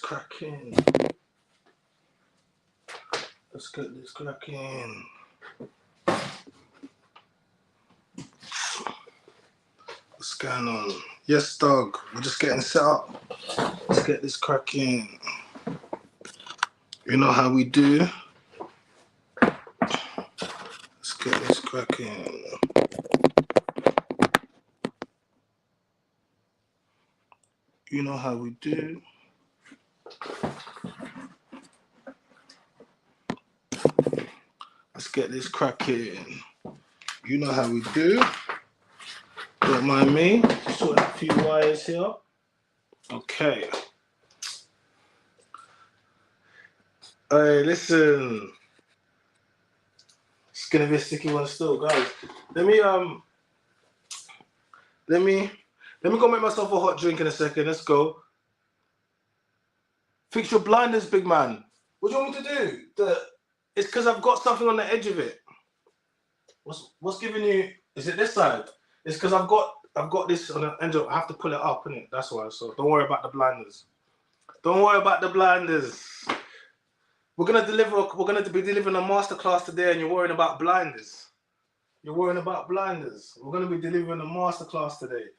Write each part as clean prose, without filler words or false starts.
cracking. Let's get this cracking. What's going on? Yes, dog. We're just getting set up. Let's get this cracking. You know how we do. Let's get this cracking. You know how we do. Let's get this cracking. You know how we do. Don't mind me. Sorting a few wires here. Okay. Hey, listen. It's gonna be a sticky one still, guys. Let me go make myself a hot drink in a second. Let's go. Fix your blinders, big man. What do you want me to do? It's because I've got something on the edge of it. What's giving you? Is it this side? It's because I've got this on the end of. I have to pull it up, innit? That's why. So don't worry about the blinders. Don't worry about the blinders. We're gonna be delivering a masterclass today, and you're worrying about blinders. You're worrying about blinders. We're gonna be delivering a masterclass today,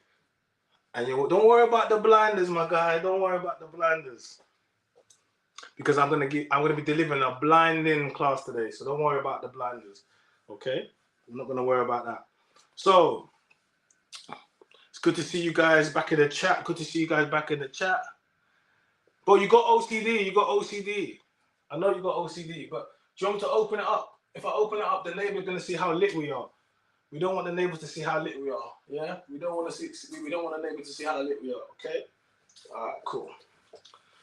and don't worry about the blinders, my guy. Don't worry about the blinders, because I'm gonna be delivering a blinding class today. So don't worry about the blinders. Okay, I'm not gonna worry about that. So it's good to see you guys back in the chat. Good to see you guys back in the chat. But you got OCD. You got OCD. I know you got OCD, but do you want me to open it up? If I open it up, the neighbor's gonna see how lit we are. We don't want the neighbors to see how lit we are. Yeah, we don't want the neighbors to see how lit we are. Okay. All right. Cool.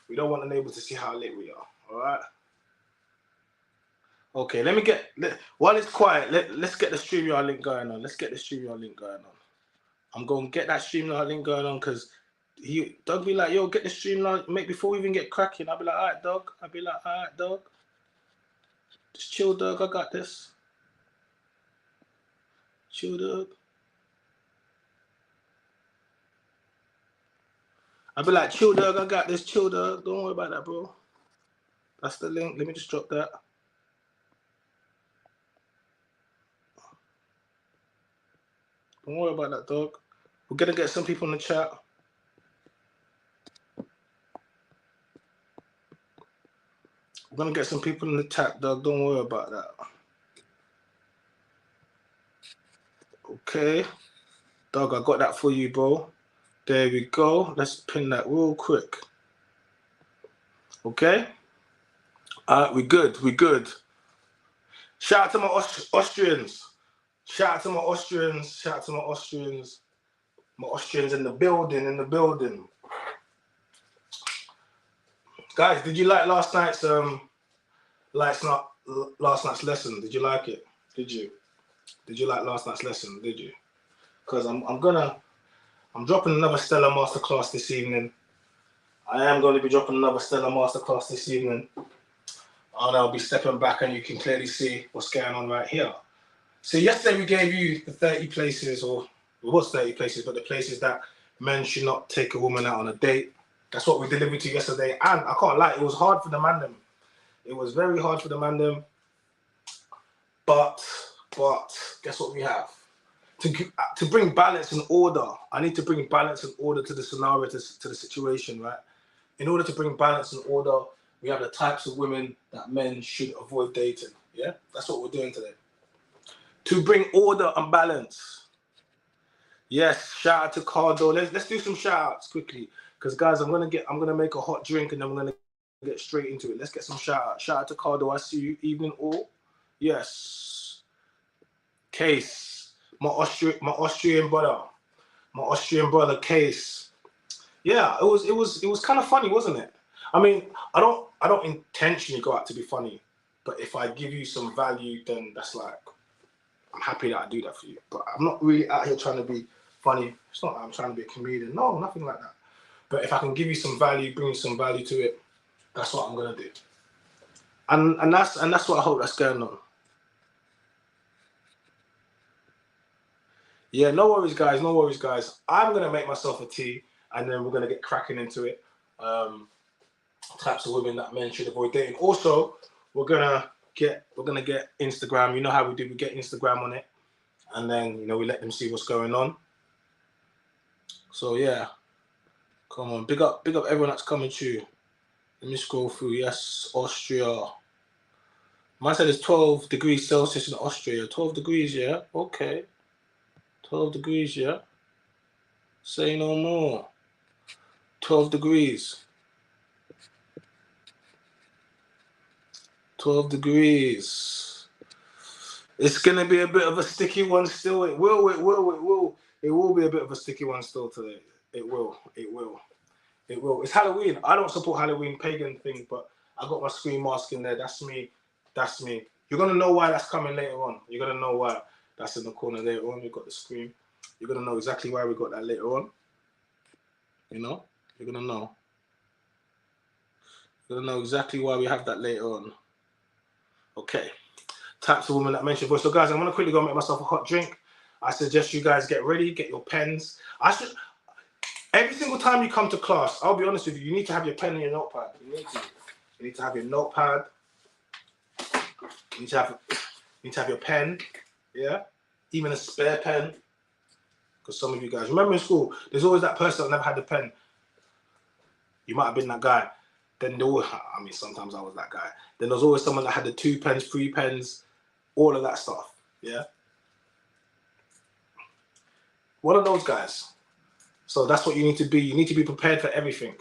We don't want the neighbors to see how lit we are. All right. Okay. While it's quiet, let's get the StreamYard link going on. Let's get the StreamYard link going on. I'm gonna get that StreamYard link going on because Doug be like, yo, get the StreamYard, mate, before we even get cracking. I'll be like, all right, dog. Just chill, Doug. I got this. Chill, Doug. I'll be like, chill, Doug. I got this. Chill, Doug. Don't worry about that, bro. That's the link. Let me just drop that. Don't worry about that, dog. We're going to get some people in the chat. We're going to get some people in the chat, dog. Don't worry about that. Okay. Dog, I got that for you, bro. There we go. Let's pin that real quick. Okay. We good. Shout out to my Austrians. Shout out to my Austrians. My Austrians in the building. Guys, did you like last night's lesson? Did you like it? Did you like last night's lesson? Did you? Because I'm dropping another Stellar Masterclass this evening. I am going to be dropping another Stellar Masterclass this evening. And I'll be stepping back and you can clearly see what's going on right here. So yesterday we gave you the 30 places, or it was 30 places, but the places that men should not take a woman out on a date. That's what we delivered to you yesterday. And I can't lie, it was hard for the man them. It was very hard for the man them. But guess what we have? To bring balance and order, I need to bring balance and order to the scenario, to the situation, right? In order to bring balance and order, we have the types of women that men should avoid dating. Yeah, that's what we're doing today. To bring order and balance. Yes, shout out to Cardo. Let's do some shout outs quickly, because guys, I'm gonna make a hot drink and then we're gonna get straight into it. Let's get some shout outs. Shout out to Cardo. I see you. Evening all. Yes. Case, my Austrian brother, Case. Yeah, it was kind of funny, wasn't it? I mean, I don't intentionally go out to be funny, but if I give you some value, then that's like, I'm happy that I do that for you. But I'm not really out here trying to be funny. It's not that I'm trying to be a comedian. No, nothing like that. But if I can give you some value, bring you some value to it, that's what I'm gonna do. And that's what I hope that's going on. Yeah, no worries, guys. I'm gonna make myself a tea, and then we're gonna get cracking into it. types of women that men should avoid dating. Also, we're gonna get Instagram. You know how we do. We get Instagram on it, and then we let them see what's going on. So yeah, come on, big up everyone that's coming to. Let me scroll through. Yes, Austria. Man said it's 12 degrees Celsius in Austria. 12 degrees, yeah. Okay. 12 degrees, yeah. Say no more. 12 degrees. 12 degrees. It's going to be a bit of a sticky one still. It will. It will be a bit of a sticky one still today. It will. It's Halloween. I don't support Halloween pagan thing, but I got my screen mask in there. That's me. You're going to know why that's coming later on. You're going to know why that's in the corner later on. We've got the screen. You're going to know exactly why we got that later on. You're going to know. You're going to know exactly why we have that later on. Okay. Types of women that mention voice. So guys, I'm going to quickly go make myself a hot drink. I suggest you guys get ready, get your pens. Every single time you come to class, I'll be honest with you, you need to have your pen and your notepad. You need to have your notepad. You need to have your pen. Yeah? Even a spare pen. Because some of you guys, remember in school, there's always that person that never had the pen. You might have been that guy. Then sometimes I was that guy. Then there's always someone that had the 2 pens, 3 pens, all of that stuff. Yeah? One of those guys. So that's what you need to be. You need to be prepared for everything.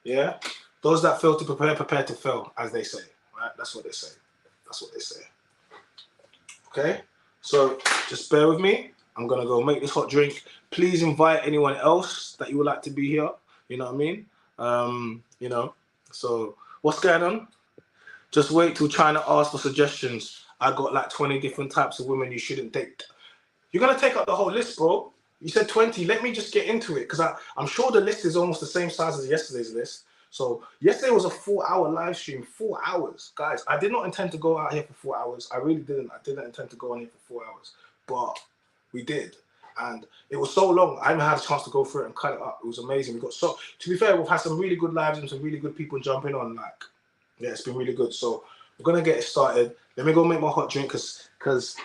Yeah? Those that fail to prepare to fail, as they say. Right? That's what they say. Okay? So just bear with me. I'm going to go make this hot drink. Please invite anyone else that you would like to be here. You know what I mean? So what's going on? Just wait till China asks for suggestions. I got like 20 different types of women you shouldn't date. You're going to take up the whole list, bro. You said 20. Let me just get into it because I'm sure the list is almost the same size as yesterday's list. So yesterday was a 4-hour live stream. 4 hours. Guys, I did not intend to go out here for 4 hours. I really didn't. I didn't intend to go on here for 4 hours. But we did. And it was so long, I haven't had a chance to go through it and cut it up. It was amazing. To be fair, we've had some really good lives and some really good people jumping on. Yeah, it's been really good. So we're going to get it started. Let me go make my hot drink because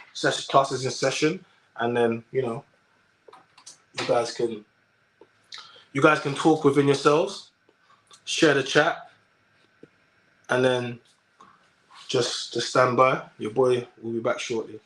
class is in session. And then, you guys can talk within yourselves, share the chat, and then just stand by. Your boy will be back shortly.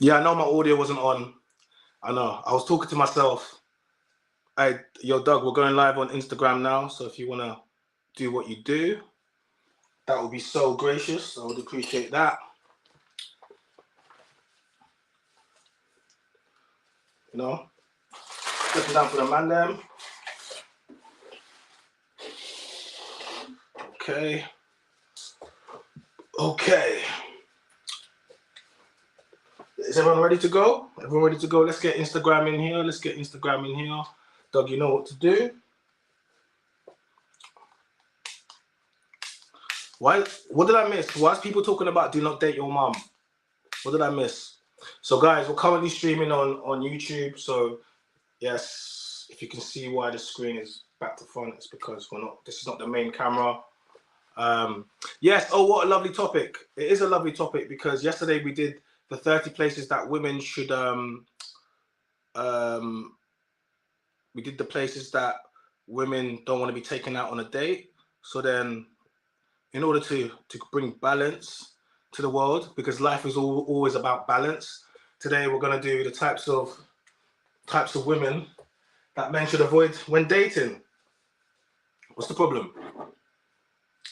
Yeah, I know my audio wasn't on. I know. I was talking to myself. Yo, Doug, we're going live on Instagram now. So if you want to do what you do, that would be so gracious. I would appreciate that. You know, stepping down for the man them. Okay. Okay. Is everyone ready to go? Everyone ready to go? Let's get Instagram in here. Let's get Instagram in here. Doug, you know what to do. Why? What did I miss? Why is people talking about do not date your mom? What did I miss? So guys, we're currently streaming on YouTube. So yes, if you can see why the screen is back to front, it's because this is not the main camera. Yes, oh, what a lovely topic. It is a lovely topic because yesterday we did the 30 places that women should we did the places that women don't want to be taken out on a date. So then in order to bring balance to the world, because life is always about balance, today we're going to do the types of women that men should avoid when dating. What's the problem?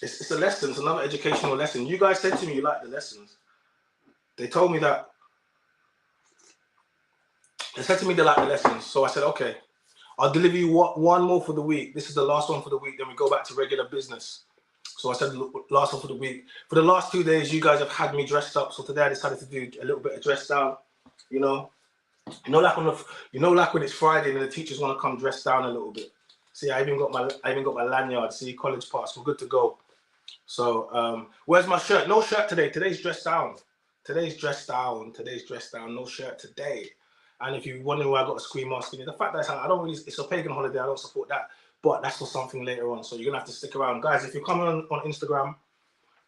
It's a lesson. It's another educational lesson. You guys said to me you like the lessons. They told me that. They said to me they like the lessons. So I said, okay, I'll deliver you one more for the week. This is the last one for the week. Then we go back to regular business. So I said last one for the week. For the last 2 days, you guys have had me dressed up. So today I decided to do a little bit of dress down. You know, like when it's Friday and the teachers want to come dressed down a little bit. See, I even got my lanyard. See, college pass. We're good to go. So where's my shirt? No shirt today. Today's dressed down. Today's dressed down. No shirt today. And if you're wondering why I got a screen mask in, the fact that I don't really, it's a pagan holiday. I don't support that. But that's for something later on. So you're gonna have to stick around, guys. If you're coming on Instagram,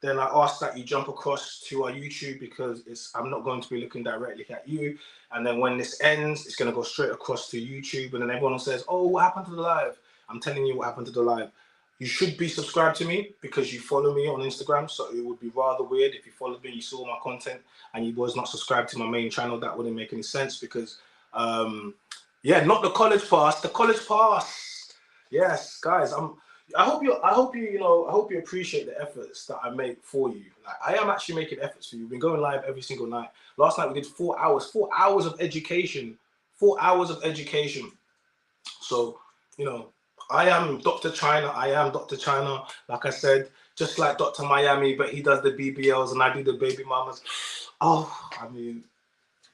then I ask that you jump across to our YouTube because I'm not going to be looking directly at you. And then when this ends, it's gonna go straight across to YouTube. And then everyone says, "Oh, what happened to the live?" I'm telling you what happened to the live. You should be subscribed to me because you follow me on Instagram. So it would be rather weird if you followed me, you saw my content, and you was not subscribed to my main channel. That wouldn't make any sense because, yeah, not the college pass. The college pass. Yes, guys. I hope you appreciate the efforts that I make for you. Like, I am actually making efforts for you. We've been going live every single night. Last night we did 4 hours. 4 hours of education. 4 hours of education. So, I am Dr. China. Like I said, just like Dr. Miami, but he does the BBLs and I do the baby mamas. Oh, I mean,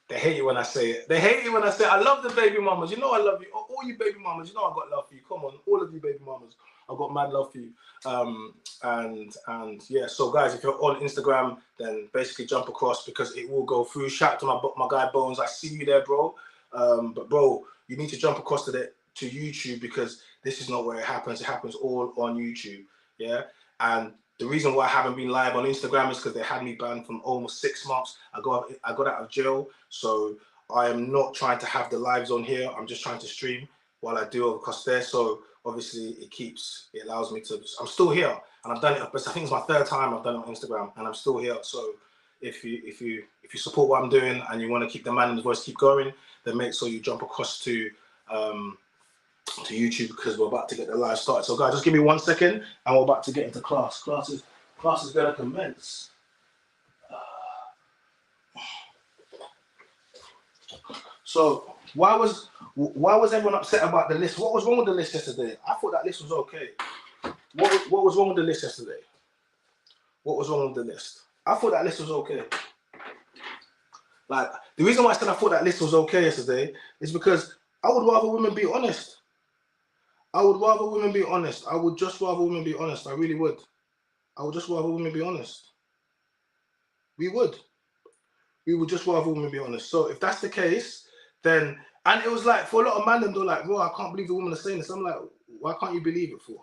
they hate it when I say it. I love the baby mamas. You know I love you. All you baby mamas, you know I got love for you. Come on, all of you baby mamas. I've got mad love for you. And yeah, so guys, if you're on Instagram, then basically jump across because it will go through. Shout out to my guy Bones. I see you there, bro. But bro, you need to jump across to YouTube because this is not where it happens. It happens all on YouTube. Yeah. And the reason why I haven't been live on Instagram is because they had me banned from almost 6 months. I got out of jail. So I am not trying to have the lives on here. I'm just trying to stream while I do across there. So obviously it allows me to, I'm still here and I've done it. I think it's my 3rd time I've done it on Instagram and I'm still here. So if you support what I'm doing and you want to keep the man and the voice keep going, then make sure you jump across to YouTube because we're about to get the live started. So guys, just give me 1 second and we're about to get into class. Class is gonna commence. So why was everyone upset about the list? What was wrong with the list yesterday? I thought that list was okay. What was wrong with the list yesterday? What was wrong with the list? I thought that list was okay. Like, the reason why I said I thought that list was okay yesterday is because I would rather women be honest. I would just rather women be honest. I really would. I would just rather women be honest. We would just rather women be honest. So if that's the case, then, and it was like, for a lot of men, they're like, bro, I can't believe the woman is saying this. I'm like, why can't you believe it for?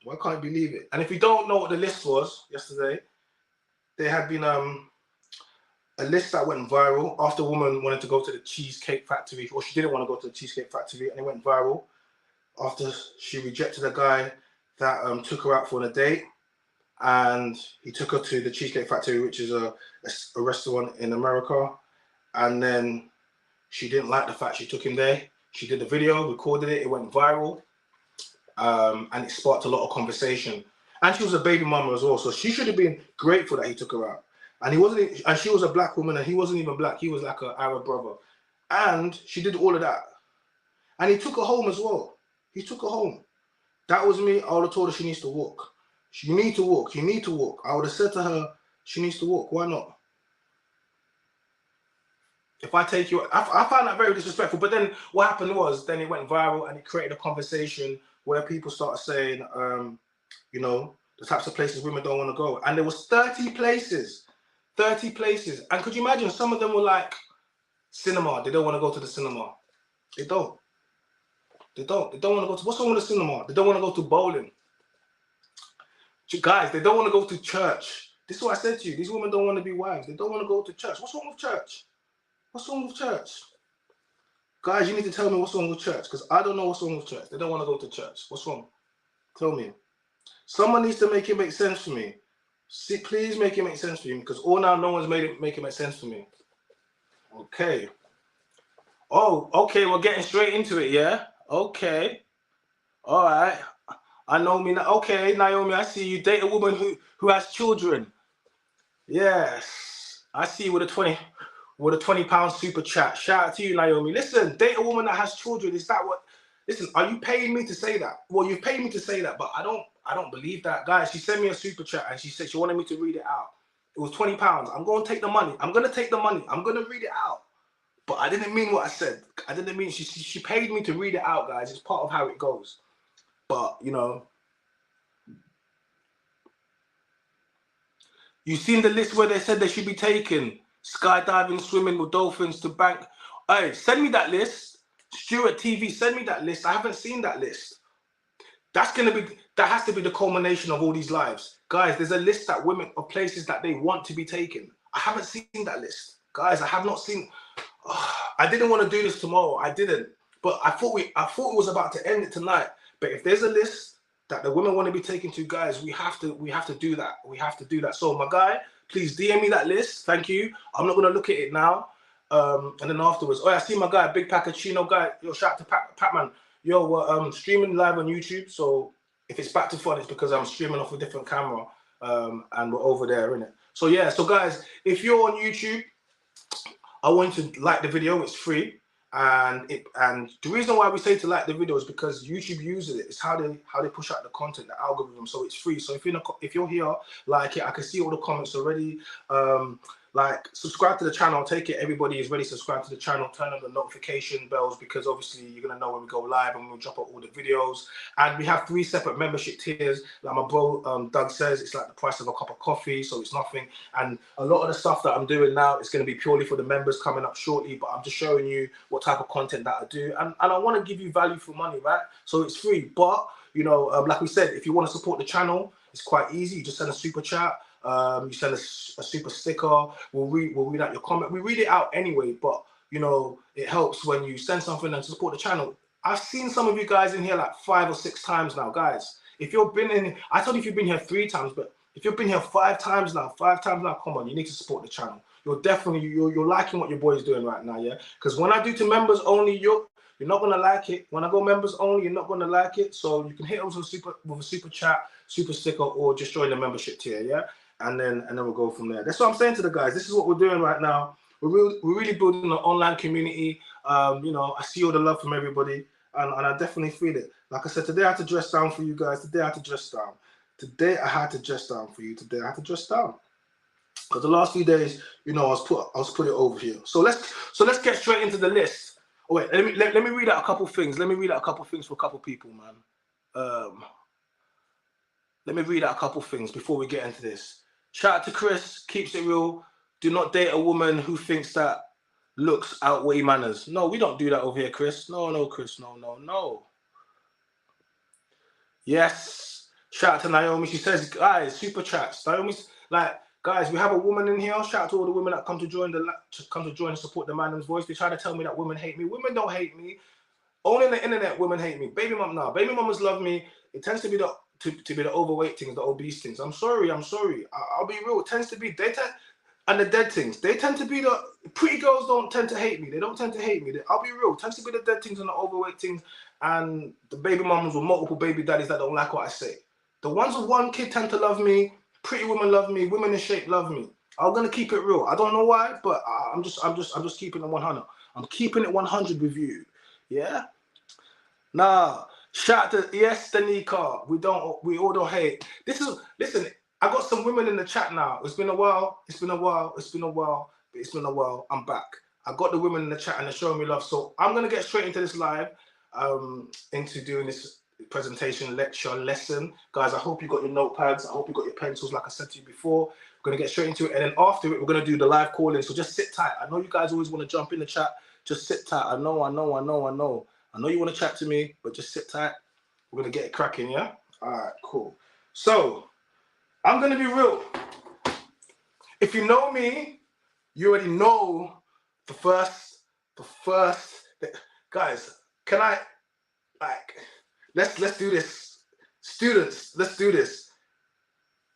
Why can't you believe it? And if you don't know what the list was yesterday, there had been a list that went viral after a woman wanted to go to the Cheesecake Factory, or she didn't want to go to the Cheesecake Factory, and it went viral after she rejected a guy that took her out for a date, and he took her to the Cheesecake Factory, which is a restaurant in America, and then she didn't like the fact she took him there. She did the video, recorded it, it went viral, and it sparked a lot of conversation. And she was a baby mama as well, so she should have been grateful that he took her out. And he wasn't, and she was a black woman, and he wasn't even black. He was like an Arab brother, and she did all of that. And he took her home as well. He took her home. That was me. I would have told her she needs to walk. You need to walk. You need to walk. I would have said to her, she needs to walk. Why not? If I take you, I found that very disrespectful. But then what happened was, then it went viral and it created a conversation where people started saying, you know, the types of places women don't want to go. And there was 30 places. 30 places. And could you imagine, some of them were like cinema. They don't want to go to the cinema. They don't. They don't. They don't want to go to, what's wrong with the cinema? They don't want to go to bowling. Guys, they don't want to go to church. This is what I said to you. These women don't want to be wives. They don't want to go to church. What's wrong with church? What's wrong with church? Guys, you need to tell me what's wrong with church, because I don't know what's wrong with church. They don't want to go to church. What's wrong? Tell me. Someone needs to make it make sense for me. See, please make it make sense for you, because all now no one's made it make sense for me. Okay. Oh, okay, we're getting straight into it, yeah? Okay. All right. I know me now. Okay, Naomi, I see you date a woman who has children. Yes. I see you with a 20 pound super chat. Shout out to you, Naomi. Listen, date a woman that has children. Is that what? Listen, are you paying me to say that? Well, you've paid me to say that, but I don't believe that. Guys, she sent me a super chat and she said she wanted me to read it out. It was 20 pounds. I'm going to take the money. I'm going to take the money. I'm going to read it out. But I didn't mean what I said. I didn't mean, she paid me to read it out, guys. It's part of how it goes. But, you know, you've seen the list where they said they should be taken skydiving, swimming with dolphins to bank. Hey, send me that list. Stuart TV, send me that list. I haven't seen that list. That has to be the culmination of all these lives. Guys, there's a list that women of places that they want to be taken. I haven't seen that list. Guys, I have not seen. I didn't want to do this tomorrow. I didn't. But I thought it was about to end it tonight. But if there's a list that the women want to be taken to, guys, we have to do that. We have to do that. So my guy, please DM me that list. Thank you. I'm not going to look at it now. And then afterwards, I see my guy, Big Pacachino guy. Yo, shout out to Patman. Yo, we're streaming live on YouTube. So if it's back to front, it's because I'm streaming off a different camera. And we're over there, innit? So yeah, so guys, if you're on YouTube, I want you to like the video. It's free. And the reason why we say to like the video is because YouTube uses it. It's how they push out the content, the algorithm. So it's free. So if you're here, like it, I can see all the comments already. Like, subscribe to the channel. Take it. Everybody is ready. Subscribe to the channel. Turn on the notification bells, because obviously you're gonna know when we go live and we'll drop out all the videos. And we have 3 separate membership tiers. Like my bro Doug says, it's like the price of a cup of coffee, so it's nothing. And a lot of the stuff that I'm doing now is going to be purely for the members coming up shortly. But I'm just showing you what type of content that I do, and I want to give you value for money, right? So it's free. But you know, like we said, if you want to support the channel, it's quite easy. You just send a super chat. You send a super sticker. We'll read out your comment. We read it out anyway, but you know, it helps when you send something and support the channel. I've seen some of you guys in here like 5 or 6 times now, guys. If you've been in, I told you if you've been here 3 times, but if you've been here 5 times now, come on, you need to support the channel. You're definitely you're liking what your boy is doing right now, yeah. Because when I do to members only, you're not gonna like it. When I go members only, you're not gonna like it. So you can hit us with a super chat, super sticker, or just join the membership tier, yeah. And then we'll go from there. That's what I'm saying to the guys. This is what we're doing right now. We're really building an online community. You know, I see all the love from everybody, and I definitely feel it. Like I said, today I had to dress down for you guys. Today I had to dress down. Today I had to dress down for you. Today I had to dress down. Because the last few days, you know, I was put it over here. So let's get straight into the list. Oh wait, let me read out a couple things. Let me read out a couple things for a couple people, man. Let me read out a couple things before we get into this. Shout out to Chris, keeps it real. Do not date a woman who thinks that looks outweigh manners. No, we don't do that over here, Chris. No, Chris. No. Yes. Shout out to Naomi. She says, guys, super chats. Naomi's like, guys, we have a woman in here. Shout out to all the women that come to join and support the Man's Voice. They try to tell me that women hate me. Women don't hate me. Only on the internet, women hate me. Baby mamas love me. It tends to be the overweight things, the obese things. I'm sorry. I'll be real. It tends to be and the dead things. They tend to be the pretty girls. Don't tend to hate me. They don't tend to hate me. I'll be real. Tends to be the dead things and the overweight things, and the baby mamas with multiple baby daddies that don't like what I say. The ones with one kid tend to love me. Pretty women love me. Women in shape love me. I'm gonna keep it real. I don't know why, but I'm just keeping it 100. I'm keeping it 100 with you. Yeah. Nah. Shout out to yes, Danica. We all don't hate. Listen. I got some women in the chat now. It's been a while. I'm back. I got the women in the chat and they're showing me love. So I'm gonna get straight into this live, into doing this presentation, lecture, lesson. Guys, I hope you got your notepads. I hope you got your pencils, like I said to you before. We're gonna get straight into it, and then after it, we're gonna do the live call-in. So just sit tight. I know you guys always want to jump in the chat. Just sit tight. I know you want to chat to me, but just sit tight. We're gonna get it cracking, yeah? All right, cool. So I'm gonna be real. If you know me, you already know the first. Guys, can I, like, let's do this. Students, let's do this.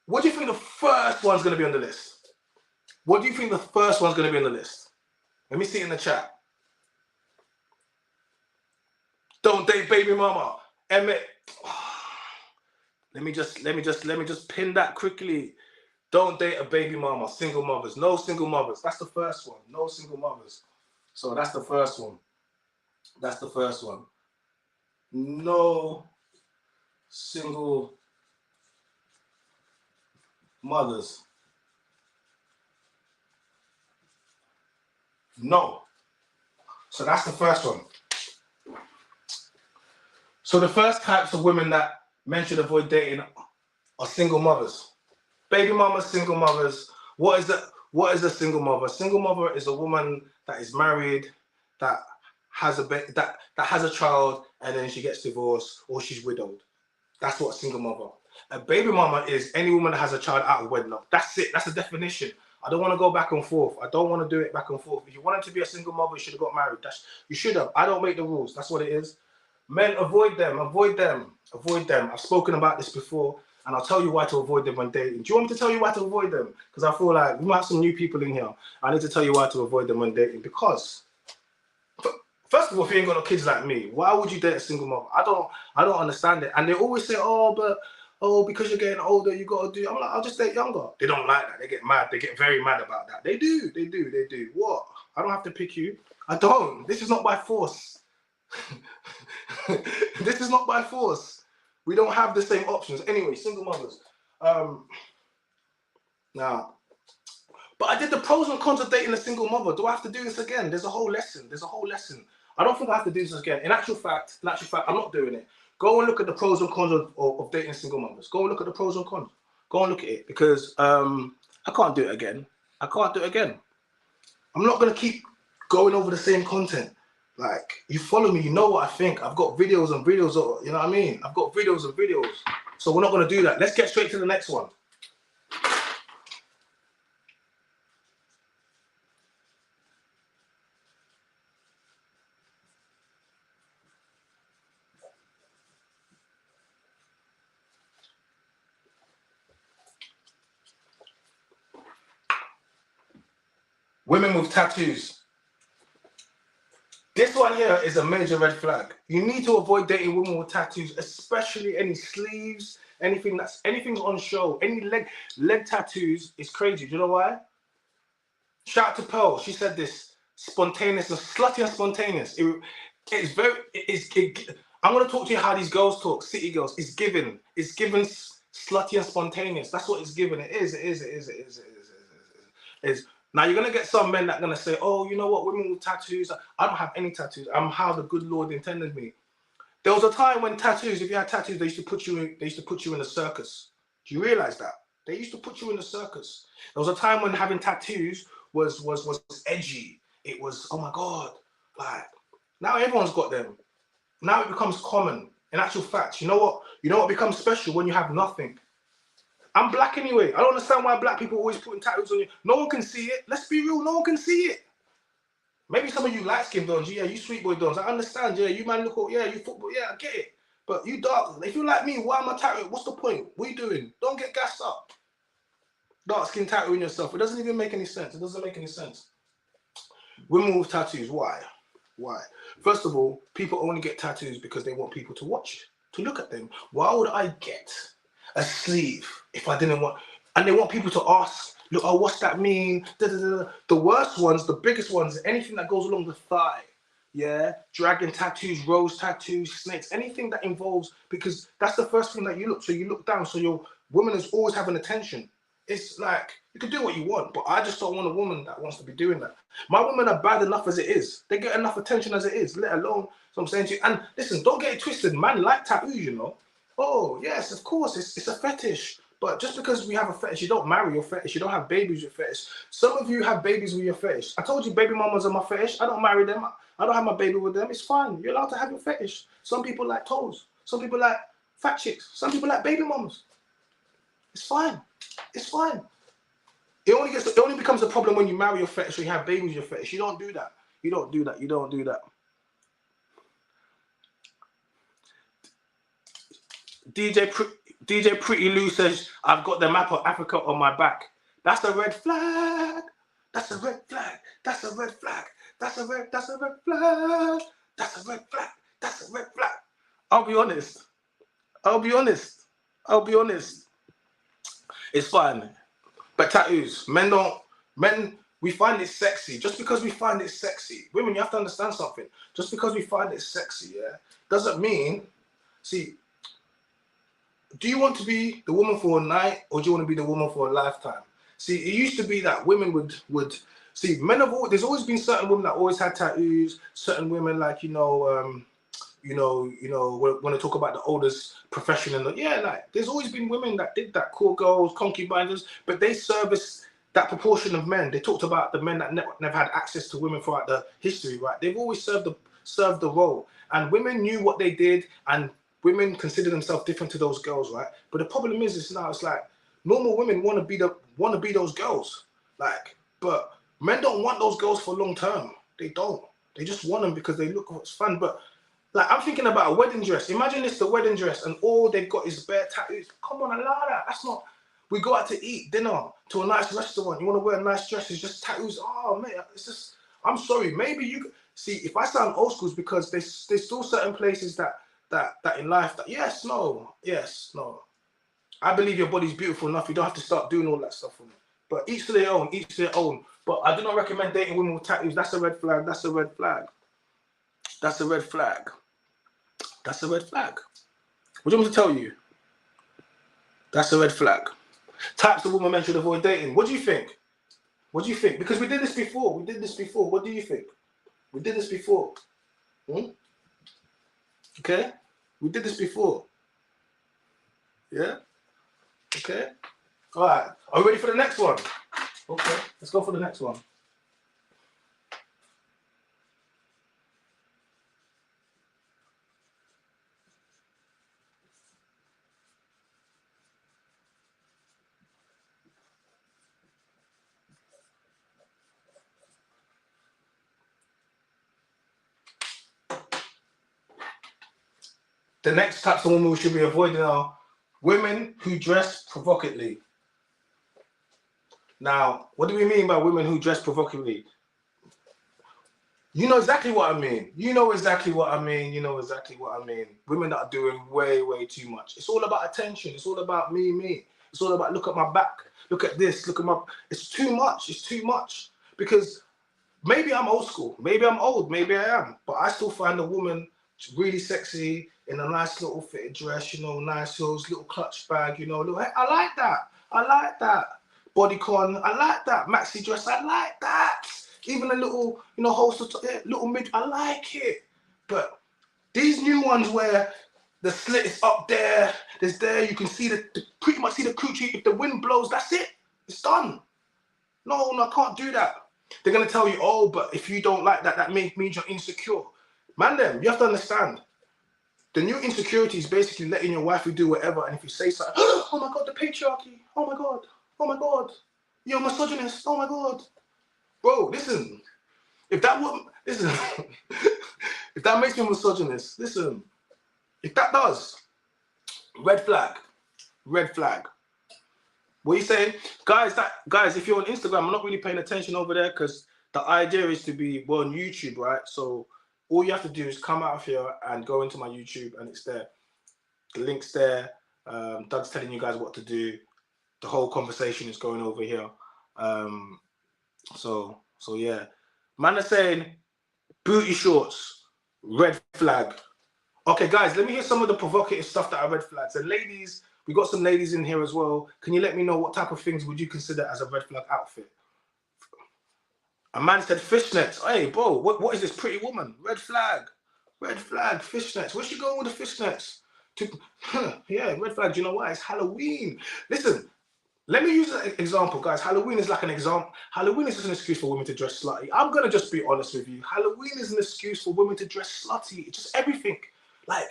What do you think the first one's gonna be on the list? What do you think the first one's gonna be on the list? Let me see it in the chat. Don't date baby mama. Emmett. Let me just pin that quickly. Don't date a baby mama. Single mothers. No single mothers. That's the first one. No single mothers. So that's the first one. No single mothers. No. So that's the first one. So the first types of women that men should avoid dating are single mothers. Baby mamas, single mothers. What is a single mother? A single mother is a woman that is married, that has that has a child, and then she gets divorced or she's widowed. That's what a single mother. A baby mama is any woman that has a child out of wedlock. That's it. That's the definition. I don't want to go back and forth. I don't want to do it back and forth. If you wanted to be a single mother, you should have got married. You should have. I don't make the rules. That's what it is. Men, avoid them. I've spoken about this before, and I'll tell you why to avoid them when dating. Do you want me to tell you why to avoid them? Because I feel like we might have some new people in here. I need to tell you why to avoid them when dating. Because, first of all, if you ain't got no kids like me, why would you date a single mother? I don't understand it. And they always say, because you're getting older, you got to do. I'm like, I'll just date younger. They don't like that. They get mad. They get very mad about that. They do. What? I don't have to pick you. I don't. This is not by force. This is not by force. We don't have the same options. Anyway, single mothers. Now, but I did the pros and cons of dating a single mother. Do I have to do this again? There's a whole lesson. I don't think I have to do this again. In actual fact, I'm not doing it. Go and look at the pros and cons of dating single mothers. Go and look at the pros and cons. Go and look at it, because I can't do it again. I'm not going to keep going over the same content. Like, you follow me, you know what I think. I've got videos and videos, you know what I mean? I've got videos and videos. So we're not going to do that. Let's get straight to the next one. Women with tattoos. This one here is a major red flag. You need to avoid dating women with tattoos, especially any sleeves, anything's on show. Any leg tattoos is crazy. Do you know why? Shout out to Pearl. She said this: spontaneous and slutty and spontaneous. I'm gonna talk to you how these girls talk. City girls. It's given slutty and spontaneous. That's what it's given. It is. Now you're gonna get some men that are gonna say, "Oh, you know what? Women with tattoos. I don't have any tattoos. I'm how the good Lord intended me." There was a time when tattoos, if you had tattoos, they used to put you in a circus. Do you realize that? They used to put you in a circus. There was a time when having tattoos was edgy. It was, oh my God. Like, now everyone's got them. Now it becomes common. In actual fact, you know what becomes special when you have nothing. I'm black anyway. I don't understand why black people always putting tattoos on you. No one can see it. Let's be real. No one can see it. Maybe some of you light-skinned dons, yeah, you sweet boy dons. I understand, yeah, you man look, yeah, you football, yeah, I get it. But you dark, if you're like me, why am I tattooed? What's the point? What are you doing? Don't get gassed up. Dark skin tattooing yourself. It doesn't even make any sense. It doesn't make any sense. Women with tattoos, why? Why? First of all, people only get tattoos because they want people to watch, to look at them. Why would I get a sleeve if I didn't want? And they want people to ask, look, oh, what's that mean? Da, da, da. The worst ones, the biggest ones, anything that goes along the thigh. Yeah, dragon tattoos, rose tattoos, snakes, anything that involves, because that's the first thing that you look. So you look down, so your woman is always having attention. It's like, you can do what you want, but I just don't want a woman that wants to be doing that. My women are bad enough as it is. They get enough attention as it is, let alone, so I'm saying to you. And listen, don't get it twisted, man like tattoos, you know. Oh, yes, of course, it's a fetish. But just because we have a fetish, you don't marry your fetish. You don't have babies with fetish. Some of you have babies with your fetish. I told you baby mamas are my fetish. I don't marry them. I don't have my baby with them. It's fine. You're allowed to have your fetish. Some people like toes. Some people like fat chicks. Some people like baby mamas. It's fine. It's fine. It only becomes a problem when you marry your fetish or you have babies with your fetish. You don't do that. You don't do that. You don't do that. DJ Pretty Lou says, I've got the map of Africa on my back. That's a red flag. That's a red flag. That's a red flag. That's a red flag. That's a red flag. That's a red flag. I'll be honest. It's fine. But tattoos, we find it sexy. Just because we find it sexy. Women, you have to understand something. Just because we find it sexy, yeah, doesn't mean, see, do you want to be the woman for a night or do you want to be the woman for a lifetime? See, it used to be that women would see, there's always been certain women that always had tattoos, certain women like, when I talk about the oldest profession, and like there's always been women that did that, cool girls, concubines, but they serviced that proportion of men. They talked about the men that never had access to women throughout the history, right? They've always served the role, and women knew what they did, and women consider themselves different to those girls, right? But the problem is now it's like normal women want to be those girls, like, but men don't want those girls for long term. They don't. They just want them because they look what's fun, but. Like, I'm thinking about a wedding dress. Imagine it's the wedding dress and all they've got is bare tattoos. Come on, allow that. That's not... We go out to eat dinner to a nice restaurant. You want to wear a nice dress, it's just tattoos. Oh, man, it's just... I'm sorry. Maybe you... See, if I sound old school, it's because there's still certain places that in life that... Yes, no. I believe your body's beautiful enough. You don't have to start doing all that stuff for me. But each to their own, each to their own. But I do not recommend dating women with tattoos. That's a red flag. That's a red flag. That's a red flag. That's a red flag. What do you want me to tell you? That's a red flag. Types of women men should avoid dating. What do you think? What do you think? Because we did this before. What do you think? We did this before. Okay? We did this before. Yeah? Okay? All right. Are we ready for the next one? Okay. Let's go for the next one. The next types of women we should be avoiding are women who dress provocatively. Now, what do we mean by women who dress provocatively? You know exactly what I mean. Women that are doing way, way too much. It's all about attention. It's all about me. It's all about look at my back. Look at this. Look at my... It's too much. Because maybe I'm old school. Maybe I'm old. Maybe I am. But I still find a woman really sexy in a nice little fitted dress, nice heels, little clutch bag, I like that. Bodycon, I like that. Maxi dress, I like that. Even a little, holster, little mid, I like it. But these new ones where the slit is up there, you can see pretty much see the coochie. If the wind blows, that's it. It's done. No, I can't do that. They're going to tell you, oh, but if you don't like that, that means you're insecure. Man, you have to understand. The new insecurity is basically letting your wife do whatever, and if you say something, oh my God, the patriarchy, oh my God, you're a misogynist, oh my God. Bro, listen, if that makes me a misogynist, listen, if that does, red flag. What are you saying? Guys, if you're on Instagram, I'm not really paying attention over there because the idea is to be on YouTube, right? So all you have to do is come out of here and go into my YouTube and it's there. The link's there. Doug's telling you guys what to do. The whole conversation is going over here. So yeah. Man are saying booty shorts, red flag. Okay, guys, let me hear some of the provocative stuff that are red flags. And ladies, we got some ladies in here as well. Can you let me know what type of things would you consider as a red flag outfit? A man said fishnets. Hey, bro, what is this pretty woman? Red flag, fishnets. Where's she going with the fishnets? Yeah, red flag. Do you know why? It's Halloween. Listen, let me use an example, guys. Halloween is like an example. Halloween is just an excuse for women to dress slutty. I'm going to just be honest with you. Halloween is an excuse for women to dress slutty. It's just everything. Like,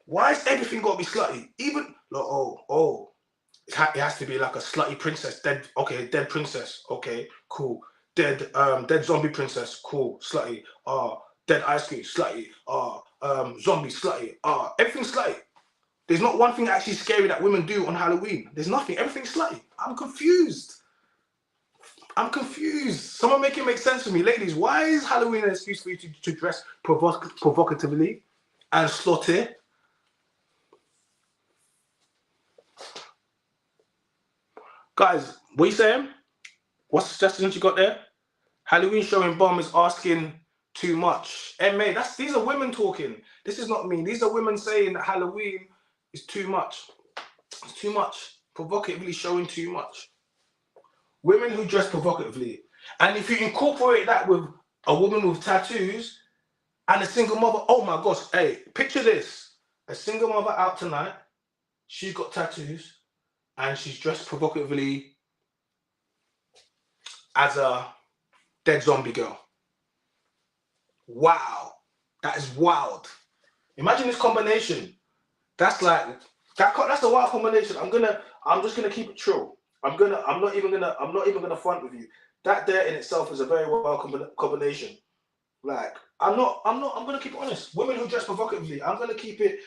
why is everything got to be slutty? Even, it has to be like a slutty princess. Dead princess. Okay, cool. Dead zombie princess. Cool, slutty. Dead ice cream, slutty. Zombie, slutty. Everything slutty. There's not one thing actually scary that women do on Halloween. There's nothing. Everything's slutty. I'm confused. Someone make it make sense for me. Ladies, why is Halloween an excuse for you to dress provocatively and slutty? Guys, what are you saying? What suggestions you got there? Halloween showing bomb is asking too much. MA, these are women talking. This is not me. These are women saying that Halloween is too much. It's too much. Provocatively showing too much. Women who dress provocatively. And if you incorporate that with a woman with tattoos and a single mother, oh my gosh, hey, picture this. A single mother out tonight, she's got tattoos, and she's dressed provocatively as a dead zombie girl. Wow, that is wild. Imagine this combination. That's a wild combination. I'm just gonna keep it true. I'm not even gonna front with you. That there in itself is a very wild combination. Like, I'm gonna keep it honest. Women who dress provocatively, I'm gonna keep it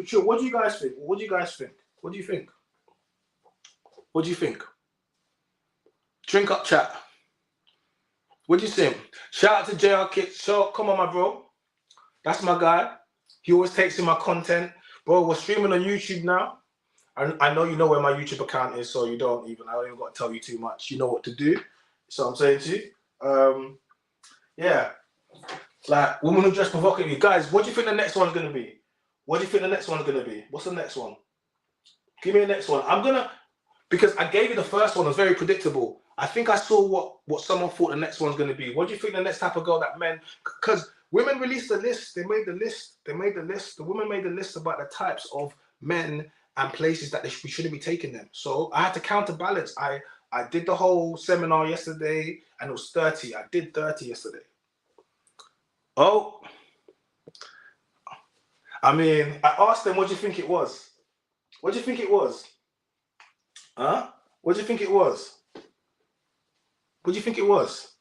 true. What do you guys think? What do you think? Drink up, chat. What do you think? Shout out to JR Kit. Come on, my bro. That's my guy. He always takes in my content. Bro, we're streaming on YouTube now. I know you know where my YouTube account is, so I don't even got to tell you too much. You know what to do. So I'm saying to you. Yeah. Like, women who dress provocatively. Guys, what do you think the next one's going to be? What's the next one? Give me the next one. Because I gave you the first one, it was very predictable. I think I saw what someone thought the next one's going to be. What do you think the next type of girl that men... Because women released the list. They made the list. The women made the list about the types of men and places that we shouldn't be taking them. So I had to counterbalance. I did the whole seminar yesterday, and it was 30. I did 30 yesterday. Oh. I mean, I asked them, what do you think it was? What do you think it was? Huh? What do you think it was? What do you think it was?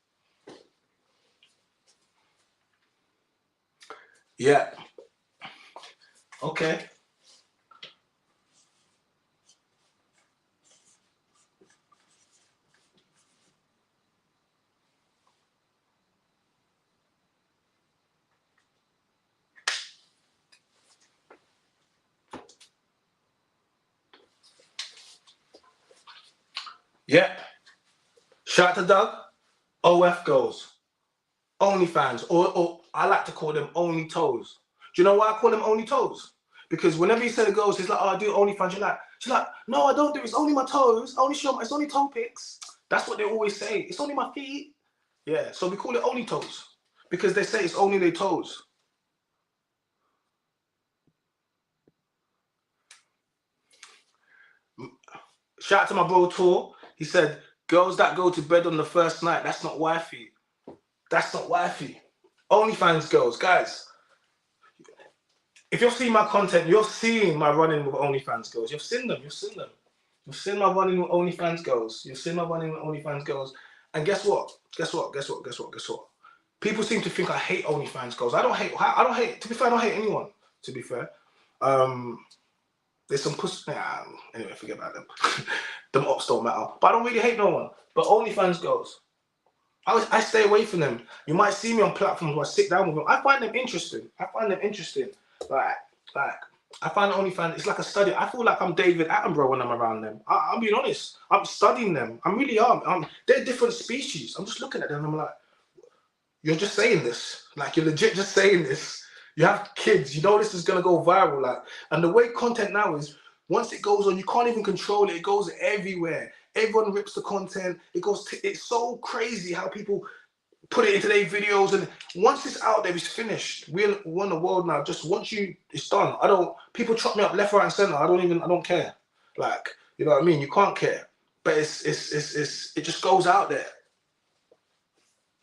Yeah. Okay. Yeah. Shout out to Doug. OF girls. OnlyFans. Or I like to call them only toes. Do you know why I call them only toes? Because whenever you say the girls, he's like, oh, I do OnlyFans. She's like, no, I don't do it. It's only my toes. It's only toe pics. That's what they always say. It's only my feet. Yeah, so we call it only toes. Because they say it's only their toes. Shout out to my bro Tor. He said, girls that go to bed on the first night, that's not wifey. That's not wifey. OnlyFans girls, guys. If you're seeing my content, you're seeing my running with OnlyFans girls. You've seen them. You've seen my running with OnlyFans girls. And guess what? People seem to think I hate OnlyFans girls. I don't hate. To be fair, I don't hate anyone. To be fair, There's some pussy. Nah, anyway, forget about them. Them ops don't matter. But I don't really hate no one. But OnlyFans girls, I stay away from them. You might see me on platforms where I sit down with them. I find them interesting. Like, I find OnlyFans, it's like a study. I feel like I'm David Attenborough when I'm around them. I'm being honest. I'm studying them. I really am. They're different species. I'm just looking at them and I'm like, you're just saying this. Like, you're legit just saying this. You have kids. You know this is going to go viral. Like, and the way content now is, once it goes on, you can't even control it. It goes everywhere. Everyone rips the content. It's so crazy how people put it into their videos, and once it's out there, it's finished. We're in the world now. Just once it's done. People chop me up left, right, and center. I don't care. Like, you know what I mean? You can't care. But it just goes out there.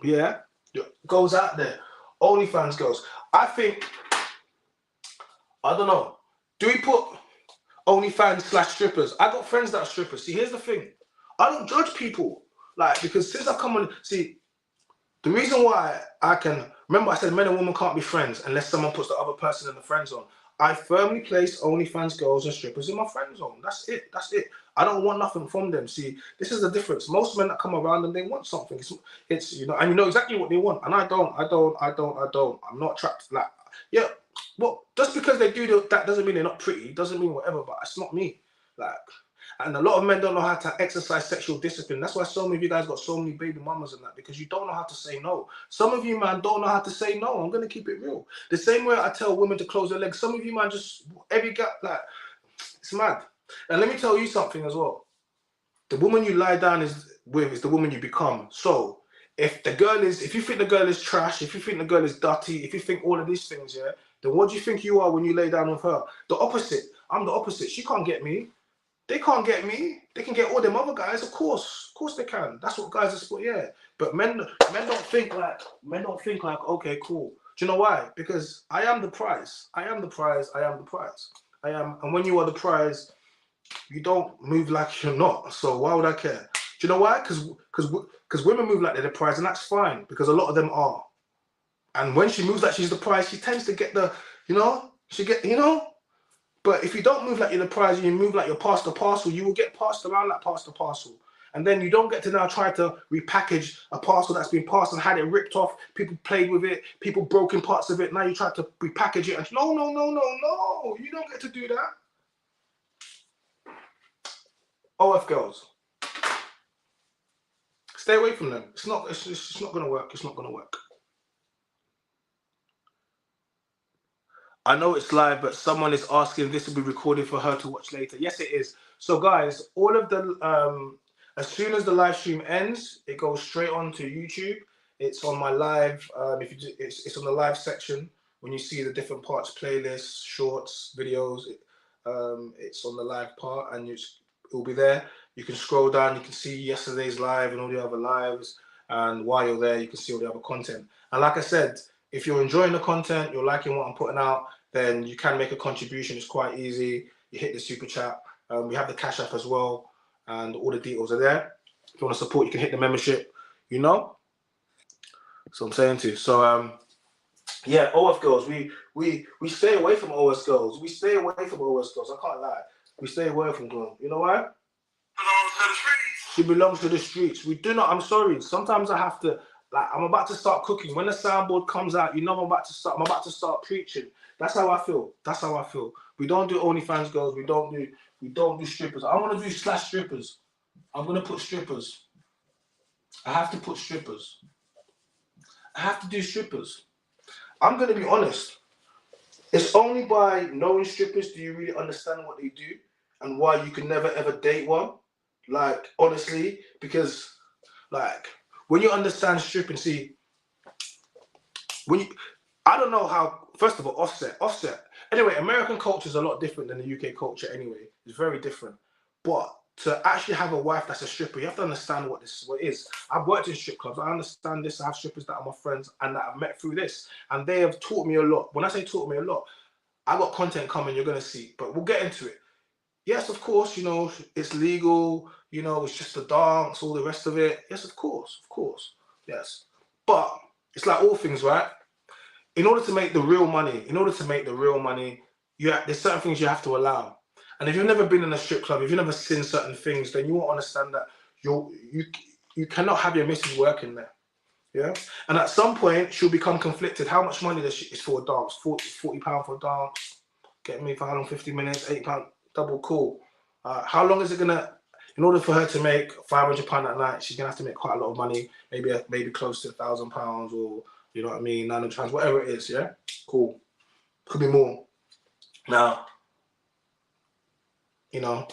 Yeah, it goes out there. OnlyFans goes. I think, I don't know. Do we put OnlyFans/strippers? I got friends that are strippers. See, here's the thing. I don't judge people. Like, because since I've come on, see, the reason why remember I said men and women can't be friends unless someone puts the other person in the friend zone. I firmly place OnlyFans girls and strippers in my friend zone. That's it. I don't want nothing from them. See, this is the difference. Most men that come around them, they want something. It's you know, and you know exactly what they want. And I don't. I'm not trapped. Like, yeah, well, just because they do that doesn't mean they're not pretty. Doesn't mean whatever. But it's not me. Like, and a lot of men don't know how to exercise sexual discipline. That's why so many of you guys got so many baby mamas and that, because you don't know how to say no. Some of you, man, don't know how to say no. I'm going to keep it real. The same way I tell women to close their legs, some of you, man, just every gap, like, it's mad. And let me tell you something as well. The woman you lie down with is the woman you become. So if you think the girl is trash, if you think the girl is dirty, if you think all of these things, yeah, then what do you think you are when you lay down with her? The opposite. I'm the opposite. She can't get me. They can't get me. They can get all them other guys, of course they can. That's what guys are for, yeah. But men don't think like, okay, cool. Do you know why? Because I am the prize. I am the prize. And when you are the prize, you don't move like you're not. So why would I care? Do you know why? Because women move like they're the prize, and that's fine, because a lot of them are. And when she moves like she's the prize, she tends to get But if you don't move like you're the prize and you move like you're past the parcel, you will get passed around like past the parcel. And then you don't get to now try to repackage a parcel that's been passed and had it ripped off. People played with it. People broken parts of it. Now you try to repackage it. And no. You don't get to do that. OF girls. Stay away from them. It's not going to work. It's not going to work. I know it's live, but someone is asking this will be recorded for her to watch later. Yes, it is. So, guys, all of the as soon as the live stream ends, it goes straight on to YouTube. It's on my live. It's on the live section. When you see the different parts, playlists, shorts, videos, it's on the live part, and it will be there. You can scroll down. You can see yesterday's live and all the other lives. And while you're there, you can see all the other content. And like I said, if you're enjoying the content, you're liking what I'm putting out, then you can make a contribution. It's quite easy. You hit the super chat. We have the Cash App as well, and all the details are there. If you want to support, you can hit the membership, you know. So I'm saying to you. So yeah, OF girls, we stay away from OS girls. We stay away from OS girls. I can't lie. We stay away from them. You know why? She belongs to the streets. We do not. I'm sorry. Sometimes I have to. Like, I'm about to start cooking. When the soundboard comes out, you know I'm about to start preaching. That's how I feel. We don't do OnlyFans girls. We don't do strippers. I want to do /strippers. I'm gonna put strippers. I have to put strippers. I have to do strippers. I'm gonna be honest. It's only by knowing strippers do you really understand what they do and why you can never ever date one. Like, honestly, because like, when you understand stripping, see, I don't know how, first of all, offset. Anyway, American culture is a lot different than the UK culture anyway. It's very different. But to actually have a wife that's a stripper, you have to understand what it is. I've worked in strip clubs. I understand this. I have strippers that are my friends and that I've met through this. And they have taught me a lot. When I say taught me a lot, I got content coming, you're going to see. But we'll get into it. Yes, of course, you know, it's legal, you know, it's just a dance, all the rest of it. Yes, of course, yes. But it's like all things, right? In order to make the real money, there's certain things you have to allow. And if you've never been in a strip club, if you've never seen certain things, then you won't understand that you cannot have your missus working there. Yeah. And at some point, she'll become conflicted. How much money is for a dance? £40 for a dance. Get me for how long? 50 minutes, £8. Double cool. How long is it gonna? In order for her to make £500 at night, she's gonna have to make quite a lot of money. Maybe close to £1,000, or you know what I mean, £900, whatever it is. Yeah. Cool. Could be more. Now, you know,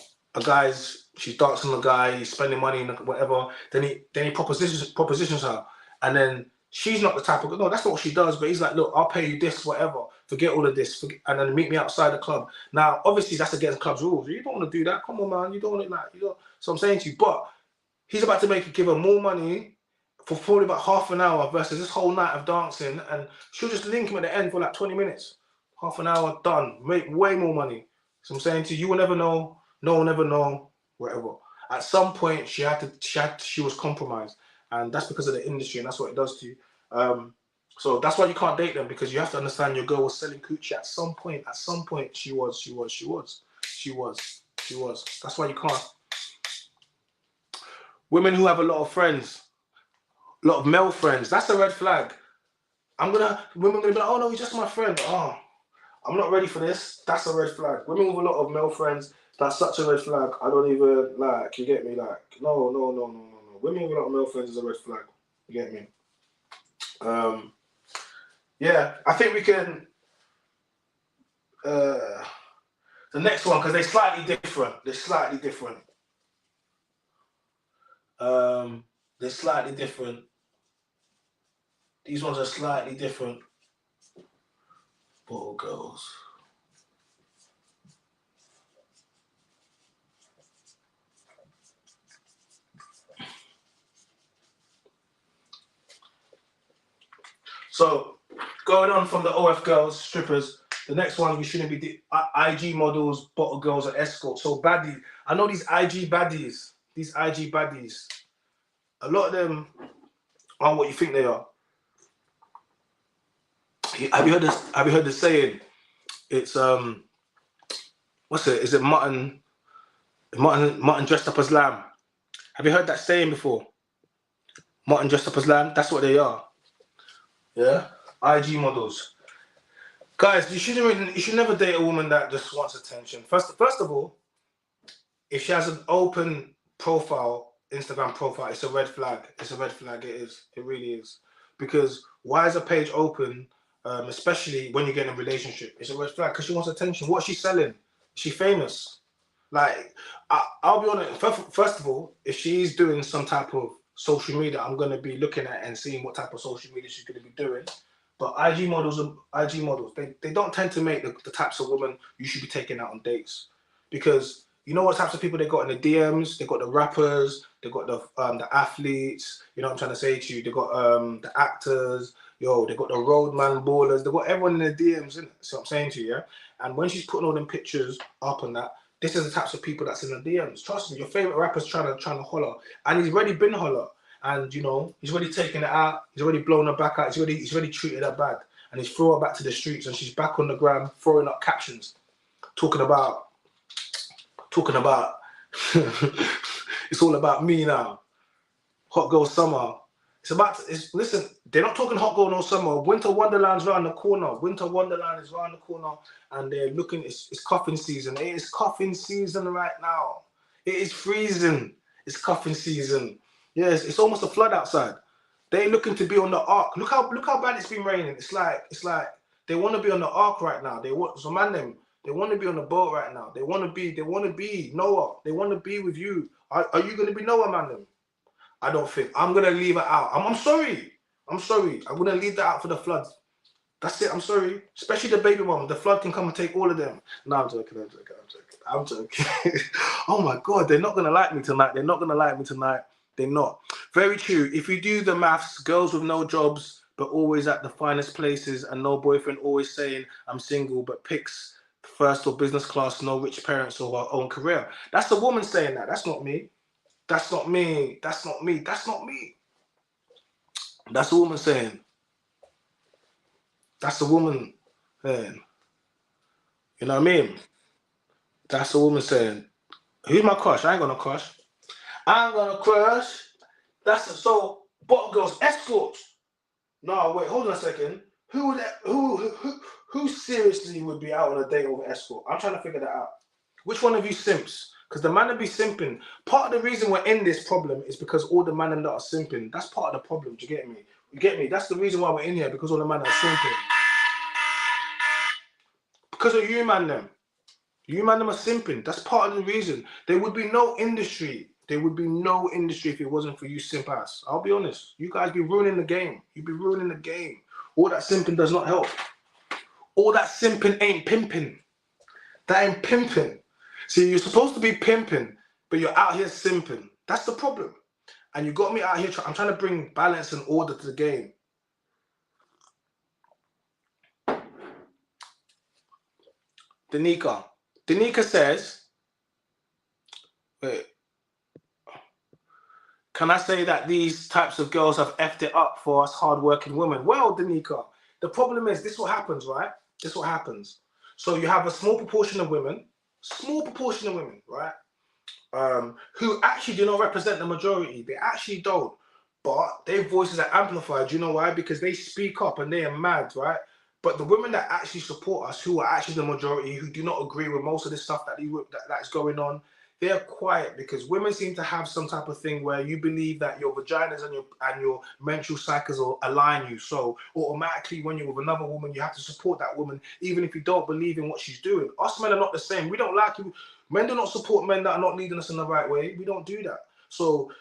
she's dancing with a guy, he's spending money and whatever. Then he propositions her, and then she's not the type of, no, that's not what she does. But he's like, look, I'll pay you this, whatever. Forget all of this, and then meet me outside the club. Now, obviously, that's against the club's rules. You don't want to do that. Come on, man. You don't want it like, you know. So I'm saying to you, but he's about to give her more money for probably about half an hour versus this whole night of dancing, and she'll just link him at the end for like 20 minutes, half an hour, done. Make way more money. So I'm saying to you, you will never know. No one ever know. Whatever. At some point, she was compromised, and that's because of the industry, and that's what it does to you. So that's why you can't date them, because you have to understand your girl was selling coochie at some point. At some point, she was. That's why you can't. Women who have a lot of friends, a lot of male friends, that's a red flag. Women are gonna be like, oh no, he's just my friend. Oh, I'm not ready for this. That's a red flag. Women with a lot of male friends, that's such a red flag. I don't even like. You get me? Like, no. Women with a lot of male friends is a red flag. You get me? Yeah, I think we can. The next one, because they're slightly different. They're slightly different. These ones are slightly different. Bottle girls. So, going on from the OF girls, strippers, the next one we shouldn't be IG models, bottle girls, and escorts. So baddies. I know these IG baddies. A lot of them are what you think they are. Have you heard the saying? It's what's it? Is it mutton dressed up as lamb? Have you heard that saying before? Mutton dressed up as lamb. That's what they are. Yeah, IG models. Guys, you should never date a woman that just wants attention. First of all, if she has an open profile, Instagram profile, it's a red flag. It's a red flag. It is. It really is. Because why is a page open, especially when you get in a relationship? It's a red flag because she wants attention. What's she selling? Is she famous? Like, I'll be honest. First of all, if she's doing some type of social media, I'm going to be looking at and seeing what type of social media she's going to be doing. But IG models, they don't tend to make the types of women you should be taking out on dates. Because you know what types of people they got in the DMs? They got the rappers, they got the athletes, you know what I'm trying to say to you? They got the actors, they got the roadman ballers, they got everyone in the DMs, innit? So I'm saying to you, yeah? And when she's putting all them pictures up on that, this is the types of people that's in the DMs. Trust me, your favorite rapper's trying to holler. And he's already been holler. And you know, he's already taken it out, he's already blown her back out, he's already treated her bad. And he's threw her back to the streets, and she's back on the gram throwing up captions, talking about it's all about me now. Hot girl summer. Listen, they're not talking hot girl no summer. Winter Wonderland's around the corner. Winter Wonderland is around the corner, and they're looking. It's cuffing season. It is cuffing season right now. It is freezing. It's cuffing season. Yes, it's almost a flood outside. They're looking to be on the ark. Look how bad it's been raining. It's like they want to be on the ark right now. They want They want to be on the boat right now. They want to be Noah. They want to be with you. Are you going to be Noah, man? I don't think. I'm going to leave it out. I'm sorry. I'm going to leave that out for the flood. That's it. I'm sorry. Especially the baby mom. The flood can come and take all of them. No, I'm joking. Oh my God. They're not going to like me tonight. They're not. Very true. If you do the maths, girls with no jobs, but always at the finest places, and no boyfriend, always saying I'm single, but picks first or business class, no rich parents or her own career. That's the woman saying that. That's not me. That's the woman saying. That's the woman saying. You know what I mean? That's a woman saying, who's my crush? I ain't gonna crush. I ain't gonna crush. So bottle girls, escorts. No, wait, hold on a second. Who seriously would be out on a date over escort? I'm trying to figure that out. Which one of you simps? Because the man would be simping. Part of the reason we're in this problem is because all the men that are simping. That's part of the problem. Do you get me? You get me? That's the reason why we're in here, because all the men are simping. Because of you, man, them. You, man, them are simping. That's part of the reason. There would be no industry. There would be no industry if it wasn't for you simp ass. I'll be honest. You guys be ruining the game. You'd be ruining the game. All that simping does not help. All that simping ain't pimping. That ain't pimping. See, you're supposed to be pimping, but you're out here simping. That's the problem. And you got me out here. I'm trying to bring balance and order to the game. Danica says, wait, can I say that these types of girls have effed it up for us hardworking women? Well, Danica, the problem is this what happens, right? This what happens. So you have a small proportion of women, right? Who actually do not represent the majority. They actually don't. But their voices are amplified. Do you know why? Because they speak up and they are mad, right? But the women that actually support us, who are actually the majority, who do not agree with most of the stuff that's going on, they're quiet, because women seem to have some type of thing where you believe that your vaginas and your menstrual cycles will align you. So automatically, when you're with another woman, you have to support that woman, even if you don't believe in what she's doing. Us men are not the same. We don't like you. Men do not support men that are not leading us in the right way. We don't do that. So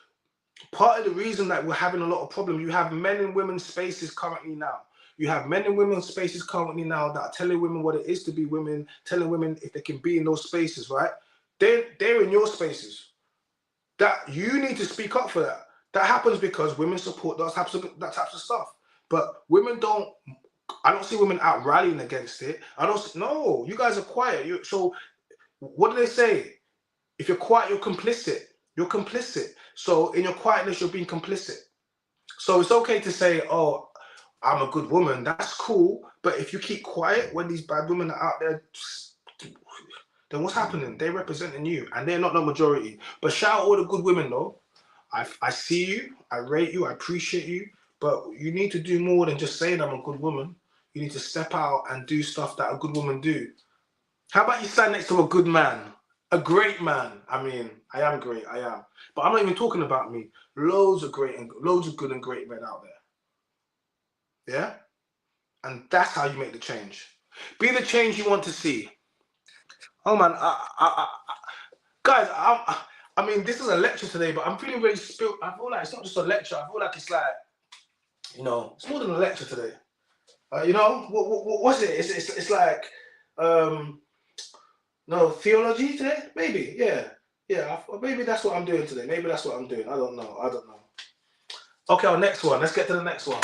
part of the reason that we're having a lot of problems, you have men and women's spaces currently now. You have men and women's spaces currently now that are telling women what it is to be women, telling women if they can be in those spaces, right? They're in your spaces. That you need to speak up for that. That happens because women support that types of stuff. But women don't. I don't see women out rallying against it. No, you guys are quiet. So what do they say? If you're quiet, you're complicit. You're complicit. So in your quietness, you're being complicit. So it's okay to say, oh, I'm a good woman. That's cool. But if you keep quiet when these bad women are out there, then what's happening? They're representing you, and they're not the majority. But shout out all the good women, though. I see you, I rate you, I appreciate you, but you need to do more than just saying I'm a good woman. You need to step out and do stuff that a good woman do. How about you stand next to a good man? A great man. I mean, I am great, I am. But I'm not even talking about me. Loads of good and great men out there. Yeah? And that's how you make the change. Be the change you want to see. Oh man, guys, I mean, this is a lecture today, but I'm feeling really spilt. I feel like it's not just a lecture. I feel like it's like, it's more than a lecture today. What's it? It's like, no, theology today? Maybe, yeah. Maybe that's what I'm doing today. Maybe that's what I'm doing. I don't know. Okay, our next one. Let's get to the next one.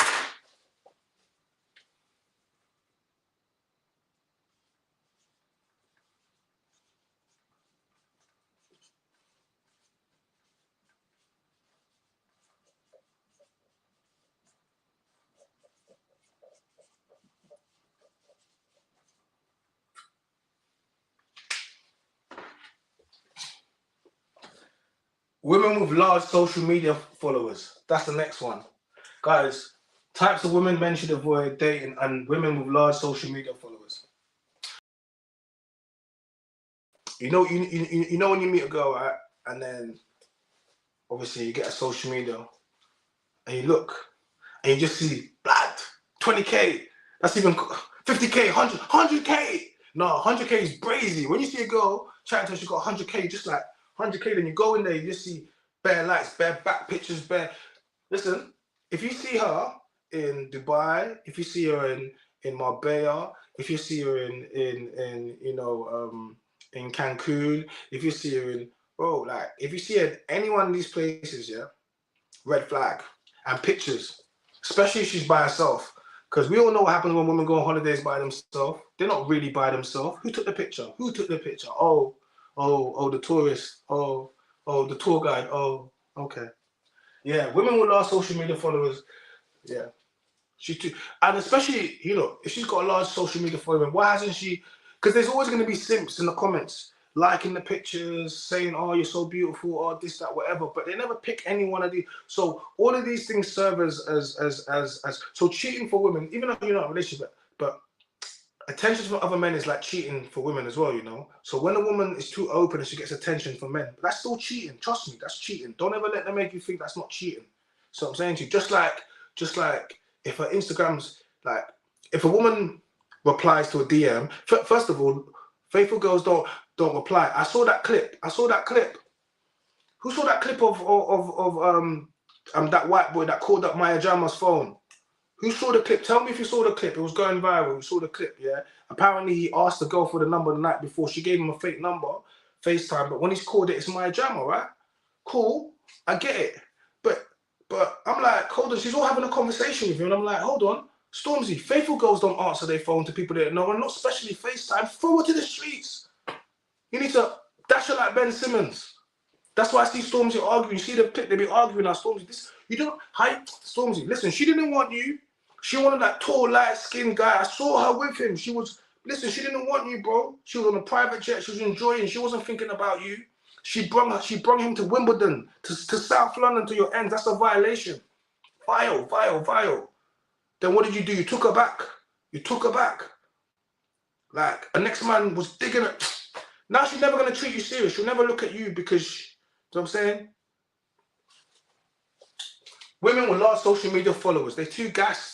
Women with large social media followers. That's the next one. Guys, types of women men should avoid dating, and women with large social media followers. You know when you meet a girl, right? And then obviously you get a social media and you look and you just see blood, 20K. That's even 50K, 100K. No, 100K is brazy. When you see a girl chatting to her, she's got 100K, just like 100K, then you go in there, you just see bare lights, bare back pictures, bare. Listen, if you see her in Dubai, if you see her in Marbella, if you see her in Cancun, if you see her in, if you see her in any one of these places, yeah, red flag. And pictures, especially if she's by herself. Because we all know what happens when women go on holidays by themselves. They're not really by themselves. Who took the picture? Oh, the tourist. Oh, the tour guide. Oh, okay. Yeah, women with large social media followers. Yeah. And especially, if she's got a large social media following, why hasn't she? Because there's always going to be simps in the comments. liking the pictures, saying, "Oh, you're so beautiful," or this, that, whatever. But they never pick any one of these. So all of these things serve as so cheating for women, even though you're not in a relationship, but attention from other men is like cheating for women as well, you know. So when a woman is too open and she gets attention from men, that's still cheating. Trust me, that's cheating. Don't ever let them make you think that's not cheating. So I'm saying to you, just like if her Instagram's like, if a woman replies to a DM, first of all, faithful girls don't reply. I saw that clip. Who saw that clip of that white boy that called up Maya Jama's phone? Who saw the clip? Tell me if you saw the clip. It was going viral. You saw the clip, yeah? Apparently, he asked the girl for the number the night before. She gave him a fake number, FaceTime. But when he's called it, it's Maya Jama, right? Cool. I get it. But I'm like, hold on. She's all having a conversation with him. And I'm like, hold on. Stormzy, faithful girls don't answer their phone to people they don't know, and not especially FaceTime. Throw it to the streets. You need to dash it like Ben Simmons. That's why I see Stormzy arguing. You see the clip, they be arguing now. Stormzy, this, you don't, hi, Stormzy, listen, she didn't want you. She wanted that tall, light-skinned guy. I saw her with him. She didn't want you, bro. She was on a private jet. She was enjoying. She wasn't thinking about you. She brung him to Wimbledon, to South London, to your ends. That's a violation. Vile. Then what did you do? You took her back. Like, a next man was digging it. Now she's never going to treat you serious. She'll never look at you because, you know what I'm saying? Women with large social media followers, they're too gassed.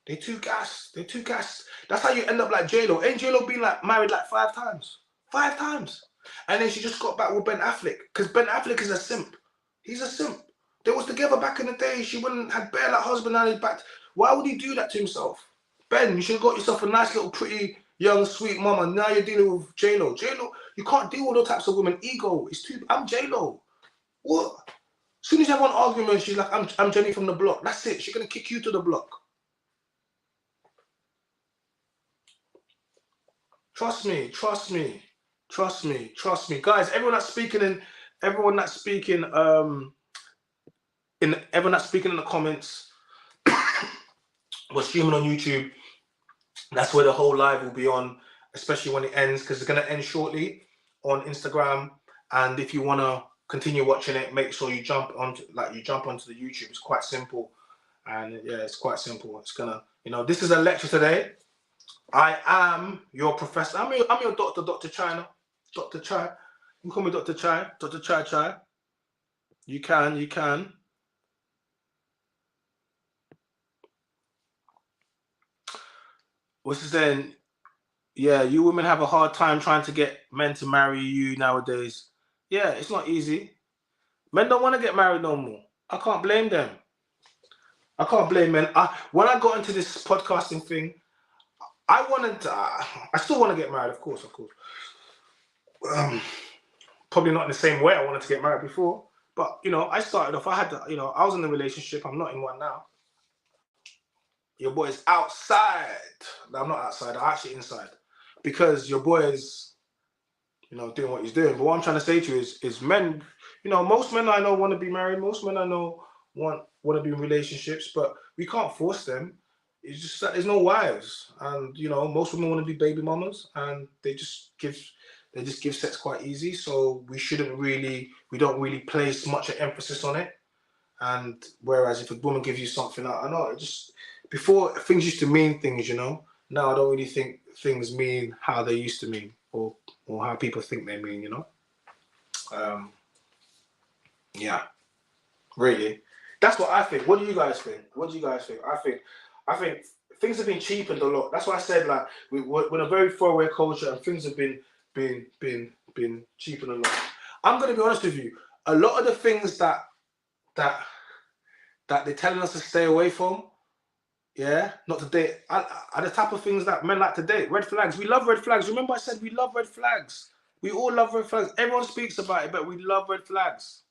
That's how you end up like J-Lo. Ain't J-Lo been like married like 5 times? 5 times. And then she just got back with Ben Affleck. Because Ben Affleck is a simp. He's a simp. They was together back in the day. She wouldn't had bare like husband on his back. Why would he do that to himself? Ben, you should have got yourself a nice little pretty young sweet mama. Now you're dealing with J-Lo. J-Lo, you can't deal with those types of women. Ego. I'm J-Lo. What? As soon as you have one argument, she's like, I'm Jenny from the block. That's it. She's gonna kick you to the block. Trust me. Guys, everyone that's speaking in the comments, we're streaming on YouTube. That's where the whole live will be on, especially when it ends, because it's gonna end shortly on Instagram. And if you wanna continue watching it, make sure you jump onto the YouTube. It's quite simple. And yeah, it's quite simple. It's gonna, this is a lecture today. I am your professor. I'm your doctor, Dr. China. Dr. Chai. You can call me Dr. Chai. Dr. Chai. You can. What's he saying? Yeah, you women have a hard time trying to get men to marry you nowadays. Yeah, it's not easy. Men don't want to get married no more. I can't blame them. I can't blame men. When I got into this podcasting thing, I still want to get married, of course. Probably not in the same way I wanted to get married before. But, I started off, I was in a relationship. I'm not in one now. Your boy is outside. No, I'm not outside. I'm actually inside. Because your boy is, doing what he's doing. But what I'm trying to say to you is men, most men I know want to be married. Most men I know want to be in relationships. But we can't force them. It's just that there's no wives. And, most women want to be baby mamas. And they just give sex quite easy. So we don't really place much emphasis on it. And whereas if a woman gives you something, I know it just, before things used to mean things, now I don't really think things mean how they used to mean or how people think they mean, yeah, really. That's what I think. What do you guys think? I think things have been cheapened a lot. That's why I said, like, we're in a very throwaway culture and things have been cheapened a lot. I'm going to be honest with you. A lot of the things that they're telling us to stay away from, yeah, not to date, are the type of things that men like to date. Red flags. We love red flags. Remember I said we love red flags. We all love red flags. Everyone speaks about it, but we love red flags.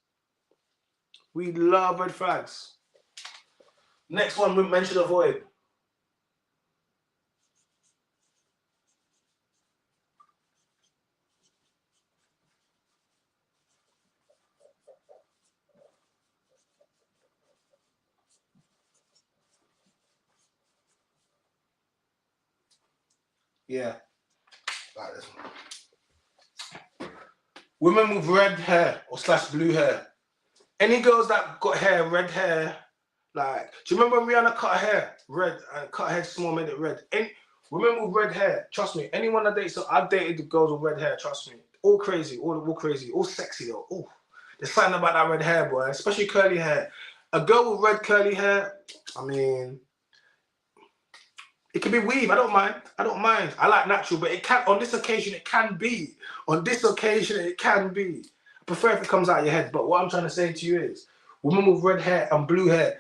We love red flags. Next one, men should avoid. Yeah. Like this one. Women with red hair or / blue hair. Any girls that got hair, red hair, like, do you remember when Rihanna cut her hair red and cut her head small, made it red? Any women with red hair, trust me, anyone that dates, so I've dated the girls with red hair, trust me. All crazy, all crazy, all sexy though. Oh, there's something about that red hair, boy, especially curly hair. A girl with red curly hair, I mean, it can be weave. I don't mind. I don't mind. I like natural, but it can, on this occasion, it can be. On this occasion, it can be. I prefer if it comes out of your head. But what I'm trying to say to you is, women with red hair and blue hair,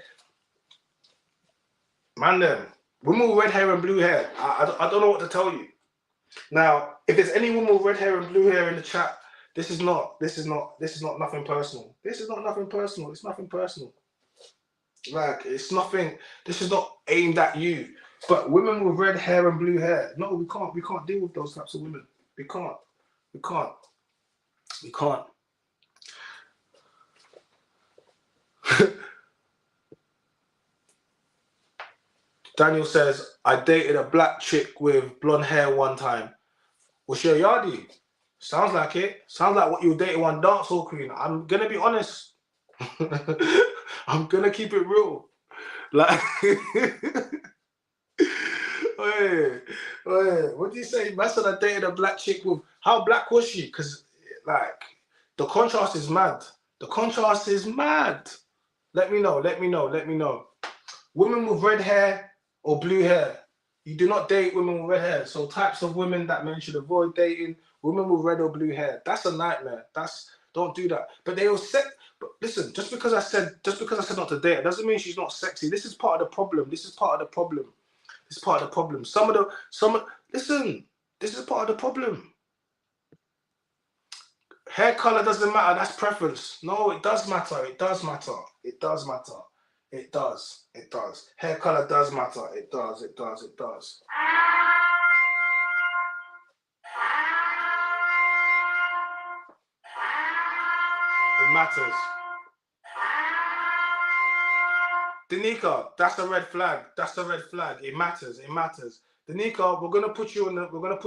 man, them. Women with red hair and blue hair. I don't know what to tell you. Now, if there's any woman with red hair and blue hair in the chat, this is not nothing personal. This is not nothing personal. It's nothing personal. Like, it's nothing. This is not aimed at you. But women with red hair and blue hair, no, we can't deal with those types of women. We can't. Daniel says, I dated a black chick with blonde hair one time. Was she a yardie? Sounds like it. Sounds like what you dated one dancehall queen. I'm gonna be honest. I'm gonna keep it real. Like, wait, what do you say? Man said I dated a black chick with, how black was she? Because, like, the contrast is mad. The contrast is mad. Let me know. Women with red hair or blue hair. You do not date women with red hair. So types of women that men should avoid dating, women with red or blue hair. That's a nightmare. Don't do that. But they all set. But listen, just because I said not to date, it doesn't mean she's not sexy. This is part of the problem. This is part of the problem. This is part of the problem. Listen, this is part of the problem. Hair color doesn't matter. That's preference. No, it does matter. It does matter. It does matter. It does. It does. Hair color does matter. It does. It does. It does. It matters. Danica, that's a red flag. That's a red flag. It matters. It matters. Danica, we're gonna put you in the corner. We're gonna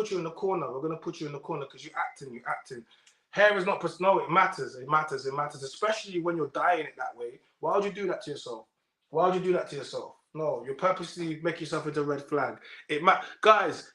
put you in the corner because you're acting. Hair is not no, it matters. It matters. It matters. Especially when you're dyeing it that way. Why would you do that to yourself? Why would you do that to yourself? No, you purposely make yourself into a red flag. Guys,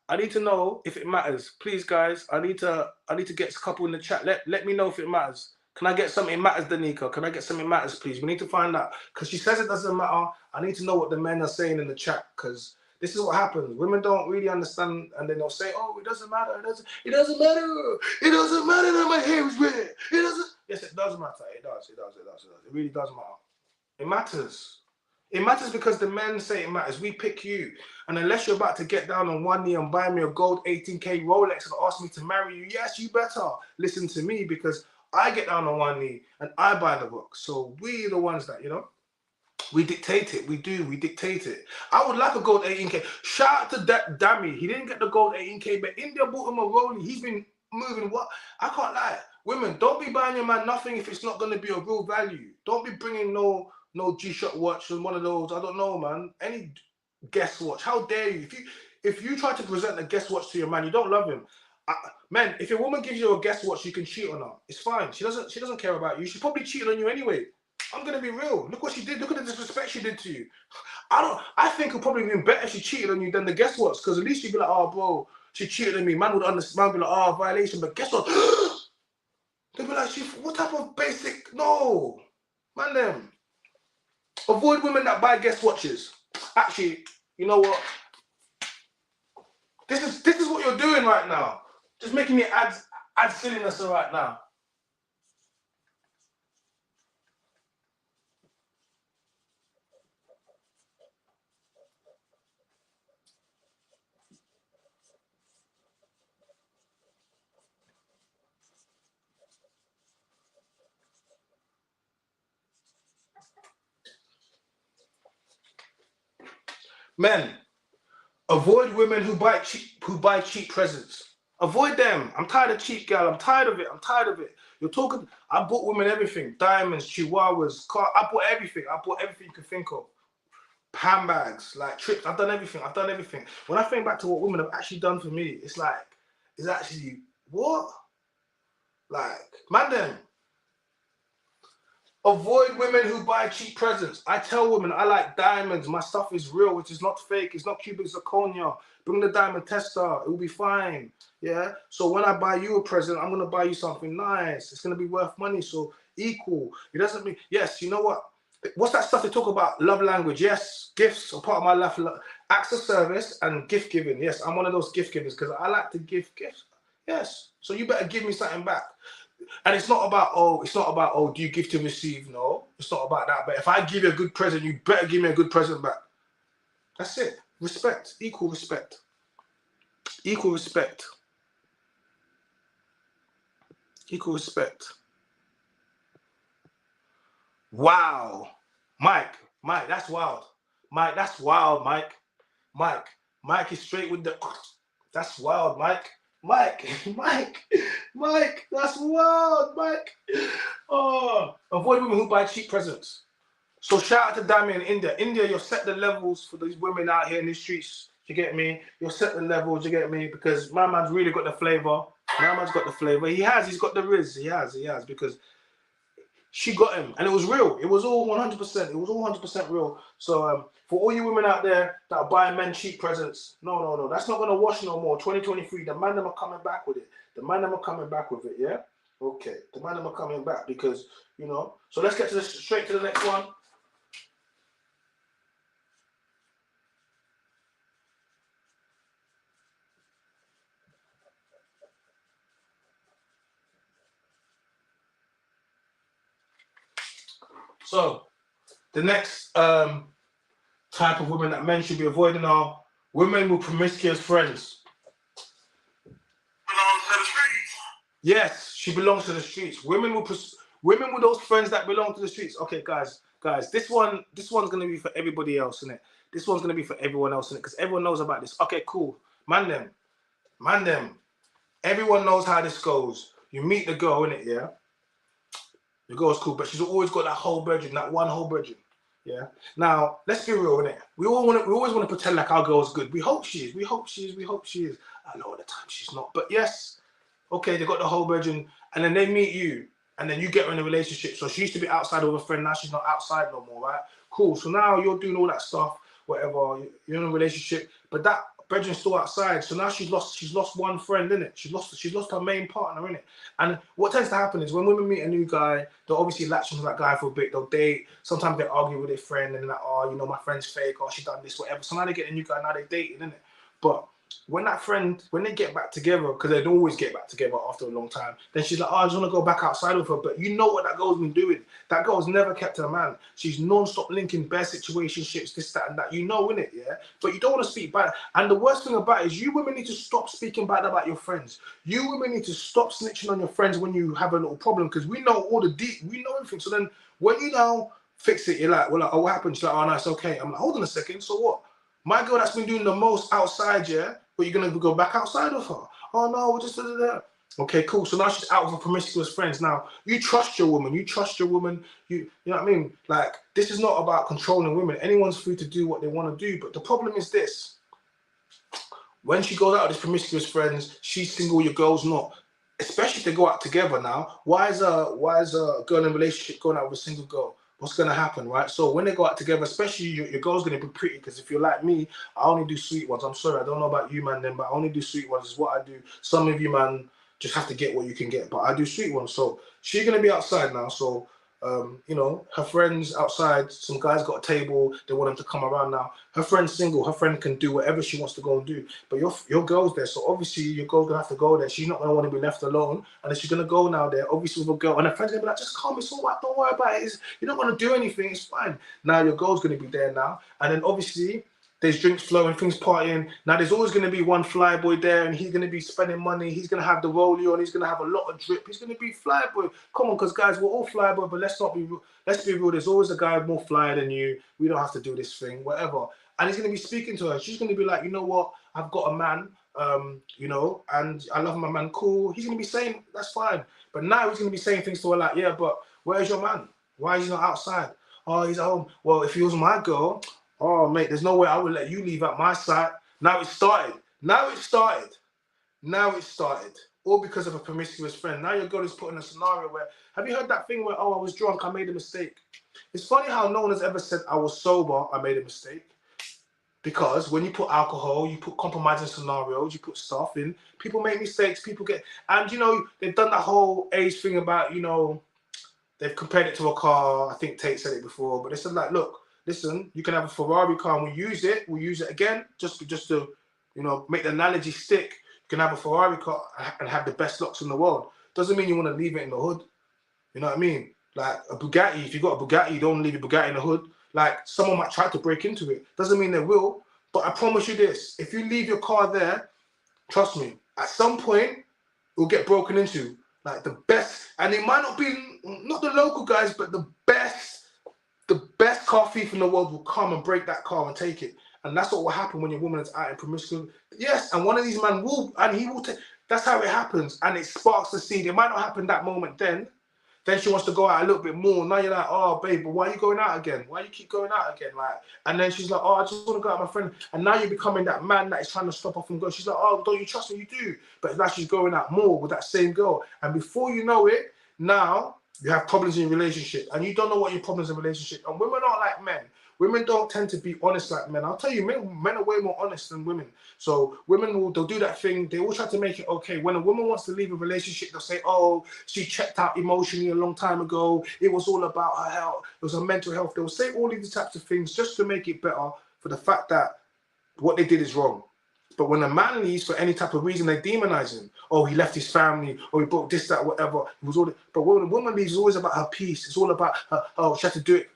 I need to know if it matters. Please, guys, I need to get a couple in the chat. Let me know if it matters. Can I get something matters, Danica? Can I get something matters, please? We need to find out. Because she says it doesn't matter. I need to know what the men are saying in the chat. Because this is what happens. Women don't really understand. And then they'll say, oh, it doesn't matter. It doesn't matter. It doesn't matter that my hair is red. It doesn't. Yes, it does matter. It does. It really does matter. It matters. It matters because the men say it matters. We pick you. And unless you're about to get down on one knee and buy me a gold 18K Rolex and ask me to marry you, yes, you better listen to me because I get down on one knee and I buy the book. So we're the ones that, we dictate it. We dictate it. I would like a gold 18K. Shout out to that Dammy. He didn't get the gold 18K, but India bought him a Rollie. He's been moving what? I can't lie. Women, don't be buying your man nothing if it's not going to be a real value. Don't be bringing no G-Shock watch and one of those, I don't know, man. Any guest watch. How dare you? If you try to present a guest watch to your man, you don't love him. Man, if your woman gives you a guest watch, you can cheat on her. It's fine. She doesn't care about you. She's probably cheating on you anyway. I'm gonna be real. Look what she did. Look at the disrespect she did to you. I think it'd probably been better if she cheated on you than the guest watch, because at least you'd be like, oh bro, she cheated on me. Man would understand, be like, oh, violation. But guess what? They'd be like, what type of basic? No, man, them. Avoid women that buy guest watches. Actually, you know what? This is what you're doing right now. Just making me add silliness right now. Men, avoid women who buy cheap presents. Avoid them. I'm tired of cheap gal. I'm tired of it. You're talking. I bought women everything: diamonds, chihuahuas, car. I bought everything. You could think of. Handbags, like trips. I've done everything. When I think back to what women have actually done for me, it's actually what? Like, man, them. Avoid women who buy cheap presents. I tell women I like diamonds. My stuff is real. It is not fake. It's not cubic zirconia. Bring the diamond tester. It will be fine. Yeah. So when I buy you a present, I'm gonna buy you something nice. It's gonna be worth money. So equal. It doesn't mean yes. You know what? What's that stuff they talk about? Love language. Yes. Gifts are part of my life. Acts of service and gift giving. Yes, I'm one of those gift givers because I like to give gifts. Yes. So you better give me something back. And it's not about, do you give to receive? No, it's not about that. But if I give you a good present, you better give me a good present back. That's it. Respect. Equal respect. Equal respect. Equal respect. Wow. Mike, that's wild. Mike, that's wild, Mike. Mike is straight with the... That's wild, Mike. Mike, that's wild, Mike. Oh, avoid women who buy cheap presents. So shout out to Dami in India. India, you'll set the levels for these women out here in the streets. You get me? You'll set the levels, you get me? Because my man's really got the flavor. My man's got the flavor. He's got the riz. He has, because she got him, and it was real. It was all 100%. It was all 100% real. So for all you women out there that are buying men cheap presents, no, that's not gonna wash no more. 2023, the man them are coming back with it. Yeah. Okay, the man them are coming back because So let's get straight to the next one. So the next type of women that men should be avoiding are women with promiscuous friends. Belongs to the streets. Yes, she belongs to the streets. Women with those friends that belong to the streets. Okay, guys, this one's gonna be for everybody else, isn't it? This one's gonna be for everyone else, innit? Because everyone knows about this. Okay, cool. Man them. Everyone knows how this goes. You meet the girl, innit, yeah? The girl's cool, but she's always got that one whole virgin. Yeah. Now, let's be real, innit? We always want to pretend like our girl's good. We hope she is. I know at the time she's not. But yes, okay, they got the whole virgin, and then they meet you, and then you get her in a relationship. So she used to be outside with a friend, now she's not outside no more, right? Cool. So now you're doing all that stuff, whatever. You're in a relationship, but that Brethren's still outside, so now she's lost one friend, innit? She's lost her main partner, innit? And what tends to happen is when women meet a new guy, they'll obviously latch onto that guy for a bit. They'll date. Sometimes they argue with their friend, and they're like, oh, my friend's fake, or she done this, whatever. So now they get a new guy, now they're dating, innit? But when they get back together, because they don't always get back together after a long time, then she's like, oh, I just want to go back outside with her. But you know what that girl's been doing? That girl's never kept her man. She's non-stop linking bare situationships, this, that, and that. You know, innit, yeah? But you don't want to speak bad. And the worst thing about it is you women need to stop speaking bad about your friends. You women need to stop snitching on your friends when you have a little problem, because we know all the deep, we know everything. So then when you now fix it, you're like, well, oh, what happened? She's like, oh, no, it's okay. I'm like, hold on a second, so what? My girl that's been doing the most outside, yeah, but you're going to go back outside with her. Oh, no, we're just there. Okay, cool. So now she's out with her promiscuous friends. Now, you trust your woman. You know what I mean? Like, this is not about controlling women. Anyone's free to do what they want to do. But the problem is this. When she goes out with these promiscuous friends, she's single, your girl's not. Especially if they go out together now. Why is a girl in a relationship going out with a single girl? What's going to happen, right? So when they go out together, especially your girl's going to be pretty, because if you're like me, I only do sweet ones. I'm sorry, I don't know about you, man, then, but I only do sweet ones. Is what I do. Some of you, man, just have to get what you can get, but I do sweet ones. So she's going to be outside now. So, her friends outside, some guys got a table, they want them to come around now. Her friend's single, her friend can do whatever she wants to go and do. But your girl's there, so obviously your girl's gonna have to go there. She's not gonna want to be left alone, and then she's gonna go now there, obviously with a girl, and her friend's gonna be like, just calm, it's all right, don't worry about it. You're not gonna do anything, it's fine. Now your girl's gonna be there now, and then obviously there's drinks flowing, things partying. Now there's always going to be one flyboy there, and he's going to be spending money. He's going to have the rollie on. He's going to have a lot of drip. He's going to be flyboy. Come on, because guys, we're all flyboy, but let's be real. There's always a guy more flyer than you. We don't have to do this thing, whatever. And he's going to be speaking to her. She's going to be like, you know what? I've got a man, and I love my man. Cool. He's going to be saying, that's fine. But now he's going to be saying things to her like, yeah, but where's your man? Why is he not outside? Oh, he's at home. Well, if he was my girl, oh, mate, there's no way I would let you leave at my side. Now it started. all because of a promiscuous friend. Now your girl is put in a scenario where, have you heard that thing where, oh, I was drunk, I made a mistake? It's funny how no one has ever said, I was sober, I made a mistake. Because when you put alcohol, you put compromising scenarios, you put stuff in, people make mistakes, people get, and you know, they've done that whole age thing about, you know, they've compared it to a car. I think Tate said it before, but they said like, look, listen, you can have a Ferrari car and we'll use it again, just to, you know, make the analogy stick. You can have a Ferrari car and have the best locks in the world. Doesn't mean you want to leave it in the hood. You know what I mean? Like a Bugatti, if you got a Bugatti, you don't leave your Bugatti in the hood. Like someone might try to break into it. Doesn't mean they will. But I promise you this, if you leave your car there, trust me, at some point, it will get broken into. Like the best, and it might not be, not the local guys, but the best car thief in the world will come and break that car and take it. And that's what will happen when your woman is out in promiscuous. Yes, and one of these men will, and he will take, that's how it happens. And it sparks the seed. It might not happen that moment then. Then she wants to go out a little bit more. Now you're like, oh, babe, but why are you going out again? Why you keep going out again? Like, and then she's like, oh, I just want to go out with my friend. And now you're becoming that man that is trying to stop her from going. She's like, oh, don't you trust me? You do. But now she's going out more with that same girl. And before you know it, now you have problems in your relationship. And you don't know what your problems in relationship. And women aren't like men. Women don't tend to be honest like men. I'll tell you, men are way more honest than women. So women they'll do that thing. They all try to make it okay. When a woman wants to leave a relationship, they'll say, oh, she checked out emotionally a long time ago. It was all about her health. It was her mental health. They'll say all these types of things just to make it better for the fact that what they did is wrong. But when a man leaves for any type of reason, they demonize him. Oh, he left his family, or he broke this, that, whatever. It was all. But when a woman leaves, it's always about her peace. It's all about her. Oh, she had to do it.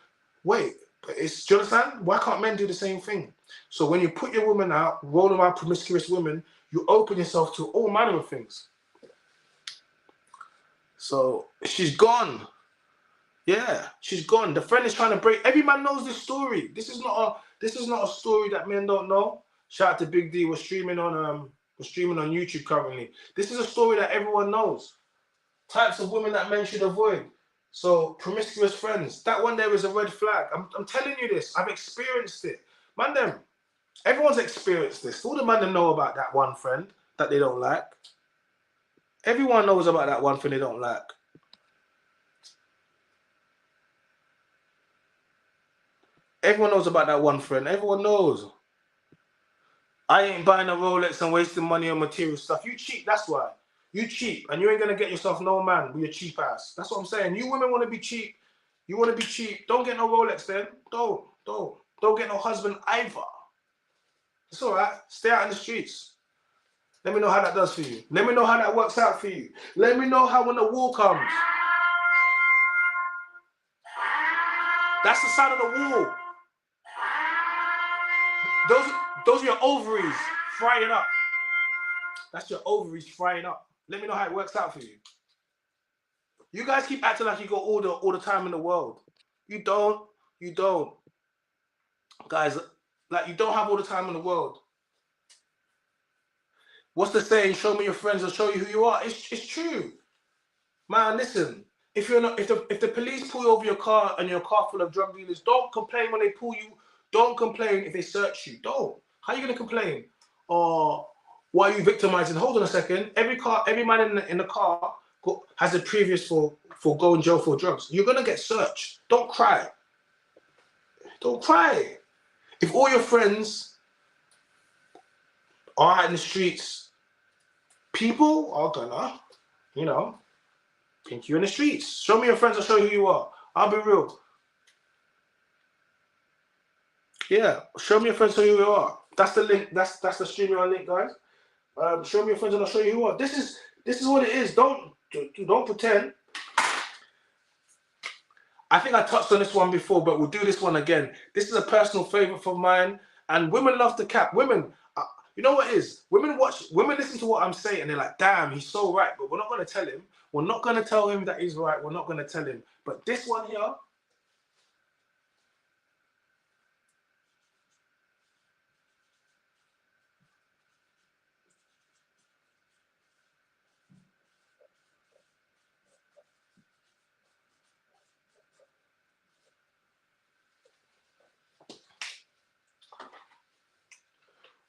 Wait. Do you understand? Why can't men do the same thing? So when you put your woman out, roll around promiscuous women, you open yourself to all manner of things. So she's gone. Yeah, she's gone. The friend is trying to break. Every man knows this story. This is not a story that men don't know. Shout out to Big D. We're streaming on YouTube currently. This is a story that everyone knows. Types of women that men should avoid. So promiscuous friends, that one there is a red flag. I'm telling you this. I've experienced it. Man, them, everyone's experienced this. All the man them know about that one friend that they don't like. Everyone knows about that one thing they don't like. Everyone knows about that one friend. Everyone knows. I ain't buying a Rolex and wasting money on material stuff. You cheap, that's why. You cheap, and you ain't gonna get yourself no man with your cheap ass. That's what I'm saying. You women want to be cheap. You want to be cheap. Don't get no Rolex then. Don't get no husband either. It's all right. Stay out in the streets. Let me know how that does for you. Let me know how that works out for you. Let me know how when the war comes. That's the sound of the war. Those are your ovaries frying up. That's your ovaries frying up. Let me know how it works out for you. You guys keep acting like you got all the time in the world. You don't. You don't. Guys, like you don't have all the time in the world. What's the saying? Show me your friends, I'll show you who you are. It's true. Man, listen. If the police pull you over your car and your car full of drug dealers, don't complain when they pull you. Don't complain if they search you. Don't. How are you gonna complain? Or why are you victimizing? Hold on a second. Every man in the car has a previous for going jail for drugs. You're gonna get searched. Don't cry. Don't cry. If all your friends are out in the streets, people are gonna, think you're in the streets. Show me your friends, I'll show you who you are. I'll be real. Yeah, show me your friends, show you who you are. That's the link. That's the streaming link, guys. Show me your friends and I'll show you who you are. This is what it is. Don't pretend. I think I touched on this one before, but we'll do this one again. This is a personal favorite of mine, and women love to cap. Women, you know what it is? Women listen to what I'm saying, and they're like, damn, he's so right, but we're not going to tell him. We're not going to tell him that he's right. We're not going to tell him. But this one here,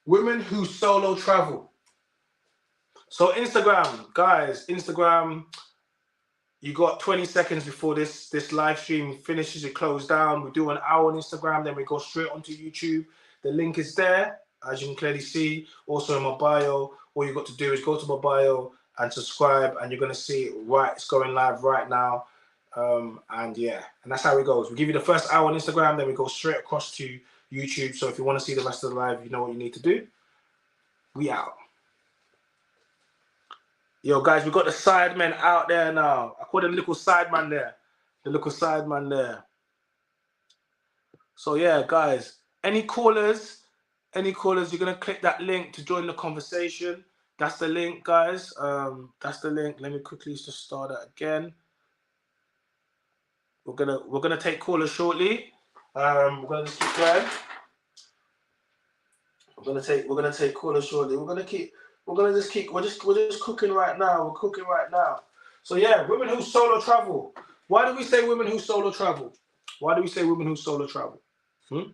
women who solo travel. So Instagram, guys, Instagram, you got 20 seconds before this live stream finishes, it closed down. We do an hour on Instagram, then we go straight onto YouTube. The link is there, as you can clearly see. Also in my bio, all you got to do is go to my bio and subscribe, and you're going to see it right. It's going live right now. And yeah, and that's how it goes. We give you the first hour on Instagram, then we go straight across to YouTube. So if you want to see the rest of the live, you know what you need to do. We out. Yo, guys, we got the sidemen out there now. I call them little sideman there. The little sideman there. So yeah, guys, any callers, you're going to click that link to join the conversation. That's the link, guys. That's the link. Let me quickly just start that again. We're gonna take callers shortly. We're gonna just keep going. We're gonna take callers shortly. We're just cooking right now. We're cooking right now. So yeah, women who solo travel. Why do we say women who solo travel? Why do we say women who solo travel? The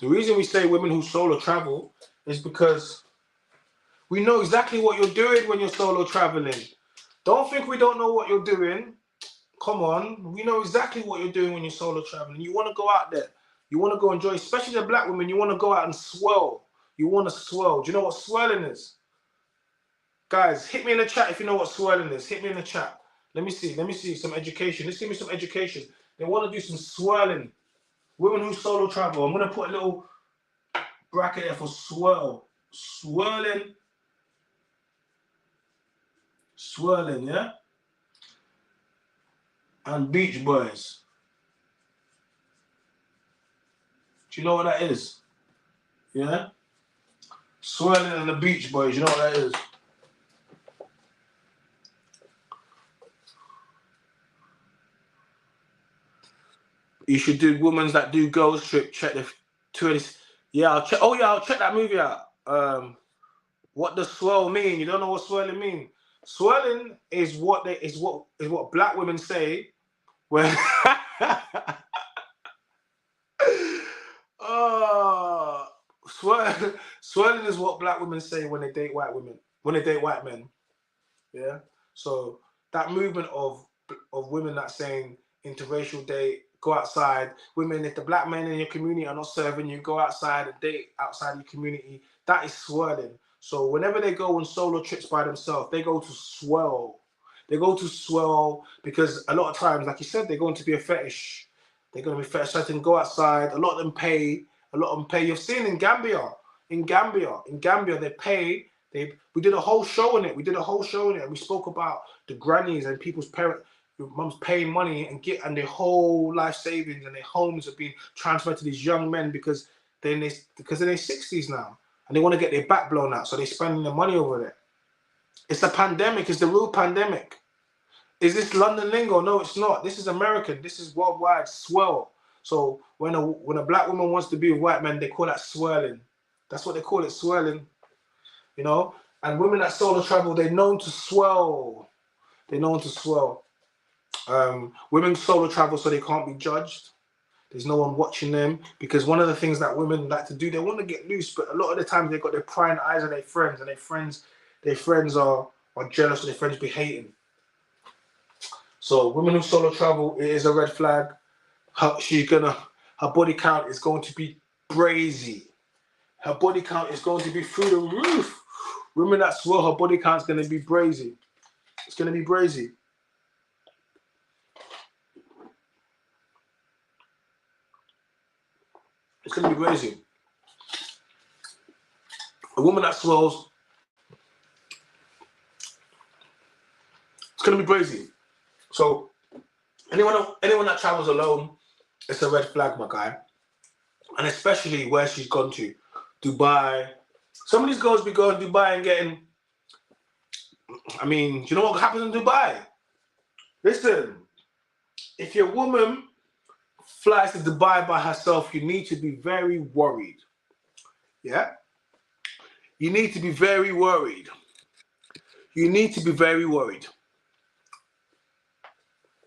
reason we say women who solo travel is because we know exactly what you're doing when you're solo traveling. Don't think we don't know what you're doing. Come on, we know exactly what you're doing when you're solo traveling. You want to go out there. You want to go enjoy, especially the black women. You want to go out and swirl. You want to swirl. Do you know what swirling is? Guys, hit me in the chat if you know what swirling is. Hit me in the chat. Let me see some education. Let's give me some education. They want to do some swirling. Women who solo travel. I'm going to put a little bracket there for swirl. Swirling. Swirling, yeah? And beach boys. Do you know what that is? Yeah? Swirling and the beach boys, you know what that is? You should do women's that do girls trip. Check the tourist. Yeah, I'll check. Oh yeah, I'll check that movie out. What does swirl mean? You don't know what swirling mean? Swirling is what black women say when swirling is what black women say when they date white women, when they date white men. Yeah. So that movement of women that saying interracial date, go outside, women, if the black men in your community are not serving you, go outside and date outside your community. That is swirling. So whenever they go on solo trips by themselves, they go to swirl. They go to swirl because a lot of times, like you said, they're going to be a fetish. They're going to be fetish. So they can go outside. A lot of them pay. You've seen in Gambia, they pay. We did a whole show on it. And we spoke about the grannies and people's parents, mums paying money and their whole life savings and their homes are being transferred to these young men because they're in their 60s now and they want to get their back blown out, so they're spending the money over there. It's a pandemic. It's the real pandemic. Is this London lingo? No, it's not. This is American. This is worldwide. Swirl. So when a black woman wants to be with white men, they call that swirling. That's what they call it, swirling. You know, and women that solo travel, they're known to swirl. Women solo travel so they can't be judged. There's no one watching them because one of the things that women like to do, they want to get loose, but a lot of the time they've got their prying eyes on their friends, and their friends are jealous, and their friends be hating. So women who solo travel, it is a red flag. Her body count is going to be brazy. Her body count is going to be through the roof. Women that swirl, her body count is going to be brazy. It's going to be brazy. It's going to be brazy. A woman that swirls, it's going to be brazy. So anyone that travels alone, it's a red flag, my guy. And especially where she's gone to. Dubai. Some of these girls be going to Dubai and getting... I mean, do you know what happens in Dubai? Listen, if your woman flies to Dubai by herself, you need to be very worried. Yeah? You need to be very worried. You need to be very worried.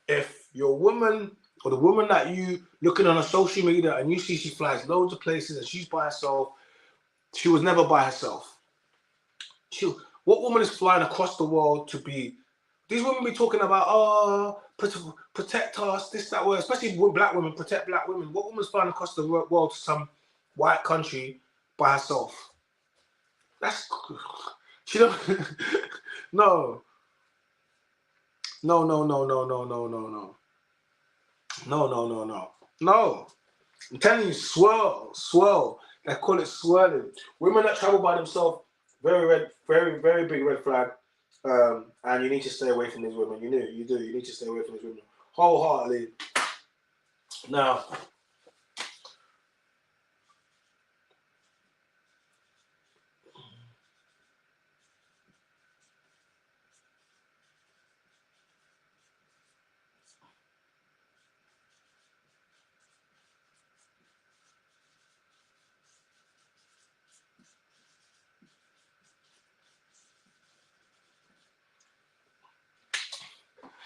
If your woman or the woman that you looking on a social media and you see she flies loads of places and she's by herself, she was never by herself. What woman is flying across the world to be? These women be talking about, oh, protect us, this, that, word, especially with black women, protect black women. What woman's flying across the world to some white country by herself? That's, she don't, no. No, no, no, no, no, no, no, no. No, no, no, no. No. I'm telling you, swirl. They call it swirling. Women that travel by themselves, very big red flag. And you need to stay away from these women. You do. You need to stay away from these women wholeheartedly. Now,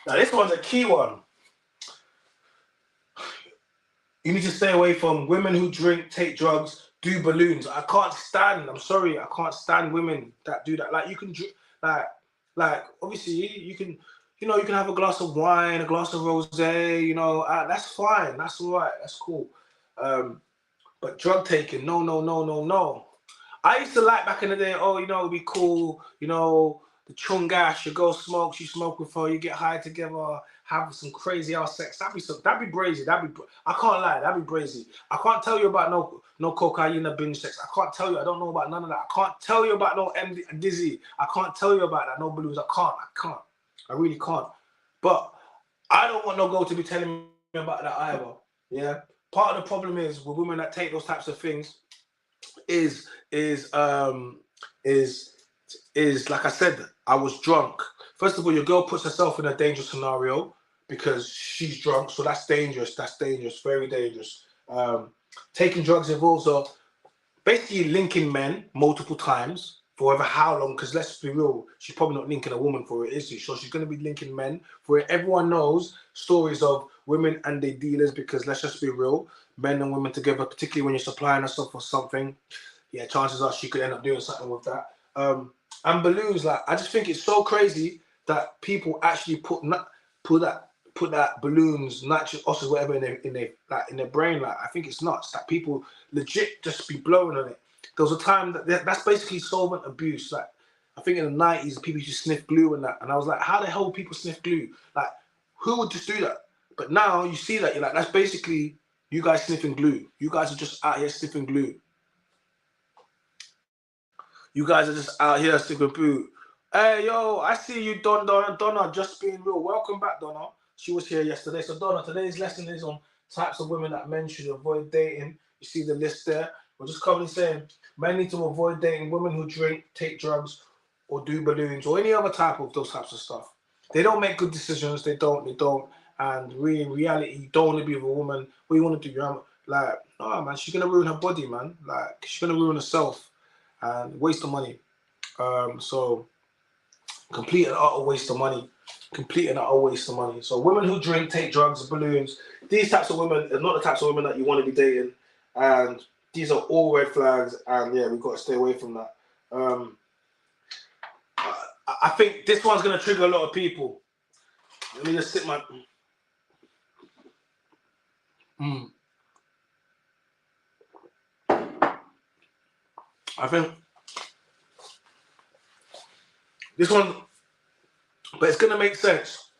this one's a key one. You need to stay away from women who drink, take drugs, do balloons. I can't stand. I'm sorry, I can't stand women that do that. Like you can, like obviously you can, you can have a glass of wine, a glass of rosé. That's fine. That's all right. That's cool. But drug taking, no, no, no, no, no. I used to like back in the day. Oh, it'd be cool. The chungash, you go smoke, you smoke with her, you get high together, have some crazy ass sex. That'd be brazy. I can't lie, that'd be brazy. I can't tell you about no cocaine, binge sex. I can't tell you. I don't know about none of that. I can't tell you about no dizzy. I can't tell you about that. No blues. I can't. I really can't. But I don't want no girl to be telling me about that either. Yeah. Part of the problem is with women that take those types of things is like I said, I was drunk. First of all, your girl puts herself in a dangerous scenario because she's drunk, so that's dangerous. That's dangerous, very dangerous. Taking drugs involves basically linking men multiple times for ever how long, because let's be real, she's probably not linking a woman for it, is she? So she's going to be linking men for it. Everyone knows stories of women and their dealers, because let's just be real, men and women together, particularly when you're supplying herself for something, yeah, chances are she could end up doing something with that. And balloons, like, I just think it's so crazy that people actually put that balloons, nitrous oxide, whatever in their brain. Like, I think it's nuts that people legit just be blowing on it. There was a time that's basically solvent abuse. Like, I think in the 90s, people used to sniff glue and that, and I was like, how the hell would people sniff glue? Like, who would just do that? But now you see that, you're like, that's basically you guys sniffing glue. You guys are just out here sniffing glue. You guys are just out here sniffing glue. Hey, yo, I see you, Donna, just being real. Welcome back, Donna. She was here yesterday. So, Donna, today's lesson is on types of women that men should avoid dating. You see the list there. We're just currently saying men need to avoid dating women who drink, take drugs, or do balloons, or any other type of those types of stuff. They don't make good decisions. They don't. And really, in reality, you don't want to be with a woman. What you want to do? Like, no, man, she's going to ruin her body, man. Like, she's going to ruin herself and waste of money. So, complete and utter waste of money. So women who drink, take drugs, balloons, these types of women are not the types of women that you want to be dating. And these are all red flags. And yeah, we've got to stay away from that. I think this one's going to trigger a lot of people. Let me just sit my... I think this one, but it's going to make sense.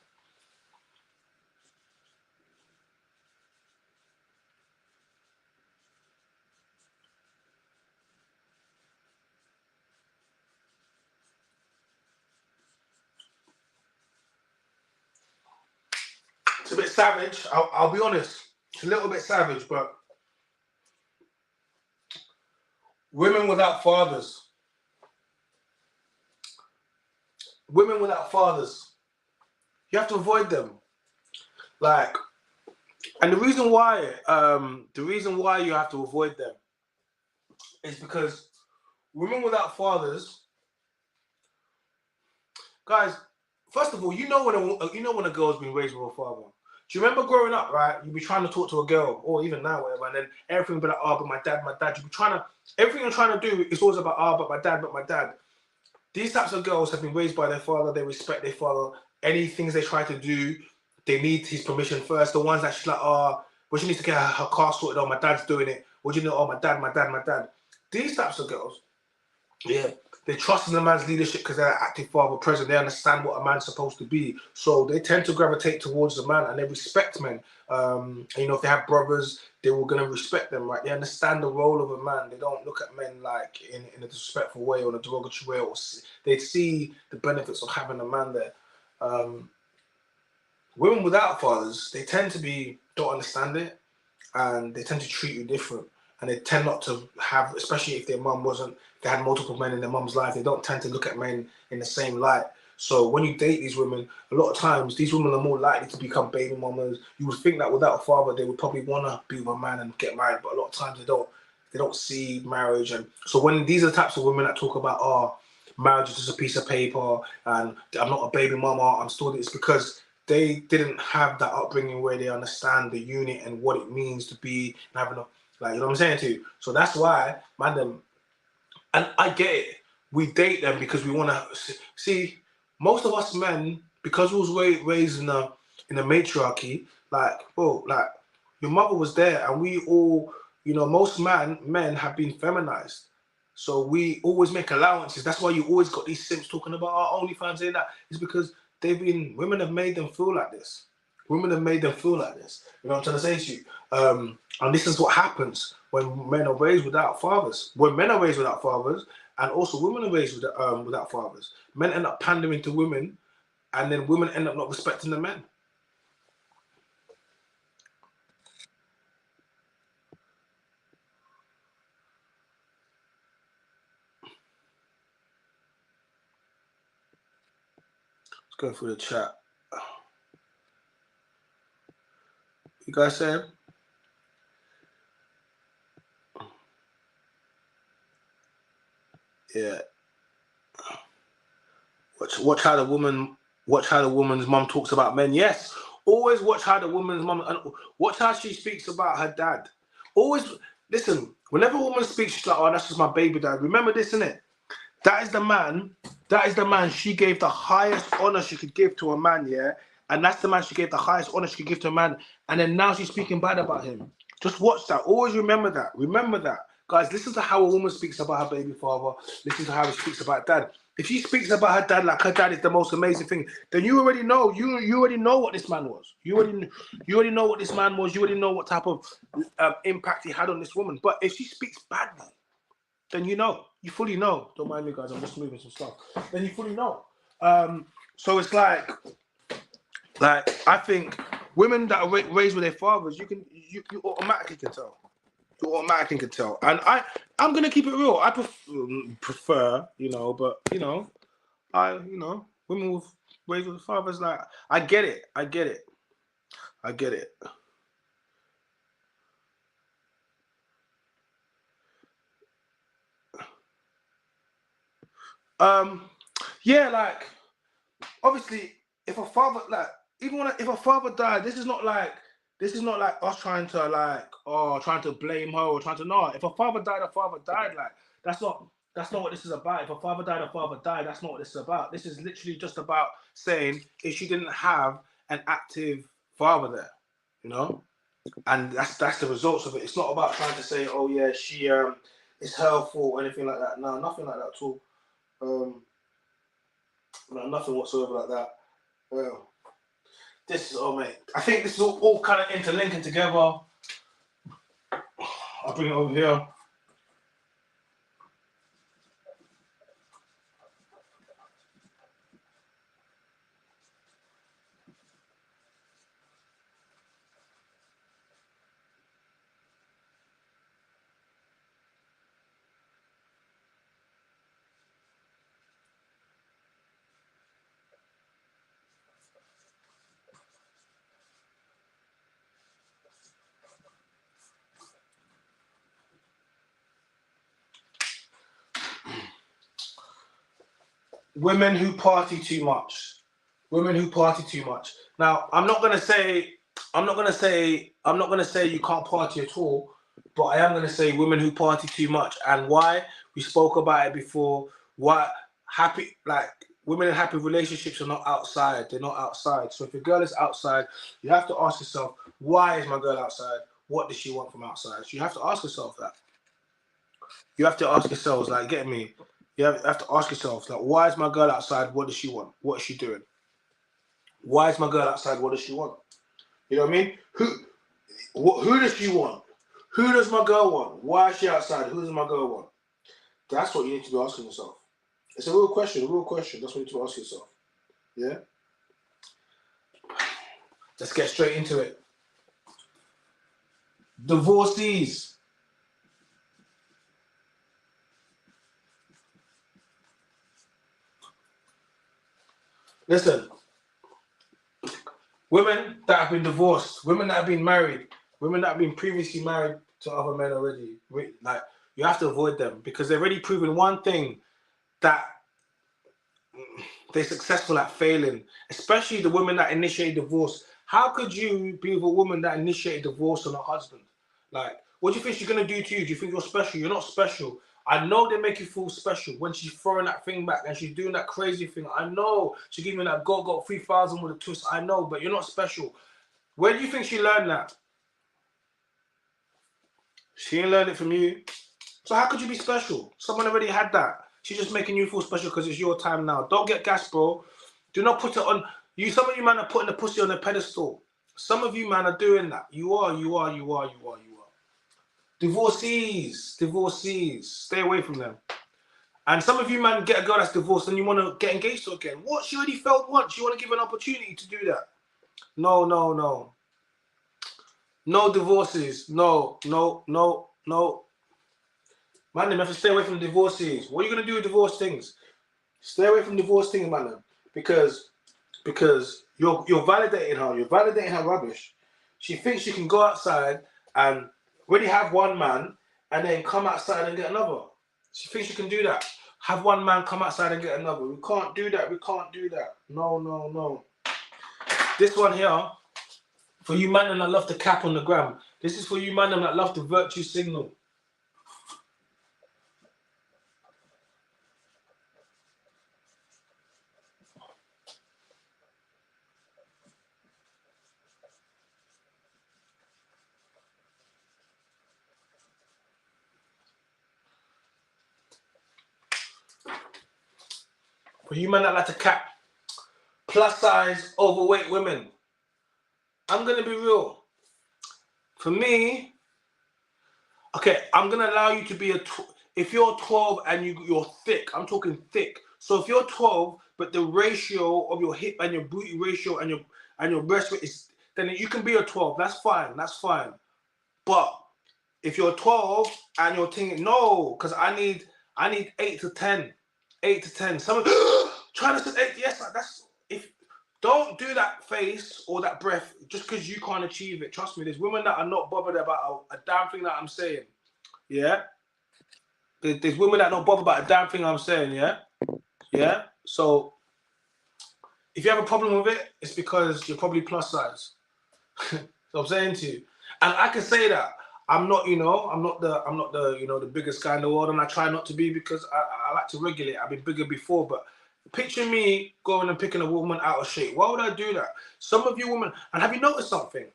It's a bit savage. I'll be honest. It's a little bit savage, but women without fathers. Women without fathers. You have to avoid them. Like, and the reason why you have to avoid them is because women without fathers, guys. First of all, you know when a girl's been raised with a father. Do you remember growing up, right? You'd be trying to talk to a girl, or even now, whatever, and then everything would be like, oh, but my dad. You'd be everything you're trying to do is always about, oh, but my dad. these types of girls have been raised by their father. They respect their father. Any things they try to do, they need his permission first. The ones that she's like, oh, well, she needs to get her car sorted. Oh, my dad's doing it. What do you know? Oh, my dad. These types of girls, yeah, they trust in the man's leadership because they're an active father present. They understand what a man's supposed to be. So they tend to gravitate towards the man and they respect men. And, you know, if they have brothers, they were going to respect them, right? They understand the role of a man. They don't look at men like in a disrespectful way or in a derogatory way. They see the benefits of having a man there. Women without fathers, they tend to don't understand it, and they tend to treat you different. And they tend not to have, especially if their mum they had multiple men in their mum's life, they don't tend to look at men in the same light. So when you date these women, a lot of times these women are more likely to become baby mamas. You would think that without a father, they would probably want to be with a man and get married, but a lot of times they don't see marriage. And so when these are the types of women that talk about, oh, marriage is just a piece of paper and I'm not a baby mama, I'm still, it's because they didn't have that upbringing where they understand the unit and what it means to be and having a, like, you know what I'm saying to you? So that's why, man, and I get it. We date them because we want to see. Most of us men, because we was raised in a matriarchy, like, bro, like your mother was there, and we all, you know, most men have been feminized. So we always make allowances. That's why you always got these simps talking about our OnlyFans and that. It's because women have made them feel like this. Women have made them feel like this. You know what I'm trying to say to you? And this is what happens when men are raised without fathers. When men are raised without fathers, and also women are raised without fathers, men end up pandering to women, and then women end up not respecting the men. Let's go through the chat. You guys saying? Yeah. Watch how the woman's mum talks about men. Yes. Always watch how the woman's mum, and watch how she speaks about her dad. Always listen. Whenever a woman speaks, she's like, "Oh, that's just my baby dad." Remember this, innit? That is the man she gave the highest honor she could give to a man, yeah? And that's the man she gave the highest honor she could give to a man. And then now she's speaking bad about him. Just watch that. Always remember that. Remember that. Guys, listen to how a woman speaks about her baby father. Listen to how she speaks about dad. If she speaks about her dad like her dad is the most amazing thing, then you already know. You already know what this man was. You already know what this man was. You already know what type of impact he had on this woman. But if she speaks badly, then you fully know. Don't mind me, guys. I'm just moving some stuff. Then you fully know. So it's like I think women that are raised with their fathers, you automatically can tell. You automatically can tell. And I'm gonna keep it real. I prefer, but women with raised with fathers, like I get it. Yeah, like obviously, if a father, like, even if a father died, this is not like us trying to blame her or trying to know. If a father died, a father died. Like that's not what this is about. If a father died, a father died. That's not what this is about. This is literally just about saying if she didn't have an active father there, and that's the results of it. It's not about trying to say, oh yeah, she it's her fault or anything like that. No, nothing like that at all. No, nothing whatsoever like that. This is, oh mate, I think this is all kind of interlinking together. I'll bring it over here. Women who party too much. Now, I'm not gonna say you can't party at all, but I am gonna say women who party too much. And why? We spoke about it before. Why? happy, like women in happy relationships are not outside. They're not outside. So if a girl is outside, you have to ask yourself, why is my girl outside? What does she want from outside? So you have to ask yourself that. You have to ask yourselves, like, get me? You have to ask yourselves, like, why is my girl outside? What does she want? What is she doing? Why is my girl outside? What does she want? You know what I mean? Who does she want? Who does my girl want? Why is she outside? Who does my girl want? That's what you need to be asking yourself. It's a real question, That's what you need to ask yourself. Yeah? Let's get straight into it. Divorcees. Listen, women that have been divorced, women that have been married, women that have been previously married to other men already, like, you have to avoid them because they've already proven one thing, that they're successful at failing, especially the women that initiate divorce. How could you be with a woman that initiated divorce on her husband? Like, what do you think she's going to do to you? Do you think you're special? You're not special. I know they make you feel special when she's throwing that thing back and she's doing that crazy thing. I know she's giving that got 3,000 with a twist. I know, but you're not special. Where do you think she learned that? She ain't learned it from you. So how could you be special? Someone already had that. She's just making you feel special because it's your time now. Don't get gas, bro. Do not put it on you. Some of you man are putting the pussy on a pedestal. Some of you man are doing that. You are. Divorcees. Stay away from them. And some of you man get a girl that's divorced and you want to get engaged to again. What? She already felt once. You want to give an opportunity to do that. No. No divorces. No. Man, you have to stay away from divorcees. What are you going to do with divorce things? Stay away from divorce things, man. Because you're validating her. You're validating her rubbish. She thinks she can go outside and already have one man and then come outside and get another. She thinks she can do that. Have one man come outside and get another. We can't do that. No. This one here, for you man that love the cap on the gram. This is for you man that love the virtue signal. For you man that like to cap plus size, overweight women. I'm going to be real. For me, okay, I'm going to allow you to be if you're 12 and you're thick, I'm talking thick. So if you're 12, but the ratio of your hip and your booty ratio and your breast weight is, then you can be a 12. That's fine. But if you're 12 and you're thinking, no, because I need 8 to 10. 8 to 10. Someone trying to say 8, yes, that's if don't do that face or that breath just because you can't achieve it. Trust me, there's women that are not bothered about a damn thing that I'm saying. Yeah? There's women that don't bother about a damn thing I'm saying, yeah? Yeah? So if you have a problem with it, it's because you're probably plus size. So I'm saying to you. And I can say that. I'm not the biggest guy in the world, and I try not to be because I like to regulate. I've been bigger before, but picture me going and picking a woman out of shape. Why would I do that? Some of you women, and have you noticed something?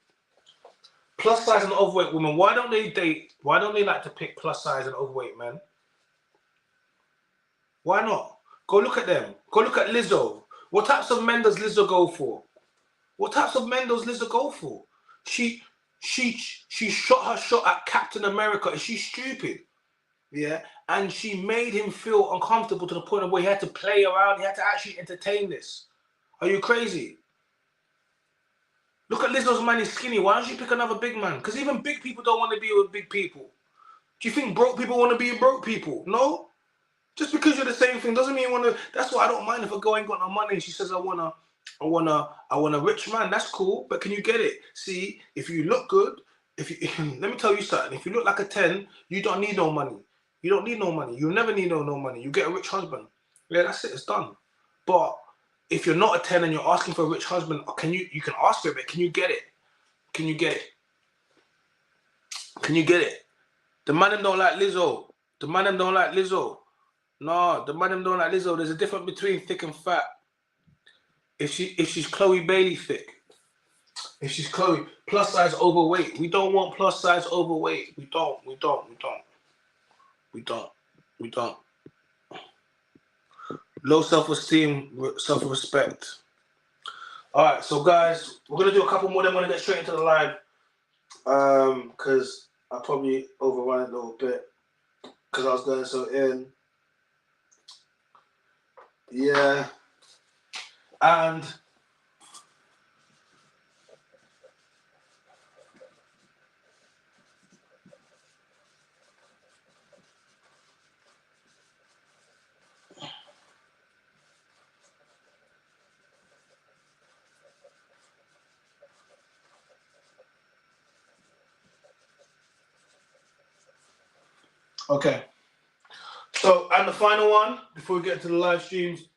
Plus size and overweight women, why don't they date? Why don't they like to pick plus size and overweight men? Why not? Go look at them. Go look at Lizzo. What types of men does Lizzo go for? She shot her shot at Captain America. Is she stupid? Yeah. And she made him feel uncomfortable to the point of where he had to play around. He had to actually entertain this. Are you crazy? Look at Lizzo's man, he's skinny. Why don't you pick another big man? Because even big people don't want to be with big people. Do you think broke people want to be with broke people? No. Just because you're the same thing doesn't mean you want to. That's why I don't mind if a girl ain't got no money and she says I want a rich man. That's cool, but can you get it? See, if you look good, let me tell you something. If you look like a 10, you don't need no money. You don't need no money. You'll never need no money. You get a rich husband. Yeah, that's it. It's done. But if you're not a 10 and you're asking for a rich husband, you can ask for it, but can you get it? Can you get it? The man them don't like Lizzo. No, the man them don't like Lizzo. There's a difference between thick and fat. If she's Chloe Bailey thick, if she's Chloe plus size overweight, we don't want plus size overweight. We don't. Low self-esteem, self-respect. All right, so guys, we're gonna do a couple more. Then we're gonna get straight into the live, because I probably overrun it a little bit because I was going so in. Yeah, and okay. So, and the final one before we get to the live streams,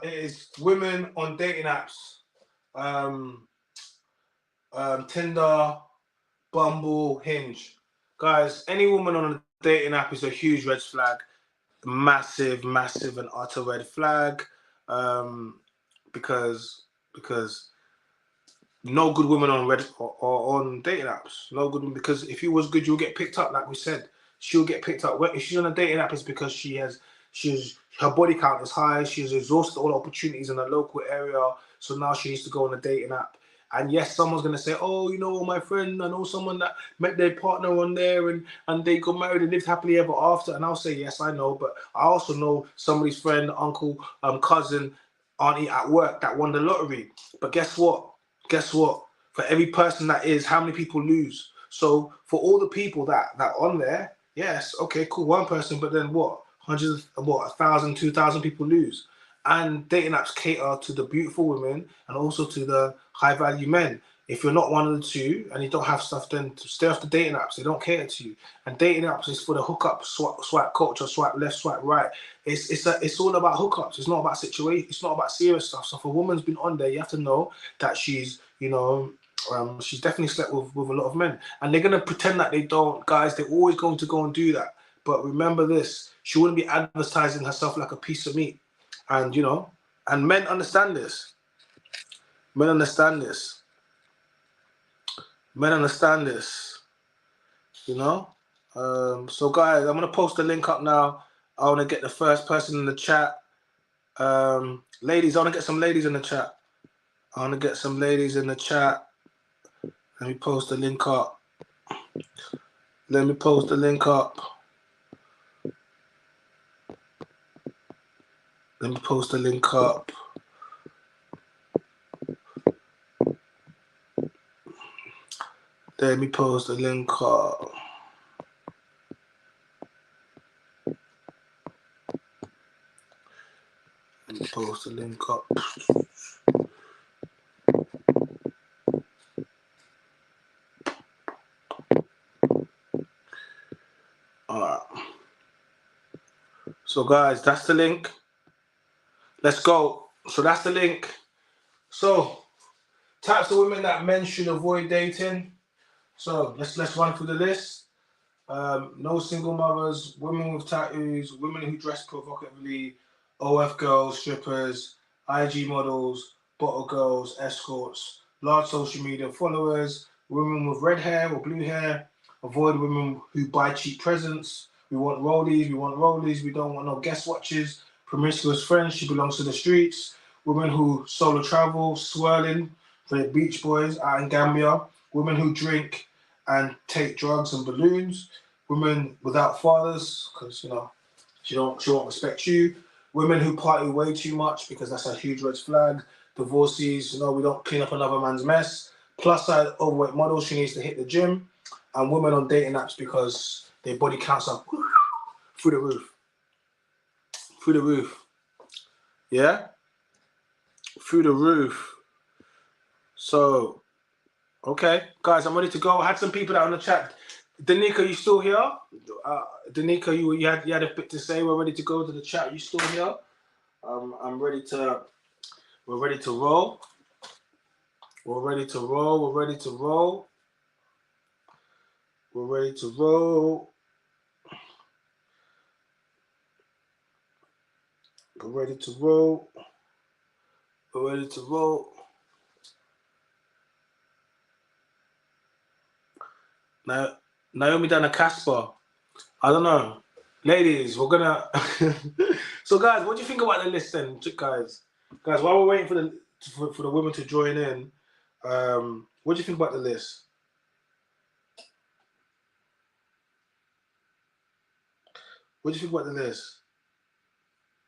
it is women on dating apps, Tinder, Bumble, Hinge. Guys, any woman on a dating app is a huge red flag. Massive and utter red flag. Because no good women on red or on dating apps. No good, because if you was good, you'll get picked up. Like we said, she'll get picked up. If she's on a dating app, it's because she's her body count is high. She's exhausted all the opportunities in the local area, so now she needs to go on a dating app. And yes, someone's gonna say, "Oh, you know, my friend, I know someone that met their partner on there, and they got married and lived happily ever after." And I'll say, "Yes, I know," but I also know somebody's friend, uncle, cousin, auntie at work that won the lottery. But guess what? For every person that is, how many people lose? So for all the people that on there, yes, okay, cool, one person, but then what? Hundreds, what, 1,000, 2,000 people lose. And dating apps cater to the beautiful women and also to the high value men. If you're not one of the two and you don't have stuff, then stay off the dating apps. They don't cater to you. And dating apps is for the hookup, swipe culture, swipe left, swipe right. It's all about hookups. It's not about situation. It's not about serious stuff. So if a woman's been on there, you have to know that she's, she's definitely slept with a lot of men. And they're gonna pretend that they don't, guys. They're always going to go and do that. But remember this: she wouldn't be advertising herself like a piece of meat. And and men understand this. Men understand this. Men understand this. So guys, I'm gonna post the link up now. I want to get the first person in the chat. Ladies, I want to get some ladies in the chat. Let me post the link up. Let me post the link up. Alright. So guys, that's the link. Let's go. So that's the link. So types of women that men should avoid dating. So let's run through the list. No single mothers, women with tattoos, women who dress provocatively, OF girls, strippers, IG models, bottle girls, escorts, large social media followers, women with red hair or blue hair. Avoid women who buy cheap presents. We want rollies. We don't want no guest watches. Promiscuous friends. She belongs to the streets. Women who solo travel, swirling for the beach boys out in Gambia. Women who drink and take drugs and balloons. Women without fathers, because she won't respect you. Women who party way too much, because that's a huge red flag. Divorcees, we don't clean up another man's mess. Plus size overweight models, she needs to hit the gym. And women on dating apps, because their body counts are through the roof. Yeah, through the roof. So, okay, guys, I'm ready to go. I had some people that on the chat. Danica, you still here? Danica, you had a bit to say. We're ready to go to the chat. You still here? I'm ready to. We're ready to roll. We're ready to roll. We're ready to roll. We're ready to roll. Now, Naomi Dana Casper. I don't know. Ladies, we're gonna. So, guys, what do you think about the list then, guys? Guys, while we're waiting for the women to join in, what do you think about the list? What do you think about the list?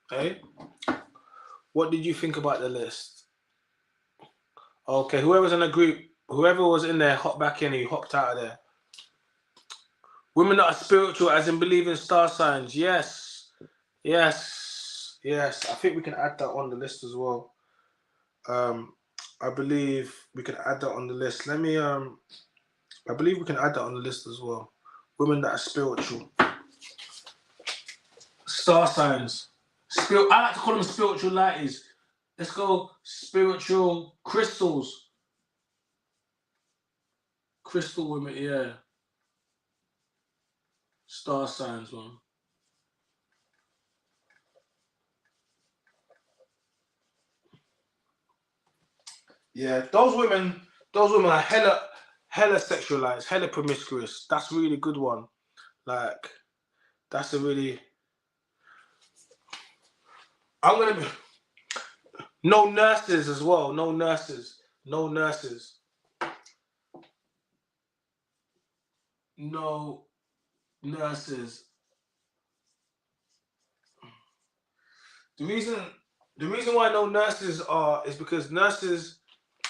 Hey, what did you think about the list? Okay, whoever's in the group, whoever was in there, hop back in. You hopped out of there. Women that are spiritual, as in believe in star signs. Yes, yes, yes. I think we can add that on the list as well. I believe we can add that on the list. Let me. I believe we can add that on the list as well. Women that are spiritual. Star signs. I like to call them spiritual lighties. Let's go spiritual crystals. Crystal women, yeah. Star signs, man. Yeah, those women are hella sexualized, hella promiscuous. That's a really good one. Like, that's a really. I'm gonna be. No nurses as well. No nurses. No nurses. No nurses. The reason why no nurses is because nurses,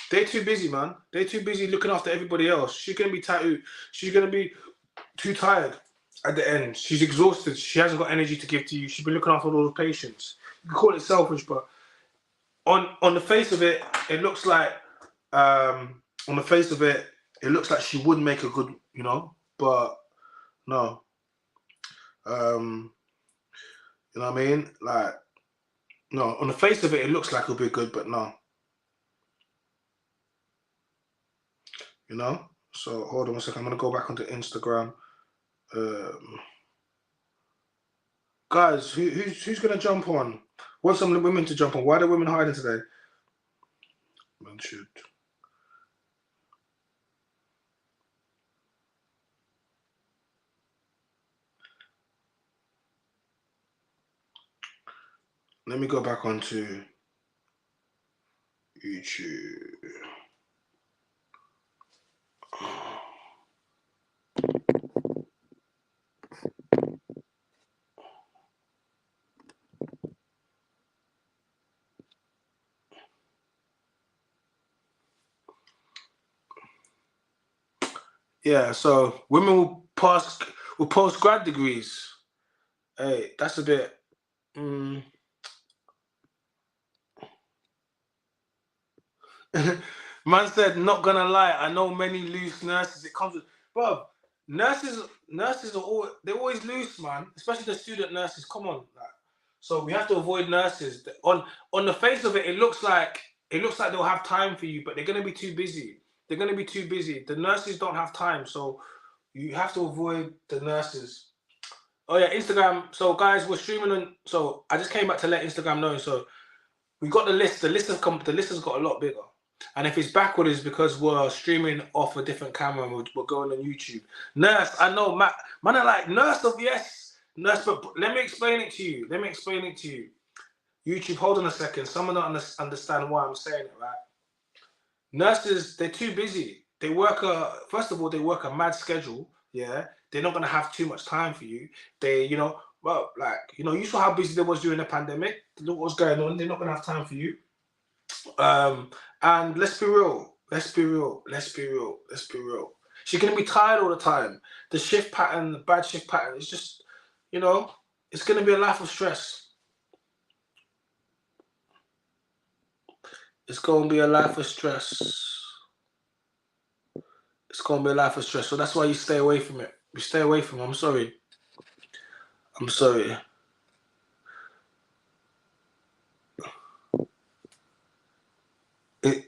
they're too busy, man. They're too busy looking after everybody else. She's gonna be tired. She's gonna be too tired at the end. She's exhausted. She hasn't got energy to give to you. She's been looking after all the patients. You can call it selfish, but on the face of it, it looks like she would make a good, but no. You know what I mean? Like, no, on the face of it, it looks like it'll be good, but no. So hold on a second. I'm gonna go back onto Instagram. Guys, who's gonna jump on? Want some women to jump on? Why are the women hiding today? Man should. Let me go back onto YouTube. Yeah, so women will post grad degrees. Hey, that's a bit. Man said, not gonna lie, I know many loose nurses. It comes with, bro. Nurses are always loose, man. Especially the student nurses. Come on, like, so we have to avoid nurses. On the face of it, it looks like they'll have time for you, but they're gonna be too busy. They're gonna be too busy. The nurses don't have time, so you have to avoid the nurses. Oh yeah, Instagram. So guys, we're streaming on. So I just came back to let Instagram know. So we got the list. The list has got a lot bigger. And if it's backward, it's because we're streaming off a different camera and we're going on YouTube. Nurse, I know, man are like, nurse of yes, nurse, but let me explain it to you. YouTube, hold on a second. Someone don't understand why I'm saying it, right? Nurses, they're too busy. They work first of all, they work a mad schedule, yeah? They're not going to have too much time for you. They, you saw how busy they was during the pandemic. Look what's going on. They're not going to have time for you. And let's be real. She's gonna be tired all the time. The shift pattern, the bad shift pattern, it's just, it's gonna be a life of stress. It's gonna be a life of stress. So that's why you stay away from it. You stay away from it. I'm sorry.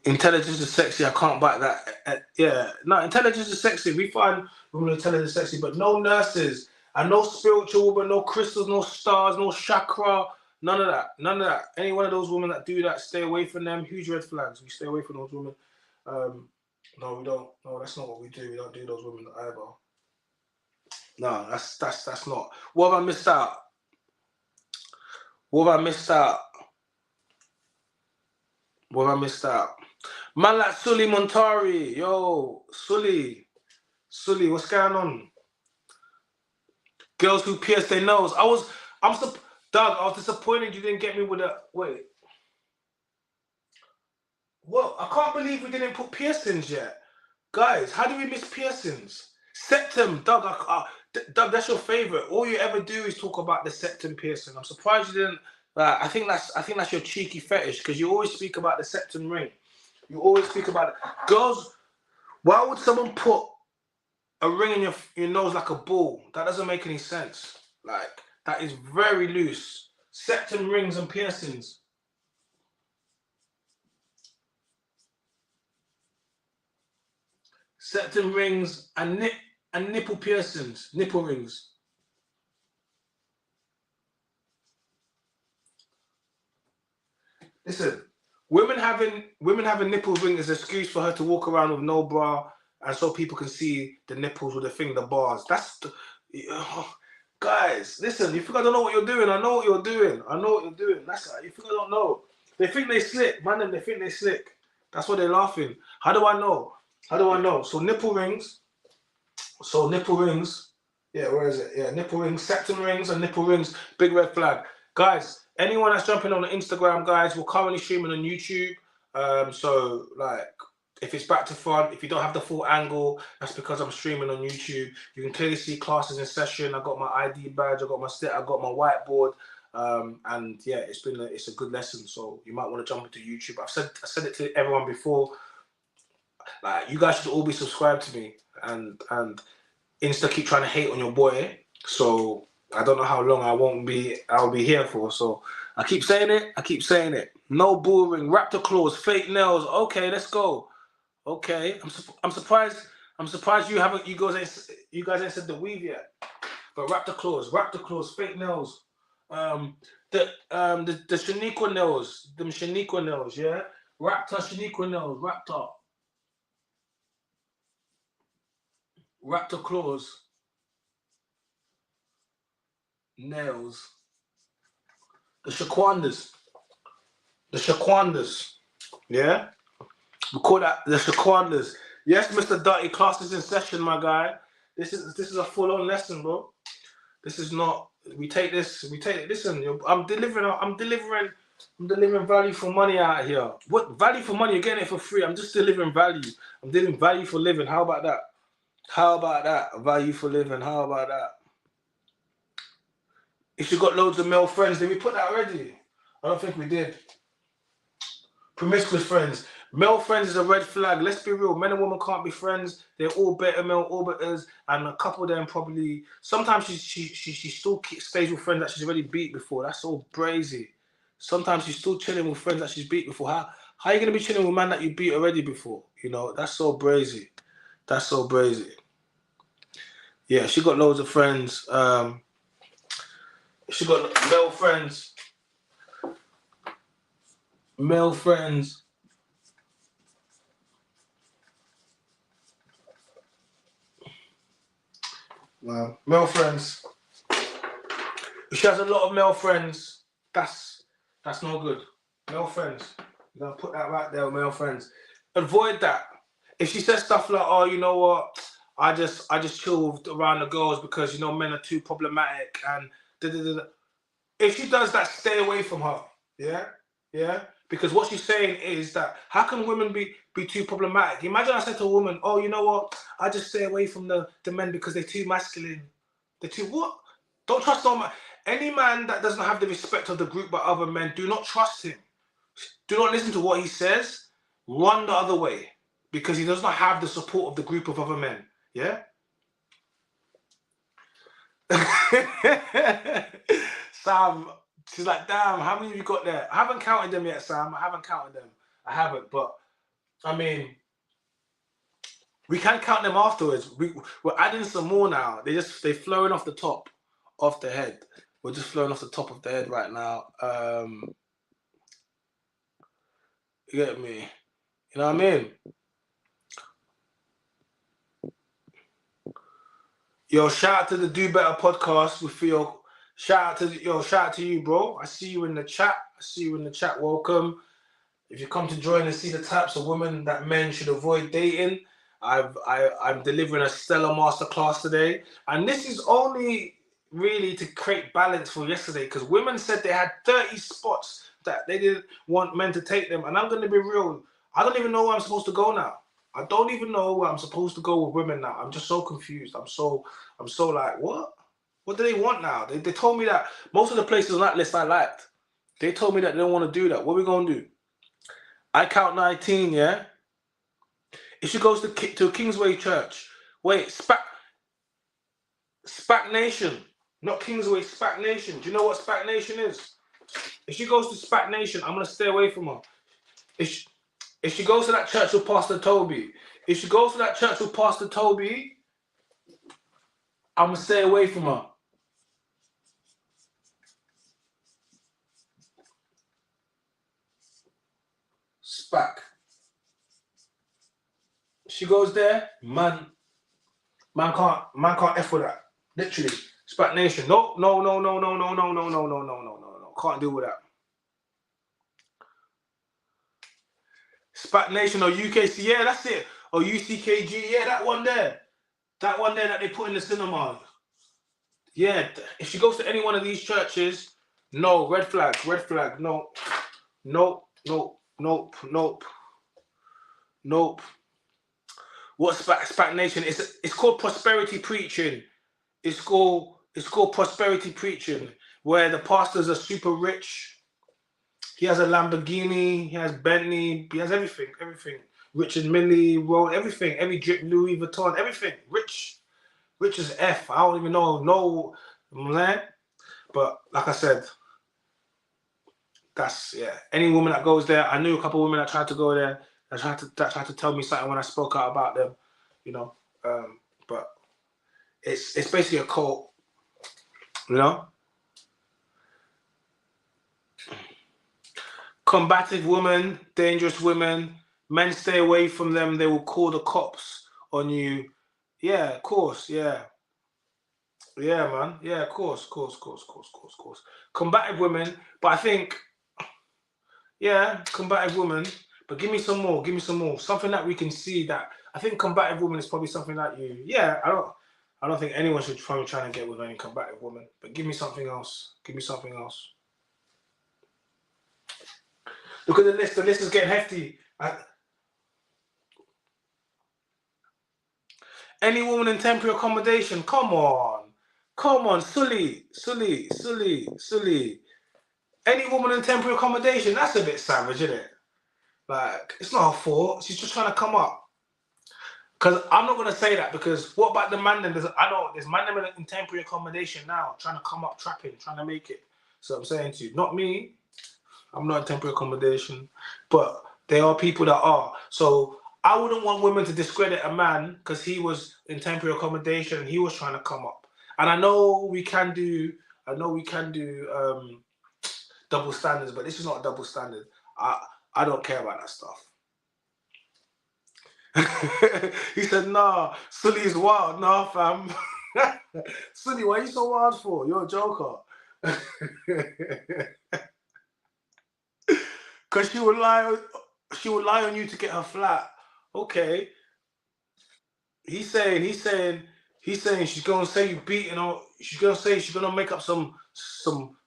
Intelligence is sexy. I can't bite that. Yeah, no, intelligence is sexy. We find women intelligence sexy, but no nurses and no spiritual women, no crystals, no stars, no chakra, None of that. None of that. Any one of those women that do that, stay away from them. Huge red flags. We stay away from those women. No, we don't. No, that's not what we do. We don't do those women either. No, that's not. What have I missed out? What have I missed out? What have I missed out? Man like Sully Montari. Yo, Sully, what's going on? Girls who pierce their nose. Doug, I was disappointed you didn't get me with a, wait. What? I can't believe we didn't put piercings yet. Guys, how do we miss piercings? Septum, Doug, Doug, that's your favorite. All you ever do is talk about the septum piercing. I'm surprised you didn't. I think that's your cheeky fetish, because you always speak about the septum ring. You always speak about it. Girls, why would someone put a ring in your nose like a ball? That doesn't make any sense. Like, that is very loose. Septum rings and piercings. Septum rings and nipple piercings, nipple rings. Listen, women having nipple rings is an excuse for her to walk around with no bra, and so people can see the nipples with the thing, the bars. Guys, listen, you think I don't know what you're doing? I know what you're doing. I know what you're doing. You think I don't know? They think they slick, man. They think they slick. That's why they're laughing. How do I know? So nipple rings. Yeah, where is it? Yeah, nipple rings, septum rings, and nipple rings. Big red flag. Guys, anyone that's jumping on the Instagram, guys, we're currently streaming on YouTube. So, like, if it's back to front, if you don't have the full angle, that's because I'm streaming on YouTube. You can clearly see classes in session. I got my ID badge. I got my stick. I got my whiteboard. And yeah, it's a good lesson. So you might want to jump into YouTube. I said it to everyone before. Like, you guys should all be subscribed to me, and Insta keep trying to hate on your boy. So I don't know how long I'll be here for. So I keep saying it. No boring, raptor claws, fake nails. Okay, let's go. Okay, I'm surprised you guys ain't said the weave yet. But raptor claws, fake nails. The Shaniqua nails, them Shaniqua nails, yeah. Raptor Shaniqua nails, raptor claws, nails. The Shaquandas, yeah. We call that the Shaquandas. Yes, Mr. Dirty, class is in session, my guy. This is a full-on lesson, bro. This is not. We take it. Listen, I'm delivering value for money out here. What value for money? You're getting it for free. I'm just delivering value. I'm delivering value for living. How about that? Value for living. How about that? If you got loads of male friends, did we put that already? I don't think we did. Promiscuous friends. Male friends is a red flag. Let's be real. Men and women can't be friends. They're all beta male orbiters, and a couple of them probably. Sometimes she still stays with friends that she's already beat before. That's all brazy. Sometimes she's still chilling with friends that she's beat before. How are you gonna be chilling with a man that you beat already before? You know, that's so brazy. Yeah, she got loads of friends. She got male friends. Male friends. Wow. Male friends. If she has a lot of male friends, that's no good. Male friends. You gotta put that right there, male friends. Avoid that. If she says stuff like, oh, you know what, I just chill around the girls because, you know, men are too problematic and da-da-da-da. If she does that, stay away from her. Yeah? Because what she's saying is that how can women be too problematic? Imagine I said to a woman, oh, you know what? I just stay away from the men because they're too masculine. They're too what? Don't trust no man. Any man that doesn't have the respect of the group by other men, do not trust him. Do not listen to what he says. Run the other way because he does not have the support of the group of other men. Yeah? Sam, she's like, damn, how many have you got there? I haven't counted them yet, Sam. I haven't, but I mean, we can count them afterwards. We're adding some more now. They're flowing off the top, off the head. We're just flowing off the top of the head right now. You get me? You know what I mean? Yo, shout out to the Do Better podcast with Theo. Shout out to you, bro. I see you in the chat. Welcome. If you come to join and see the types of women that men should avoid dating, I'm delivering a stellar masterclass today. And this is only really to create balance for yesterday, because women said they had 30 spots that they didn't want men to take them. And I'm going to be real. I don't even know where I'm supposed to go now. I don't even know where I'm supposed to go with women now. I'm just so confused. I'm so like, what? What do they want now? They told me that most of the places on that list I liked. They told me that they don't want to do that. What are we going to do? I count 19, yeah? If she goes to Kingsway Church. Wait, SPAC Nation. Not Kingsway, SPAC Nation. Do you know what SPAC Nation is? If she goes to SPAC Nation, I'm going to stay away from her. If she goes to that church with Pastor Toby, I'm going to stay away from her. SPAC. She goes there, man can't F with that. Literally. SPAC Nation. No. Can't deal with that. SPAC Nation or UKC, yeah, that's it. Or UCKG, yeah, that one there. That one there that they put in the cinema. Yeah, if she goes to any one of these churches, no, red flag, no. Nope. What's SPAC Nation? It's called prosperity preaching. It's called prosperity preaching, where the pastors are super rich. He has a Lamborghini, he has Bentley, he has everything. Richard Mille, Roll, everything. Every drip, Louis Vuitton, everything. Rich as F. I don't even know, man. But like I said, that's, yeah. Any woman that goes there, I knew a couple of women that tried to go there, that tried to tell me something when I spoke out about them, you know. But it's basically a cult, you know. Combative women, dangerous women, men stay away from them. They will call the cops on you. Yeah, of course. Yeah, man. Yeah, of course. Combative women, but I think, yeah, combative women. But give me some more. Something that we can see that I think combative woman is probably something that you. Yeah, I don't think anyone should probably try and get with any combative woman. But give me something else. Look at the list. The list is getting hefty. Any woman in temporary accommodation, come on, Sully. Any woman in temporary accommodation, that's a bit savage, isn't it? Like, it's not her fault. She's just trying to come up. Because I'm not going to say that, because what about the man then? There's man in temporary accommodation now, trying to come up, trapping, trying to make it. So I'm saying to you, not me. I'm not in temporary accommodation. But there are people that are. So I wouldn't want women to discredit a man because he was in temporary accommodation and he was trying to come up. And I know we can do double standards, but this is not a double standard. I don't care about that stuff. He said, nah, Sully is wild. Nah, fam. Sully, why are you so wild for? You're a joker. Because she would lie on you to get her flat. Okay. He's saying she's gonna say you beating her. She's gonna make up some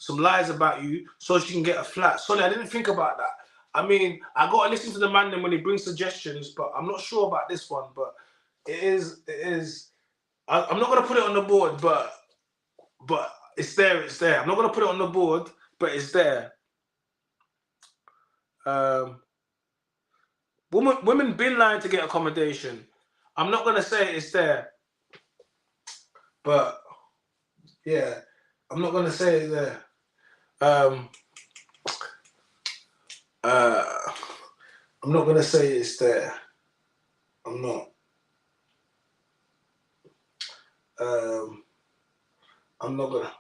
lies about you so she can get a flat. Sorry, I didn't think about that. I mean, I gotta listen to the man then when he brings suggestions, but I'm not sure about this one. But it is. I'm not gonna put it on the board, but it's there. I'm not gonna put it on the board, but it's there. Women been lying to get accommodation. I'm not gonna say it's there, but yeah, I'm not gonna say it's there. I'm not gonna say it's there. I'm not. I'm not gonna.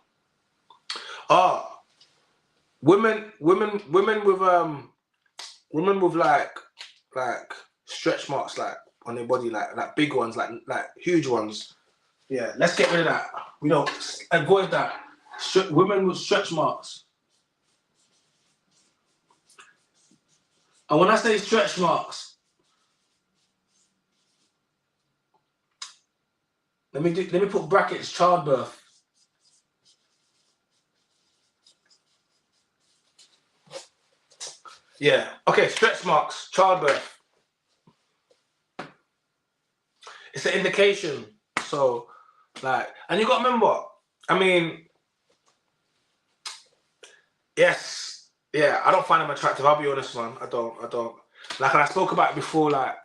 Women with like stretch marks like on their body, like big ones, like huge ones. Yeah, let's get rid of that. We don't avoid that. Women with stretch marks. And when I say stretch marks, let me put brackets, childbirth. Yeah. Okay, stretch marks, childbirth. It's an indication. So, like, and you got to remember, I mean, yes, yeah, I don't find them attractive. I'll be honest, man. I don't. Like, and I spoke about it before, like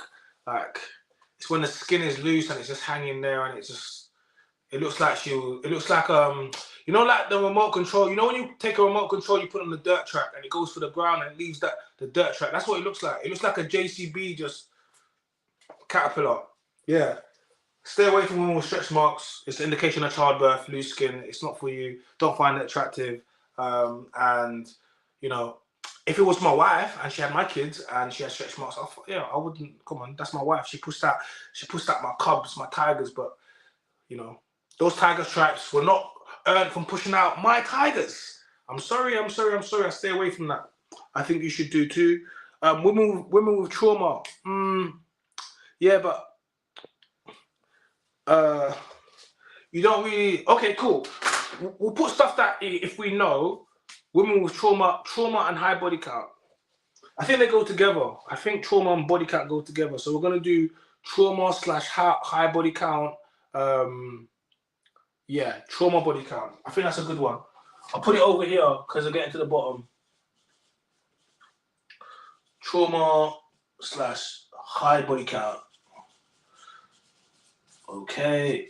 it's when the skin is loose and it's just hanging there, and it looks like you know, like the remote control. You know when you take a remote control, you put it on the dirt track and it goes for the ground and it leaves the dirt track. That's what it looks like. It looks like a JCB just caterpillar. Yeah. Stay away from women with stretch marks. It's an indication of childbirth, loose skin. It's not for you. Don't find it attractive. And you know, if it was my wife and she had my kids and she had stretch marks, I wouldn't. Come on, that's my wife. She pushed out my cubs, my tigers. But you know, those tiger stripes were not earned from pushing out my tigers. I'm sorry. I stay away from that. I think you should do too. Women with trauma. Yeah, but you don't really. Okay, cool. We'll put stuff that if we know women with trauma and high body count. I think they go together. I think trauma and body count go together. So we're gonna do trauma / high body count. Yeah, trauma body count. I think that's a good one. I'll put it over here because we're getting to the bottom. Trauma / high body count. Okay.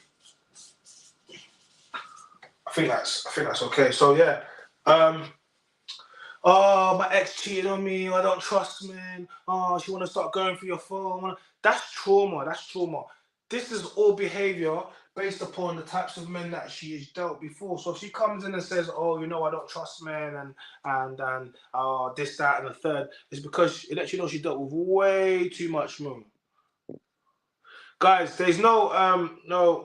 I think that's okay. So yeah. Oh, my ex cheated on me. I don't trust men. Oh, she want to start going through your phone. That's trauma. This is all behavior based upon the types of men that she has dealt before. So if she comes in and says, "Oh, you know, I don't trust men," and this, that, and the third, it's because it lets you know she dealt with way too much more. Guys, there's no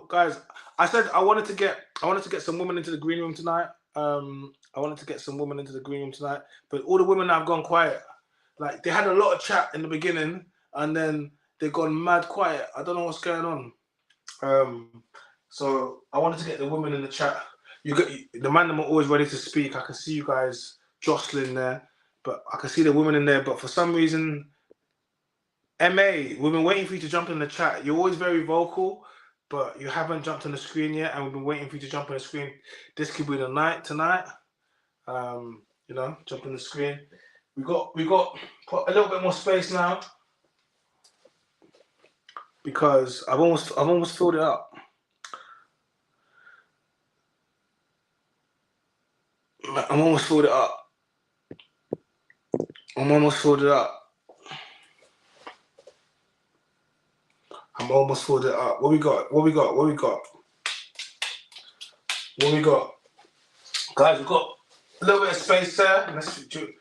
guys. I said I wanted to get some women into the green room tonight. But all the women have gone quiet. Like they had a lot of chat in the beginning, and then they've gone mad quiet. I don't know what's going on. So I wanted to get the women in the chat. The man them are always ready to speak. I can see you guys jostling there, but I can see the women in there. But for some reason, MA, we've been waiting for you to jump in the chat. You're always very vocal, but you haven't jumped on the screen yet, and we've been waiting for you to jump on the screen. This could be the night tonight. You know, jump on the screen. We got put a little bit more space now because I've almost filled it up. I'm almost filled it up. I'm almost filled it up. What we got? Guys, we've got a little bit of space there. Let's do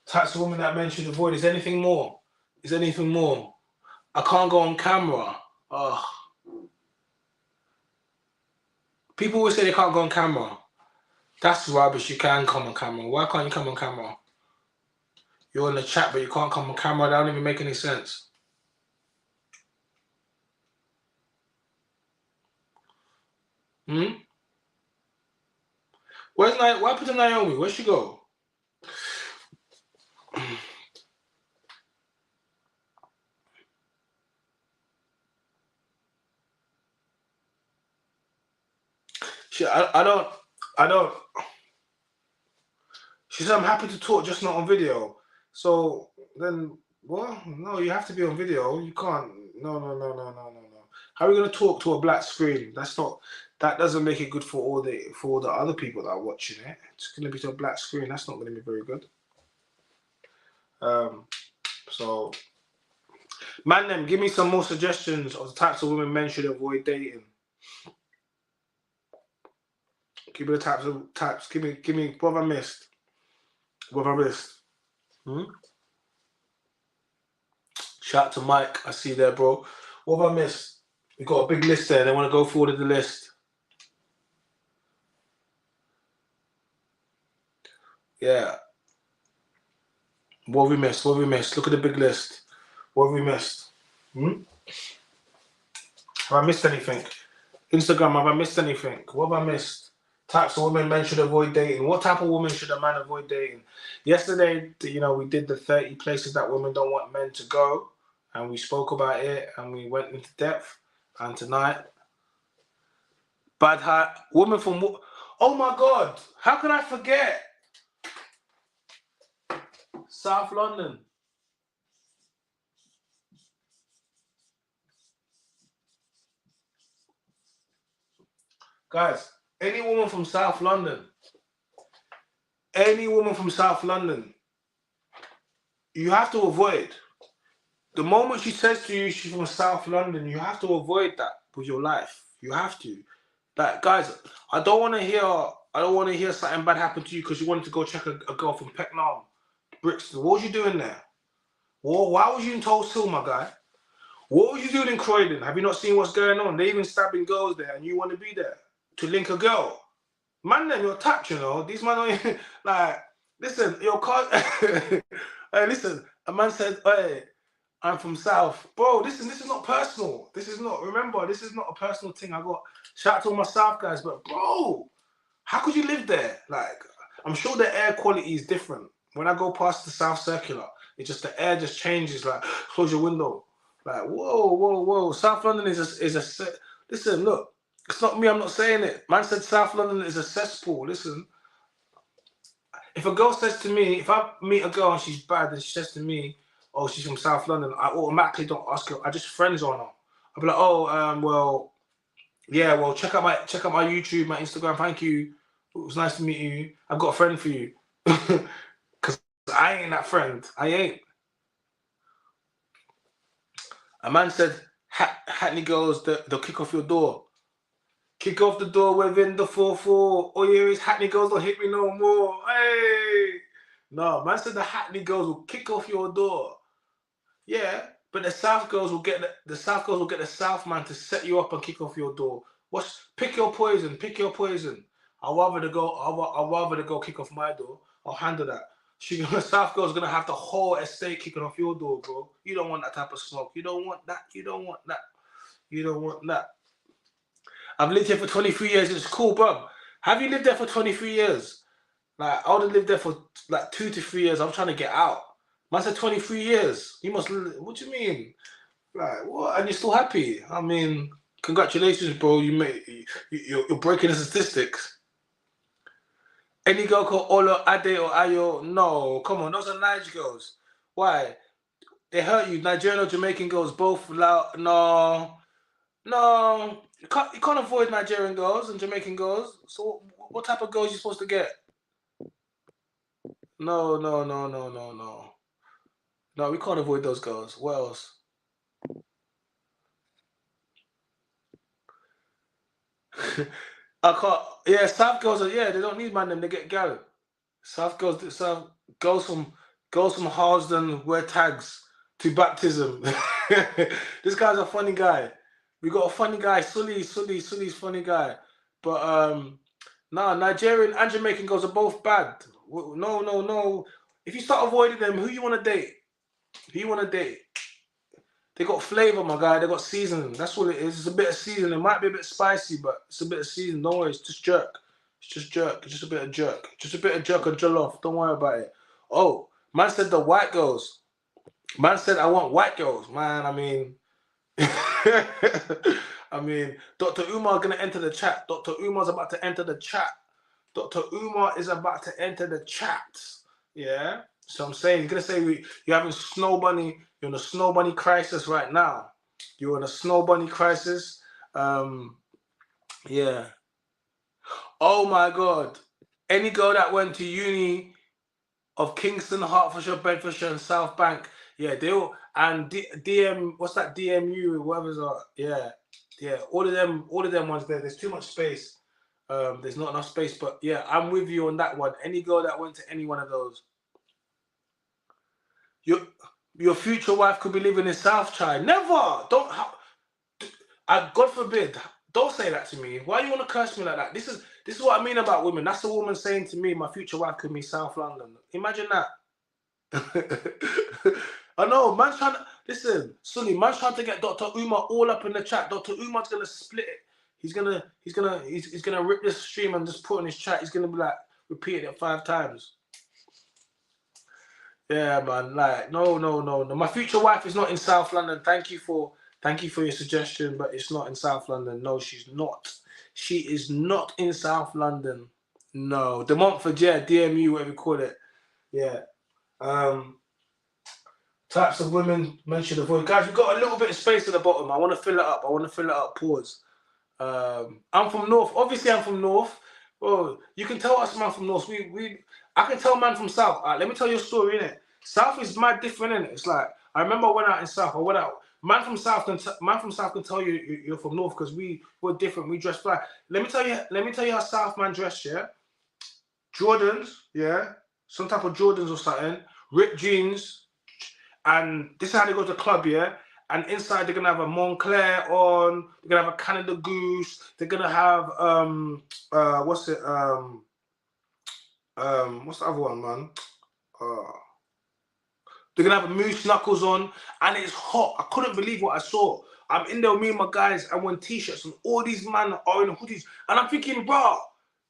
types of women that men should avoid. Is there anything more? I can't go on camera. People always say they can't go on camera. That's rubbish. You can come on camera. Why can't you come on camera? You're in the chat, but you can't come on camera. That don't even make any sense. Where's What happened to Naomi? Where'd she go? I don't. She said, I'm happy to talk, just not on video. So then, well, no, you have to be on video. You can't. No. How are we going to talk to a black screen? That doesn't make it good for all the other people that are watching it. It's going to be to a black screen. That's not going to be very good. So, man, then give me some more suggestions of the types of women men should avoid dating. Give me the types. Give me what have I missed? What have I missed? Shout out to Mike. I see you there, bro. What have I missed? We got a big list there. They want to go forward to the list. Yeah. What have we missed? What have we missed? Look at the big list. What have we missed? Have I missed anything? Instagram, have I missed anything? What have I missed? Types of women men should avoid dating. What type of woman should a man avoid dating? Yesterday, we did the 30 places that women don't want men to go. And we spoke about it and we went into depth. And tonight, bad hat, woman from... Oh my God, how can I forget? South London. Guys, any woman from South London, you have to avoid. The moment she says to you she's from South London, you have to avoid that with your life. You have to. Like, guys, I don't want to hear something bad happen to you because you wanted to go check a girl from Pecknam, Brixton. What was you doing there? Why was you in Tulse Hill, my guy? What was you doing in Croydon? Have you not seen what's going on? They even stabbing girls there and you want to be there to link a girl. Man, then you're tapped, These man are like, listen, your car. Hey, listen, a man said, hey, I'm from South. Bro, listen, this is not personal. This is not a personal thing. Shout out to all my South guys, but bro, how could you live there? Like, I'm sure the air quality is different. When I go past the South Circular, the air just changes. Like, close your window. Like, whoa. South London is a listen, look, it's not me, I'm not saying it. Man said South London is a cesspool. Listen, if a girl says to me, if I meet a girl and she's bad and she says to me, oh, she's from South London, I automatically don't ask her. I just friends on her. I'll be like, oh, check out my YouTube, my Instagram. Thank you. It was nice to meet you. I've got a friend for you. Because I ain't that friend. I ain't. A man said, Hackney girls, they'll kick off your door. Kick off the door within the 4-4. Oh, yeah, it's Hackney girls don't hit me no more. Hey. No, man said the Hackney girls will kick off your door. Yeah, but the South girls will get the South man to set you up and kick off your door. Pick your poison. I'll rather the girl kick off my door. I'll handle that. South girl's gonna have the whole estate kicking off your door, bro. You don't want that type of smoke. You don't want that. I've lived here for 23 years. It's cool, bro. Have you lived there for 23 years? Like, I would have lived there for like 2 to 3 years. I'm trying to get out. Man said 23 years. You must. What do you mean? Like, what? And you're still happy? I mean, congratulations, bro. You're breaking the statistics. Any girl called Olo, Ade, or Ayo? No, come on. Those are Nige girls. Why? They hurt you. Nigerian or Jamaican girls, both loud. No. You can't avoid Nigerian girls and Jamaican girls. So what type of girls are you supposed to get? No. No, we can't avoid those girls. What else? I can't. Yeah, South girls are. Yeah, they don't need man. Them they get gal. South girls from Harlesden wear tags to baptism. This guy's a funny guy. We got a funny guy. Sully's funny guy. But Nigerian and Jamaican girls are both bad. No. If you start avoiding them, who you want to date? They got flavor, my guy. They got seasoning. That's what it is. It's a bit of seasoning. It might be a bit spicy, but it's a bit of seasoning. Don't worry. It's just jerk. It's just a bit of jerk. Just a bit of jerk and jollof. Don't worry about it. Oh, man said the white girls. Man said I want white girls. Man, I mean... I mean, Dr. Umar gonna enter the chat. Dr. Umar's about to enter the chat. Dr. Umar is about to enter the chat. Yeah. So I'm saying, he's gonna say you're having snow bunny. You're in a snow bunny crisis right now. You're in a snow bunny crisis. Yeah. Oh my God. Any girl that went to uni of Kingston, Hertfordshire, Bedfordshire, and South Bank. Yeah, they all and DM. What's that? DMU, whatever's yeah. All of them ones there. There's too much space. There's not enough space. But yeah, I'm with you on that one. Any girl that went to any one of those, your your future wife could be living in South China. Never. Don't. God forbid. Don't say that to me. Why do you want to curse me like that? This is what I mean about women. That's a woman saying to me, my future wife could be South London. Imagine that. I know, man's trying to listen, Sully, man's trying to get Dr. Umar all up in the chat. Dr. Umar's gonna split it. He's gonna rip this stream and just put in his chat. He's gonna be like repeating it 5 times. Yeah, man. Like, no. My future wife is not in South London. Thank you for your suggestion, but it's not in South London. No, she's not. She is not in South London. No, the Montfort, yeah, DMU, whatever you call it. Yeah. Types of women mentioned avoid. Guys, we've got a little bit of space at the bottom. I want to fill it up. Pause. I'm from North. Obviously, I'm from North. Well, you can tell us man from North. I can tell man from South. Let me tell you a story, innit? South is mad different, innit? It's like, I remember I went out in South. I went out. Man from South can tell you you're from North because we're different. We dress fly. Let me tell you how South man dress, yeah? Jordans, yeah? Some type of Jordans or something. Ripped jeans. And this is how they go to the club, yeah? And inside they're gonna have a Montclair on, they're gonna have a Canada Goose, they're gonna have what's the other one, man? They're gonna have a Moose Knuckles on, and it's hot. I couldn't believe what I saw. I'm in there with me and my guys, and wearing t-shirts, and all these men are in hoodies, and I'm thinking, bro,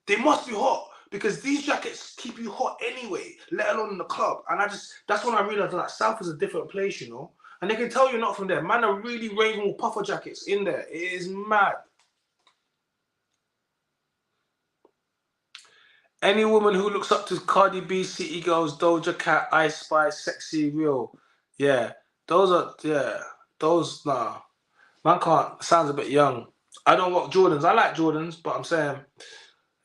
they must be hot. Because these jackets keep you hot anyway, let alone in the club. And that's when I realized that South is a different place, you know. And they can tell you're not from there. Man are really raving with puffer jackets in there. It is mad. Any woman who looks up to Cardi B, City Girls, Doja Cat, Ice Spice, Sexy Real. Yeah. Those, nah. Man can't, sounds a bit young. I don't rock Jordans. I like Jordans, but I'm saying,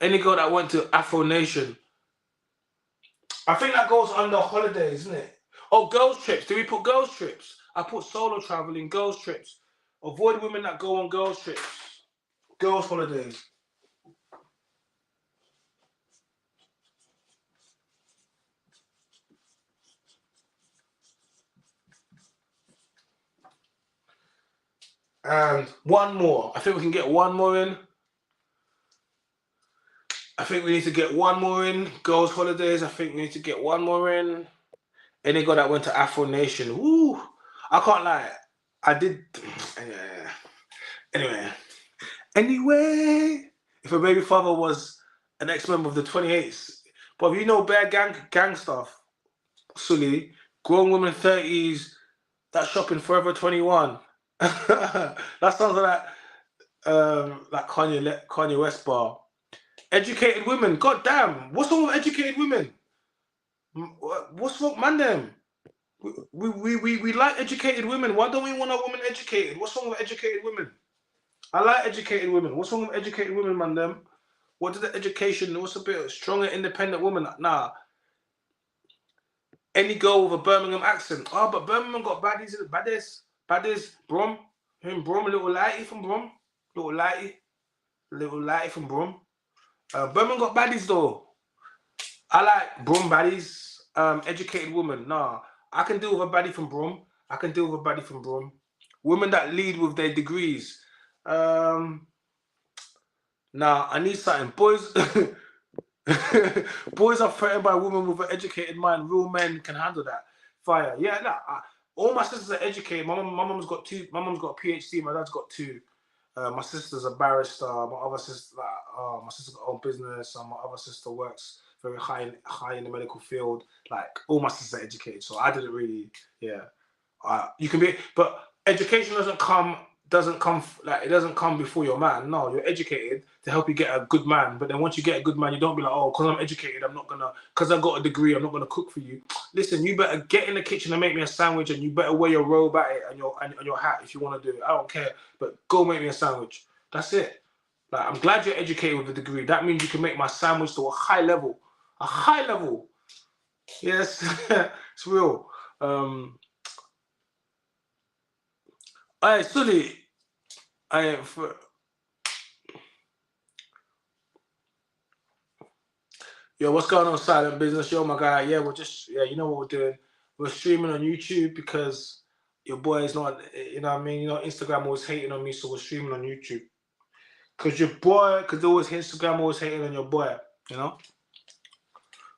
any girl that went to Afro Nation, I think that goes under holidays, isn't it? Oh, girls' trips. Do we put girls' trips? I put solo traveling, girls' trips. Avoid women that go on girls' trips. Girls' holidays. And one more. I think we can get one more in. I think we need to get one more in. Girls' holidays. I think we need to get one more in. Any girl that went to Afro Nation. Woo! I can't lie. I did. Anyway, if a baby father was an ex-member of the 28s, but if you know bare gang stuff, Sully, grown women 30s, that shopping Forever 21. That sounds like Kanye West bar. Educated women, goddamn, what's wrong with educated women? What's wrong, man? Them we like educated women. Why don't we want a woman educated? What's wrong with educated women? I like educated women. What's wrong with educated women, man? Them. What is the education? What's a bit of stronger, independent woman? Nah. Any girl with a Birmingham accent. Oh, but Birmingham got baddies in it. Baddies. Brom. Brom, little lighty from Brom. Little lighty from Brom. Birmingham got baddies though. I like Brom baddies. Educated woman. Nah. I can deal with a baddie from Brom. Women that lead with their degrees. Nah, I need something. Boys boys are threatened by women with an educated mind. Real men can handle that. Fire. Yeah, nah. All my sisters are educated. My mum's got 2. My mum's got a PhD. My dad's got 2. My sister's a barrister. My other sister, my sister's got her own business. And my other sister works very high in the medical field. Like, all my sisters are educated. So I didn't really, yeah. You can be, but education doesn't come before your man. No, you're educated to help you get a good man. But then once you get a good man, you don't be like, oh, because I'm educated, I'm not gonna, because I got a degree, I'm not gonna cook for you. Listen, you better get in the kitchen and make me a sandwich, and you better wear your robe at it and your hat if you want to do it. I don't care, but go make me a sandwich. That's it. Like, I'm glad you're educated with a degree. That means you can make my sandwich to a high level. A high level. Yes, it's real. Sully, Yo, what's going on, Silent Business? Yo, my guy. Yeah, you know what we're doing. We're streaming on YouTube because your boy is not, you know what I mean? You know, Instagram always hating on me, so we're streaming on YouTube. Because Instagram always hating on your boy, you know?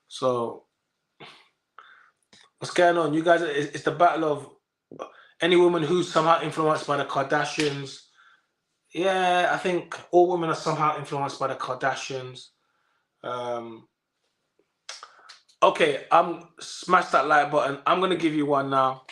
So, what's going on? You guys, it's the battle of any woman who's somehow influenced by the Kardashians. Yeah, I think all women are somehow influenced by the Kardashians. Okay, smash that like button. I'm gonna give you one now.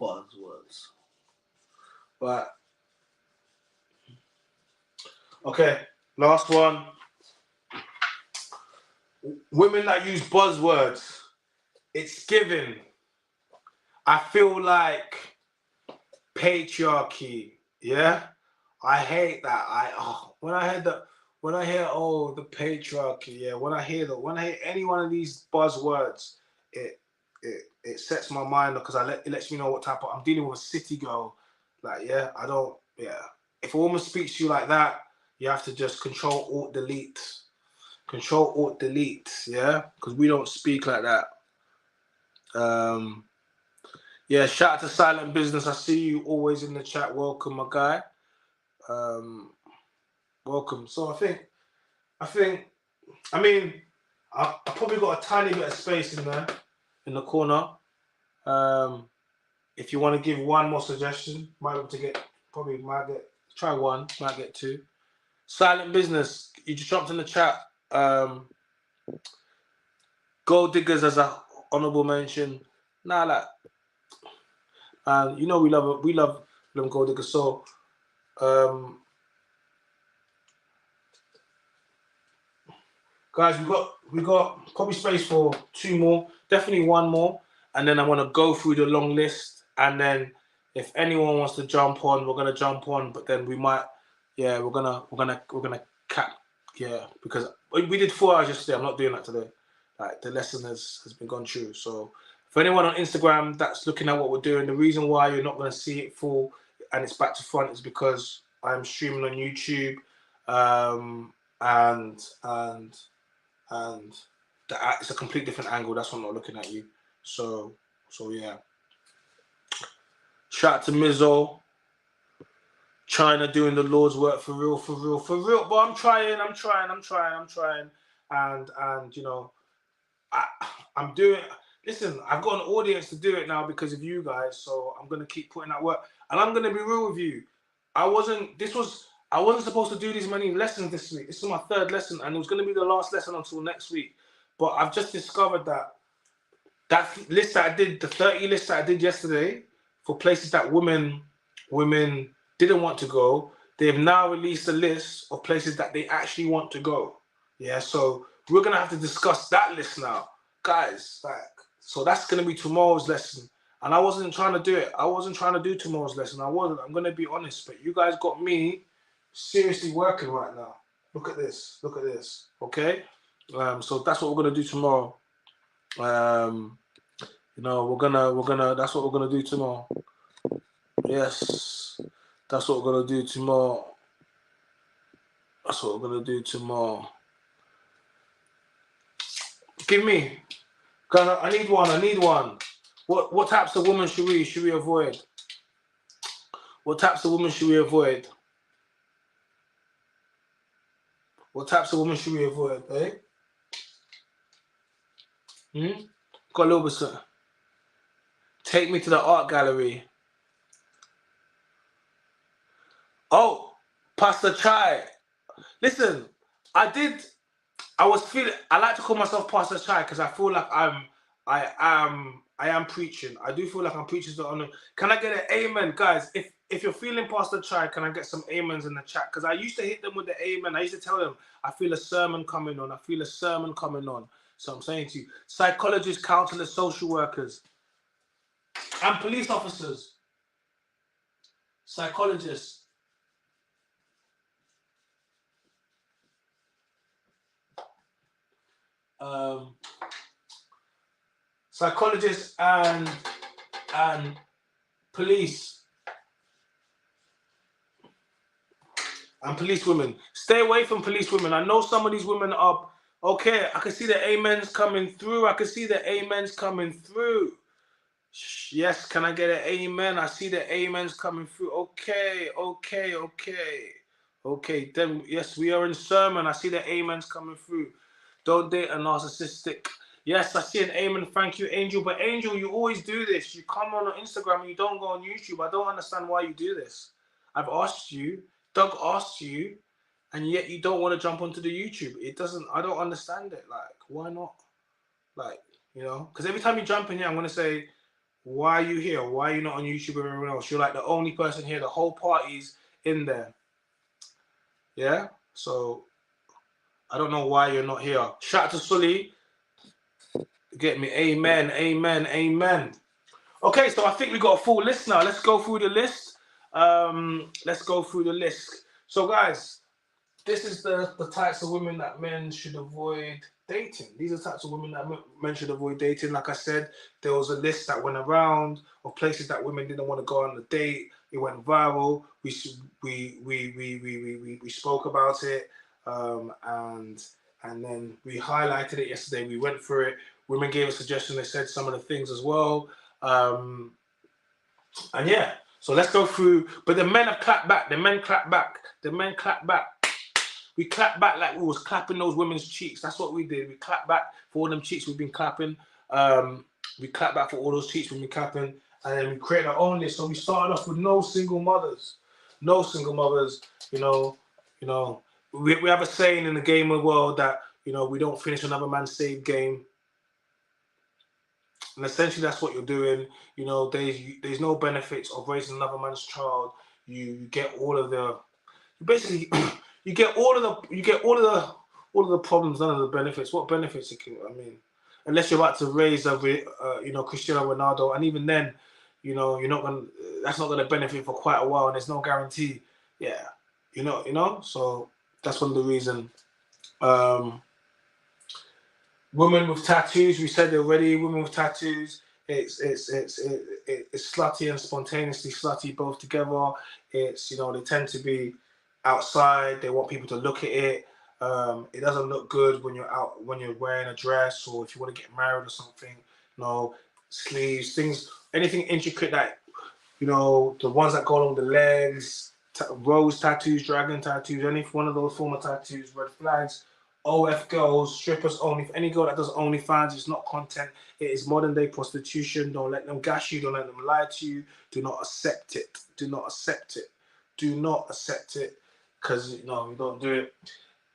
Buzzwords. Right. Okay. Last one. Women that use buzzwords. It's given. I feel like patriarchy. Yeah. I hate that. When I hear the patriarchy. Yeah. When I hear any one of these buzzwords, it sets my mind because it lets me know what type of I'm dealing with a city girl. Like, yeah, I don't. Yeah. If a woman speaks to you like that, you have to just Control Alt Delete. Control Alt Delete, yeah, because we don't speak like that. Yeah, shout out to Silent Business. I see you always in the chat. Welcome, my guy. Welcome. So I mean, I probably got a tiny bit of space in there, in the corner. If you want to give one more suggestion, might get try one, might get two. Silent Business, you just jumped in the chat. Gold Diggers as a honorable mention. Nah, like, and you know we love them Gold Diggers. So, guys, we got probably space for two more, definitely one more, and then I want to go through the long list, and then if anyone wants to jump on, we're gonna jump on, but then we might, yeah, we're gonna cap, yeah, because we did 4 hours yesterday. I'm not doing that today. Like, the lesson has been gone through. So for anyone on Instagram that's looking at what we're doing, the reason why you're not going to see it full and it's back to front is because I'm streaming on YouTube, and it's a complete different angle. That's why I'm not looking at you. So yeah. Shout out to Mgtow. China doing the Lord's work for real. But I'm trying. And you know, I'm doing. Listen, I've got an audience to do it now because of you guys. So I'm gonna keep putting that work, and I'm gonna be real with you. I wasn't supposed to do these many lessons this week. This is my 3rd lesson, and it was gonna be the last lesson until next week. But I've just discovered that list that I did, the 30 list that I did yesterday for places that women didn't want to go, they've now released a list of places that they actually want to go. Yeah, so we're gonna have to discuss that list now, guys. Like, so that's gonna be tomorrow's lesson. And I wasn't trying to do it. I wasn't trying to do tomorrow's lesson. I wasn't. I'm gonna be honest, but you guys got me seriously working right now. Look at this. Okay. So that's what we're gonna do tomorrow. You know, we're gonna. That's what we're gonna do tomorrow. Yes, that's what we're gonna do tomorrow. Give me. I need one. What types of women should we avoid? What types of women should we avoid? Eh? Got a little bit. Take me to the art gallery. Oh, Pastor Chai. Listen, I like to call myself Pastor Chai because I feel like I am preaching. I do feel like I'm preaching to honor. Can I get an amen, guys? If you're feeling Pastor Chai, can I get some amens in the chat? Because I used to hit them with the amen. I used to tell them, I feel a sermon coming on. So I'm saying to you, psychologists, counselors, social workers, and police officers, psychologists. psychologists and police and police women. Stay away from police women. I know some of these women are okay. I can see the amens coming through. I can see the amens coming through. Yes, can I get an amen? I see the amens coming through. Okay. Then yes, we are in sermon. I see the amens coming through. Don't date a narcissistic. Yes, I see an amen. Thank you, Angel. But Angel, you always do this. You come on Instagram and you don't go on YouTube. I don't understand why you do this. I've asked you. Doug asked you, and yet you don't want to jump onto the YouTube. It doesn't. I don't understand it. Like, why not? Like, because every time you jump in here, I'm gonna say, why are you here? Why are you not on YouTube with everyone else? You're like the only person here. The whole party's in there. Yeah? So, I don't know why you're not here. Shout out to Sully. Get me. Amen. Okay, so I think we got a full list now. Let's go through the list. So, guys, this is the types of women that men should avoid dating. These are the types of women that men should avoid dating. Like I said, there was a list that went around of places that women didn't want to go on the date. It went viral. We spoke about it, and then we highlighted it yesterday. We went through it. Women gave a suggestion. They said some of the things as well, and yeah. So let's go through. But the men have clapped back. The men clapped back. We clapped back like we was clapping those women's cheeks. That's what we did. We clapped back for all them cheeks we've been clapping. We clapped back for all those cheeks we've been clapping. And then we created our own list. So we started off with no single mothers. We have a saying in the gamer world that, we don't finish another man's saved game. And essentially that's what you're doing. There's no benefits of raising another man's child. You get all of the... Basically... You get all of the problems, none of the benefits. What benefits? Unless you're about to raise Cristiano Ronaldo, and even then, that's not gonna benefit for quite a while, and there's no guarantee. Yeah, So that's one of the reasons. Women with tattoos. We said already. Women with tattoos. It's slutty and spontaneously slutty both together. It's they tend to be outside. They want people to look at it. It doesn't look good when you're out, when you're wearing a dress, or if you want to get married or something. Sleeves, things, anything intricate that the ones that go along the legs, rose tattoos, dragon tattoos, any one of those form of tattoos, red flags. OF girls, strippers only. Any girl that does OnlyFans, it's not content. It is modern day prostitution. Don't let them gas you. Don't let them lie to you. Do not accept it. Because you don't do it.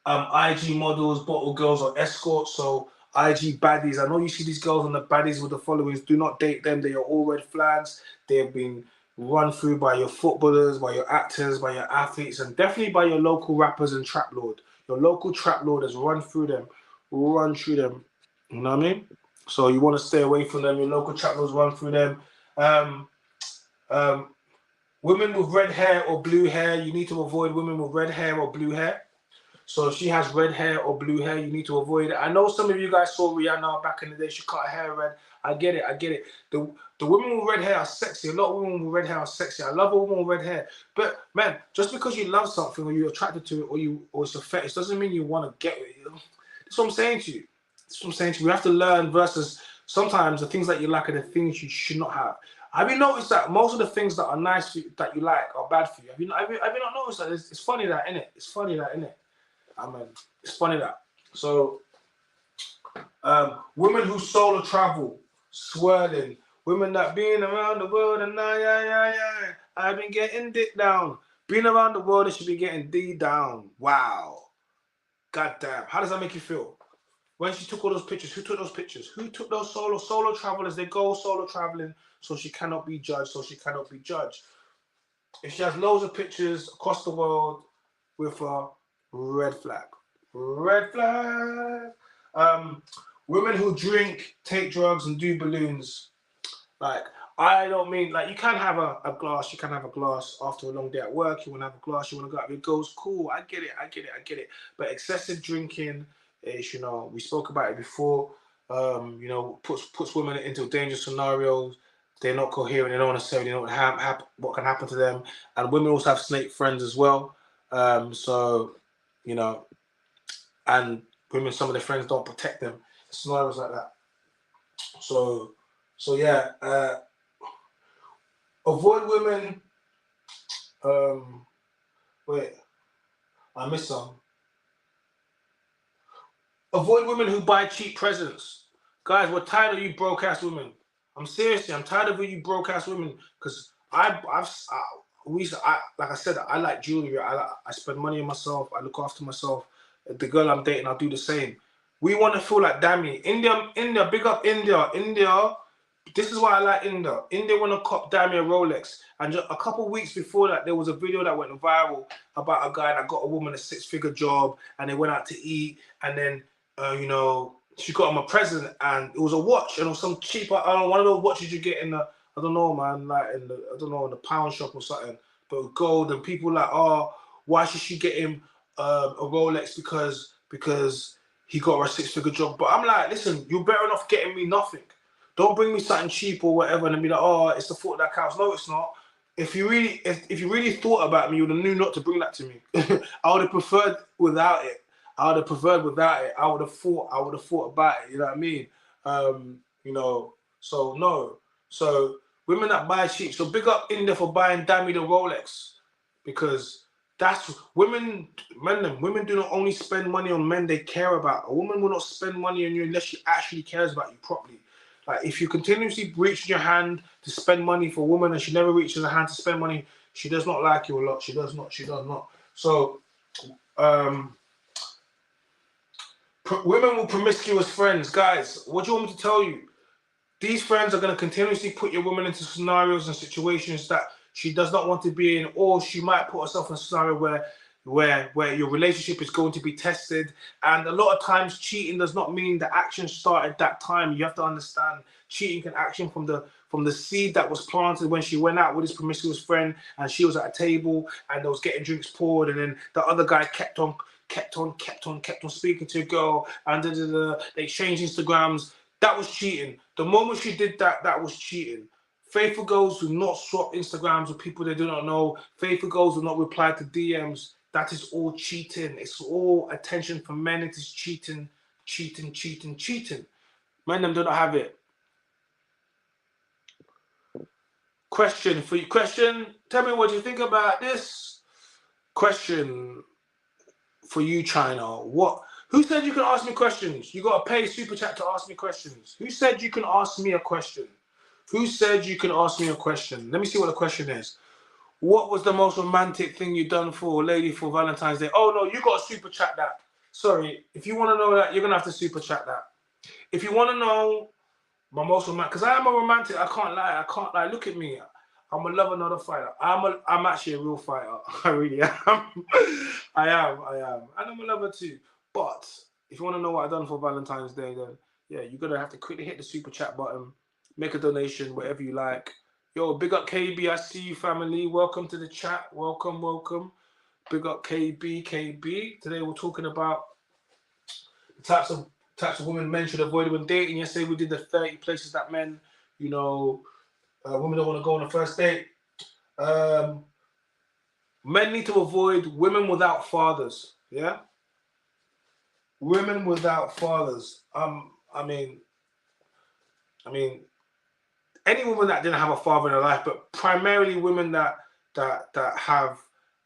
IG models, bottle girls, or escorts. So IG baddies. I know you see these girls on the baddies with the followings. Do not date them. They are all red flags. They have been run through by your footballers, by your actors, by your athletes, and definitely by your local rappers and trap lord. Your local trap lord has run through them. You know what I mean? So you want to stay away from them. Your local trap lords run through them. Women with red hair or blue hair, you need to avoid women with red hair or blue hair. So if she has red hair or blue hair, you need to avoid it. I know some of you guys saw Rihanna back in the day. She cut her hair red. I get it. The women with red hair are sexy. A lot of women with red hair are sexy. I love a woman with red hair. But man, just because you love something or you're attracted to it or it's a fetish doesn't mean you want to get it. That's what I'm saying to you. We have to learn versus sometimes the things that you like are the things you should not have. Have you noticed that most of the things that are nice for you, that you like, are bad for you? Have you not noticed that? It's funny that, innit? It's funny that. So, women who solo travel, swirling, women that been around the world and I've been getting dick down. Being around the world, they should be getting D down. Wow. God damn. How does that make you feel? When she took all those pictures, who took those pictures? Who took those solo travelers? They go solo traveling, so she cannot be judged. If she has loads of pictures across the world with a red flag. Women who drink, take drugs, and do balloons. I don't mean, you can have a glass. You can have a glass after a long day at work. You want to have a glass. You want to go out. It goes cool. I get it. But excessive drinking It's, you know, we spoke about it before. You know, puts women into dangerous scenarios. They're not coherent. They don't necessarily know what can happen to them. And women also have snake friends as well. So, you know, and women, some of their friends don't protect them. Scenarios like that. So yeah. Avoid women. Wait, I missed some. Avoid women who buy cheap presents. Guys, we're tired of you broke ass women. I'm tired of you broke ass women. Because like I said, I like jewelry. I spend money on myself. I look after myself. The girl I'm dating, I'll do the same. We want to feel like Dami. India, big up India. India, this is why I like India. India want to cop Dami a Rolex. And just a couple of weeks before that, there was a video that went viral about a guy that got a woman a 6-figure job, and they went out to eat, and then you know, she got him a present, and it was a watch, and it was some cheap, I don't know, one of those watches you get in the, I don't know, man, like in the, I don't know, in the pound shop or something, but gold, and people like, oh, why should she get him a Rolex because he got her a 6-figure job? But I'm like, listen, you're better off getting me nothing. Don't bring me something cheap or whatever, and then be like, oh, it's the thought that counts. No, it's not. If you really thought about me, you would have knew not to bring that to me. I would have preferred without it. I would have thought about it. You know what I mean? You know, so no. So women that buy cheap. So big up India for buying Dami the Rolex, because that's women. Women do not only spend money on men they care about. A woman will not spend money on you unless she actually cares about you properly. Like, if you continuously reach your hand to spend money for a woman and she never reaches her hand to spend money, she does not like you a lot. She does not. So, women will promiscuous friends. Guys, what do you want me to tell you? These friends are going to continuously put your woman into scenarios and situations that she does not want to be in, or she might put herself in a scenario where your relationship is going to be tested. And a lot of times cheating does not mean the action started at that time. You have to understand, cheating can action from the seed that was planted when she went out with his promiscuous friend and she was at a table and they was getting drinks poured, and then the other guy kept on speaking to a girl, and they exchanged Instagrams. That was cheating. The moment she did that, that was cheating. Faithful girls do not swap Instagrams with people they do not know. Faithful girls do not reply to DMs. That is all cheating. It's all attention for men. It is cheating. Men them do not have it. Question for you. Question. Tell me what you think about this. Question for you, China. Who said you can ask me questions? You got to pay super chat to ask me questions. Who said you can ask me a question? Who said you can ask me a question? Let me see what the question is. What was the most romantic thing you done for a lady for Valentine's Day? Oh, no, you got to super chat that. Sorry, if you want to know that, you're going to have to super chat that. If you want to know my most romantic, because I am a romantic, I can't lie. Look at me. I'm a lover, not a fighter. I'm actually a real fighter. I really am. I am. And I'm a lover too. But if you want to know what I done for Valentine's Day, then yeah, you're going to have to quickly hit the super chat button, make a donation, whatever you like. Yo, big up KB. I see you, family. Welcome to the chat. Welcome. Big up KB. Today we're talking about the types of women men should avoid when dating. Yesterday we did the 30 places that men, you know, women don't want to go on a first date. Men need to avoid women without fathers. Yeah? Women without fathers. I mean, any woman that didn't have a father in her life, but primarily women that have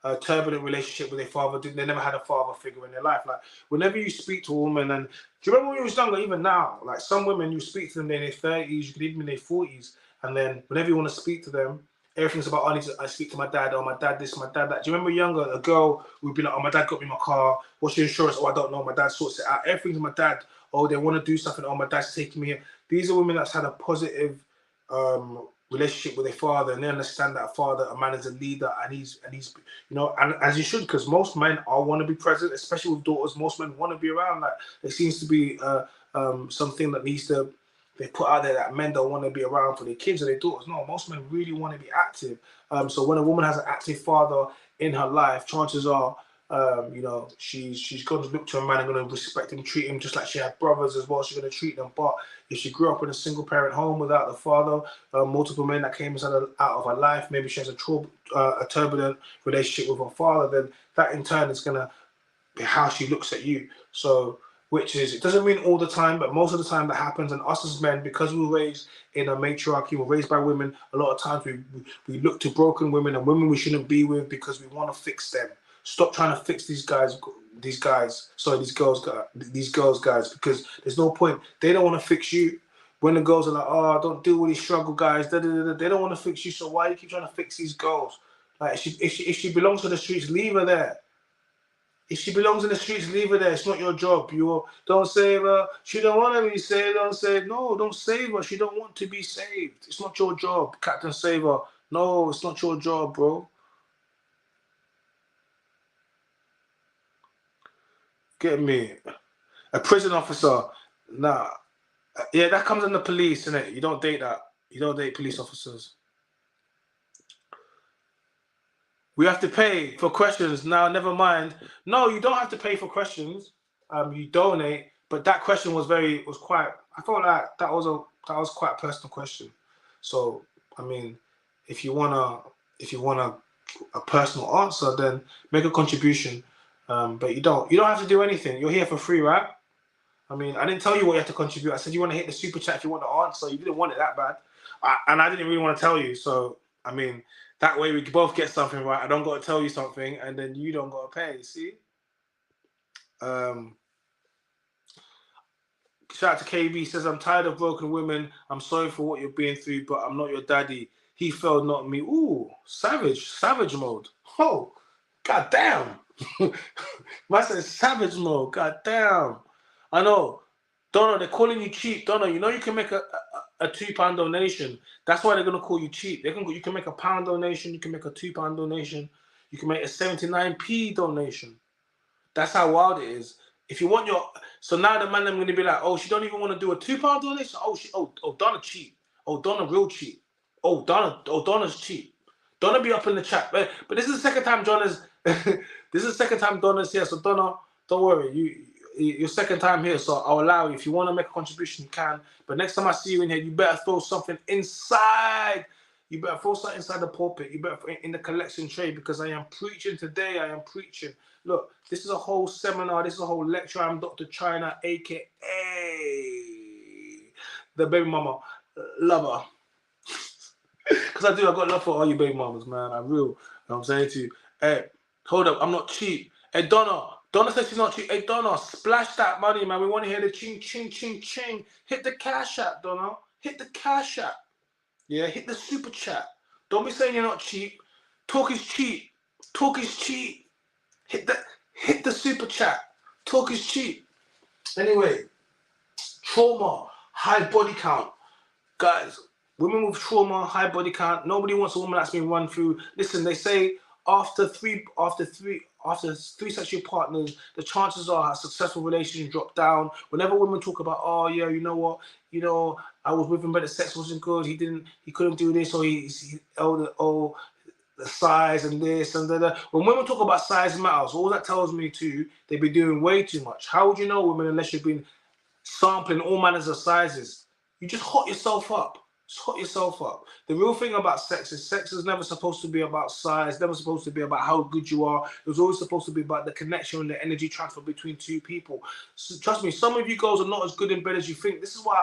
a turbulent relationship with their father, they never had a father figure in their life. Like, whenever you speak to a woman, and do you remember when you was younger, even now, like some women, you speak to them in their 30s, you could even in their 40s, and then whenever you want to speak to them, everything's about, I speak to my dad, or my dad this, my dad that. Do you remember younger, a girl would be like, oh, my dad got me my car, what's your insurance? Oh, I don't know, my dad sorts it out. Everything's my dad. Oh, they want to do something, oh, my dad's taking me here. These are women that's had a positive relationship with their father, and they understand that a man is a leader, and he's you know, and as he should, because most men want to be present, especially with daughters. Most men want to be around. Like, there seems to be something that they put out there that men don't want to be around for their kids or their daughters. No, most men really want to be active. So when a woman has an active father in her life, chances are You know, she's going to look to a man and going to respect him, treat him just like she had brothers as well. She's going to treat them. But if she grew up in a single parent home without the father, multiple men that came out of her life, maybe she has a turbulent relationship with her father, then that in turn is going to be how she looks at you. So, which is, it doesn't mean all the time, but most of the time that happens. And us as men, because we were raised in a matriarchy, we're raised by women, a lot of times we look to broken women and women we shouldn't be with because we want to fix them. Stop trying to fix these girls, guys, because there's no point. They don't want to fix you. When the girls are like, oh, don't deal with these struggle guys, they don't want to fix you. So why do you keep trying to fix these girls? Like, if she belongs to the streets, leave her there. If she belongs in the streets, leave her there. It's not your job. Don't save her. She don't want to be saved. Don't save. No, don't save her. She don't want to be saved. It's not your job, Captain Saver. No, it's not your job, bro. Get me. A prison officer. Nah. Yeah, that comes in the police, innit? You don't date that. You don't date police officers. We have to pay for questions. Now, never mind. No, you don't have to pay for questions. You donate. But that question was quite. I felt like that was quite a personal question. So, I mean, if you want a personal answer, then make a contribution. But you don't have to do anything. You're here for free, right? I mean, I didn't tell you what you have to contribute. I said you want to hit the super chat if you want the answer. You didn't want it that bad. And I didn't really want to tell you. So, I mean, that way we both get something right. I don't got to tell you something, and then you don't got to pay. See? Shout out to KB. Says, I'm tired of broken women. I'm sorry for what you're being through, but I'm not your daddy. He failed, not me. Ooh, savage mode. Oh, goddamn. Man says savage mode. Goddamn. I know. Donna, they're calling you cheap. Donna, you know you can make a £2 donation. That's why they're gonna call you cheap. You can make a £1 donation. You can make a £2 donation. You can make a 79p donation. That's how wild it is. If you want so now the man I'm gonna be like, oh, she don't even want to do a £2 donation. Oh, Donna cheap. Oh, Donna real cheap. Donna's cheap. Donna be up in the chat, but this is the second time Donna's here. So Donna, don't worry, your second time here, so I'll allow you. If you want to make a contribution, you can. But next time I see you in here, you better throw something inside. You better throw something inside the pulpit. You better put it in the collection tray, because I am preaching today. I am preaching. Look, this is a whole seminar. This is a whole lecture. I'm Dr. China, a.k.a. the baby mama lover. Because I got love for all you baby mamas, man. I'm real. You know what I'm saying to you? Hey, hold up. I'm not cheap. Hey, Donna says she's not cheap. Hey, Donna, splash that money, man. We want to hear the ching, ching, ching, ching. Hit the cash app, Donna. Hit the cash app. Yeah, hit the super chat. Don't be saying you're not cheap. Talk is cheap. Talk is cheap. Hit the super chat. Talk is cheap. Anyway, trauma, high body count. Guys, women with trauma, high body count. Nobody wants a woman that's been run through. Listen, they say after three sexual partners, the chances are a successful relationship drop down. Whenever women talk about, oh yeah, you know what, I was with him, but the sex wasn't good. He couldn't do this, or the size and this and that. When women talk about size matters, all that tells me they be doing way too much. How would you know women unless you've been sampling all manners of sizes? You just hot yourself up. Just hot yourself up. The real thing about sex is never supposed to be about size, never supposed to be about how good you are. It was always supposed to be about the connection and the energy transfer between two people. So, trust me, some of you girls are not as good in bed as you think. This is why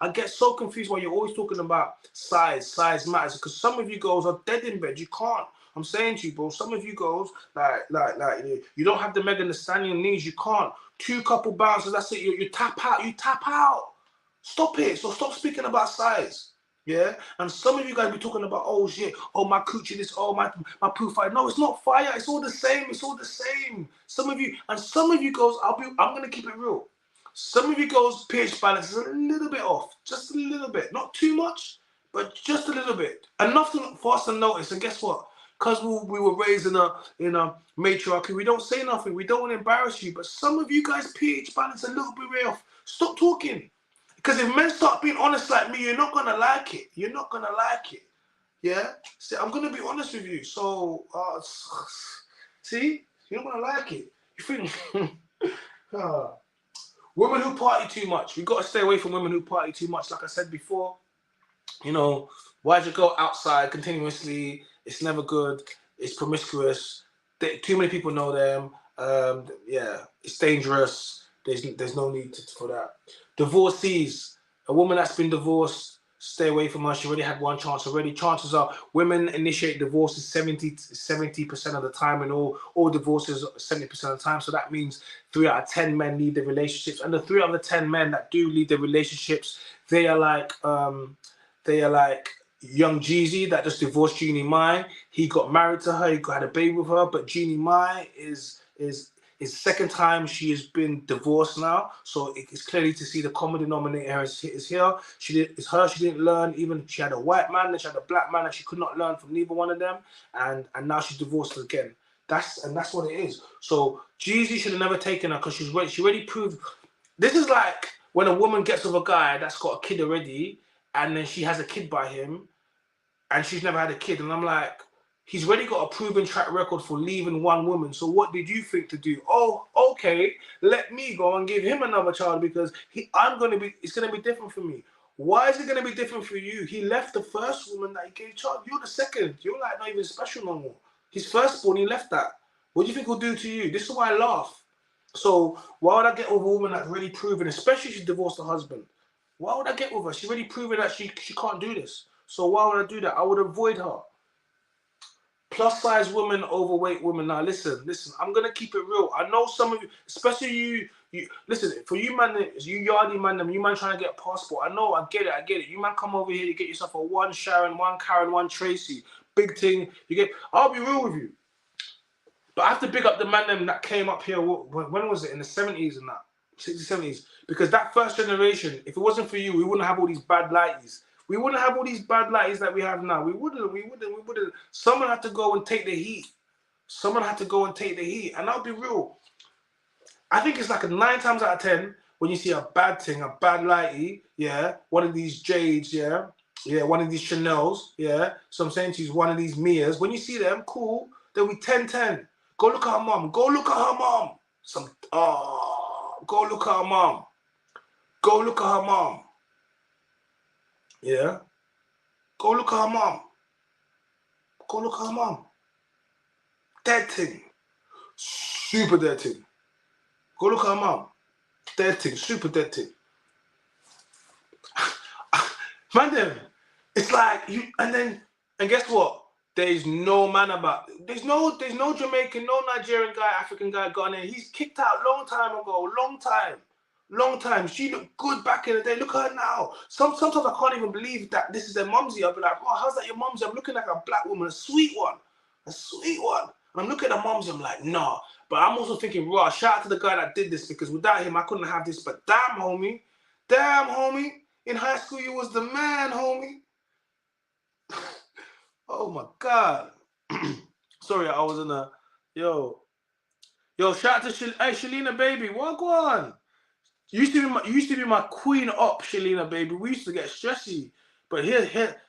I get so confused why you're always talking about size matters, because some of you girls are dead in bed. You can't. I'm saying to you, bro, some of you girls, like you don't have the Megan Thee Stallion knees. You can't. 2 couple bounces, that's it. You tap out. You tap out. Stop it. So stop speaking about size. Yeah, and some of you guys be talking about, oh shit, oh my coochie this, oh my poo fire. No, it's not fire. It's all the same. It's all the same. Some of you girls, I'm gonna keep it real. Some of you girls' pH balance is a little bit off, just a little bit, not too much, but just a little bit, enough for us to notice. And guess what? Because we were raised in a matriarchy, we don't say nothing. We don't want to embarrass you, but some of you guys' pH balance a little bit way off. Stop talking. Because if men start being honest like me, you're not going to like it. You're not going to like it. Yeah? See, I'm going to be honest with you. So, see? You're not gonna like it. You think women who party too much. We gotta stay away from women who party too much. Like I said before, you know, why'd you go outside continuously? It's never good. It's promiscuous. Too many people know them. Yeah, it's dangerous. There's no need for that. Divorcees. A woman that's been divorced, stay away from her. She already had one chance already. Chances are women initiate divorces 70% of the time, and all divorces 70% of the time. So that means 3 out of 10 men leave their relationships, and the 3 out of the 10 men that do leave their relationships, they are like young Jeezy that just divorced Jeannie Mai. He got married to her. He had a baby with her, but Jeannie Mai is his second time she has been divorced now. So it's clearly to see the common denominator is here. She didn't learn. Even she had a white man, and she had a black man, and she could not learn from neither one of them. And now she's divorced again. That's what it is. So Jeezy should have never taken her because she already proved. This is like when a woman gets with a guy that's got a kid already, and then she has a kid by him, and she's never had a kid. And I'm like, he's already got a proven track record for leaving one woman. So what did you think to do? Oh, okay, let me go and give him another child because it's gonna be different for me. Why is it gonna be different for you? He left the first woman that he gave child. You're the second. You're like not even special no more. His firstborn, he left that. What do you think he'll do to you? This is why I laugh. So why would I get with a woman that's really proven, especially if she divorced her husband? Why would I get with her? She's already proven that she can't do this. So why would I do that? I would avoid her. Plus size women, overweight women. Now listen, I'm gonna keep it real. I know some of you, especially you listen, for you man, you yardie man, you man trying to get a passport. I know, I get it. You man come over here, you get yourself a one Sharon, one Karen, one Tracy. Big thing. I'll be real with you. But I have to big up the man them that came up here, when was it? In the 70s and that. 60s, 70s. Because that first generation, if it wasn't for you, we wouldn't have all these bad lighties. We wouldn't have all these bad lighties that we have now. We wouldn't. Someone had to go and take the heat. And I'll be real. I think it's like 9 times out of 10 when you see a bad thing, a bad lighty, yeah, one of these Jades, yeah, one of these Chanels, yeah. So I'm saying to you, one of these Mias. When you see them, cool, they'll be 10-10. Go look at her mom. Go look at her mom. Go look at her mom. Go look at her mom. Yeah. Go look at her mom. Go look at her mom. Dead thing. Super dead thing. Go look at her mom. Dead thing. Super dead thing. Man, them. It's like you, and guess what? There's no man about. There's no Jamaican, no Nigerian guy, African guy gone in. He's kicked out long time ago. Long time. She looked good back in the day. Look at her now. Sometimes I can't even believe that this is their mumsy. I'll be like, oh, how's that your mumsy? I'm looking like a black woman, a sweet one. And I'm looking at the mumsy. I'm like, nah. But I'm also thinking, raw. Shout out to the guy that did this because without him, I couldn't have this. But damn, homie. In high school, you was the man, homie. Oh my God. Sorry, I was in a yo. Shout out to Shalina, baby. What go on? You used to be my queen up, Shalina, baby. We used to get stressy. But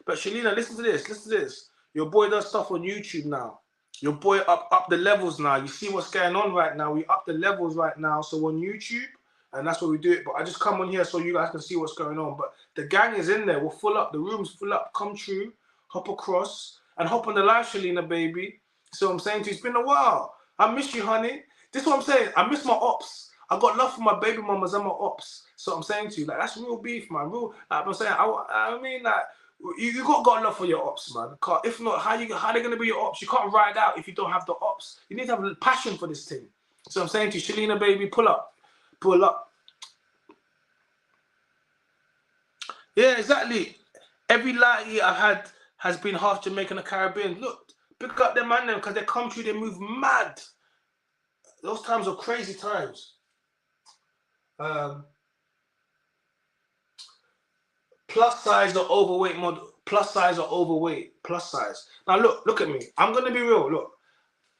but Shalina, listen to this. Your boy does stuff on YouTube now. Your boy up the levels now. You see what's going on right now. We up the levels right now. So on YouTube, and that's what we do it. But I just come on here so you guys can see what's going on. But the gang is in there. We're full up. The room's full up. Come true. Hop across and hop on the live, Shalina, baby. So I'm saying to you, it's been a while. I miss you, honey. This is what I'm saying. I miss my ops. I got love for my baby mamas and my ops. So I'm saying to you, like, that's real beef, man. Real, like I'm saying, I mean, like, you got love for your ops, man. If not, how they gonna be your ops? You can't ride out if you don't have the ops. You need to have a passion for this thing. So I'm saying to you, Shalina, baby, pull up. Yeah, exactly. Every lighty I've had has been half Jamaican and Caribbean. Look, pick up them man them because they come through, they move mad. Those times are crazy times. Plus size or overweight model. Plus size or overweight. Plus size. Now look at me. I'm gonna be real. Look,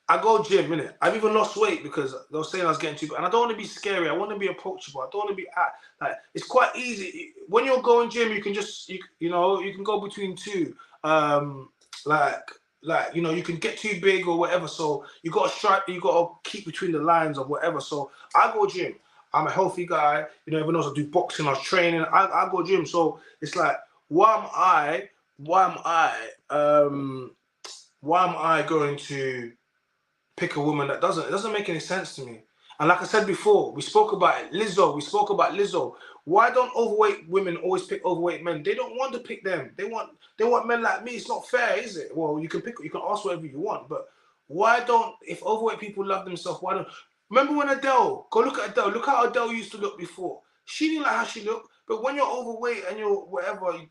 I go gym, innit? I've even lost weight because they were saying I was getting too big. And I don't want to be scary. I want to be approachable. I don't want to be like, it's quite easy. When you're going gym, you can just you can go between two. Like Like, you know, you can get too big or whatever. So you got to strike, you got to keep between the lines of whatever. So I go gym. I'm a healthy guy. You know, everyone knows I do boxing, I was training. I go gym. So it's like, why am I going to pick a woman that doesn't? It doesn't make any sense to me. And like I said before, we spoke about it. Lizzo. Why don't overweight women always pick overweight men? They don't want to pick them. They want men like me. It's not fair, is it? Well, you can ask whatever you want, but why don't, if overweight people love themselves, why don't, remember when Adele, go look at Adele, look how Adele used to look before. She didn't like how she looked, but when you're overweight and you're whatever, you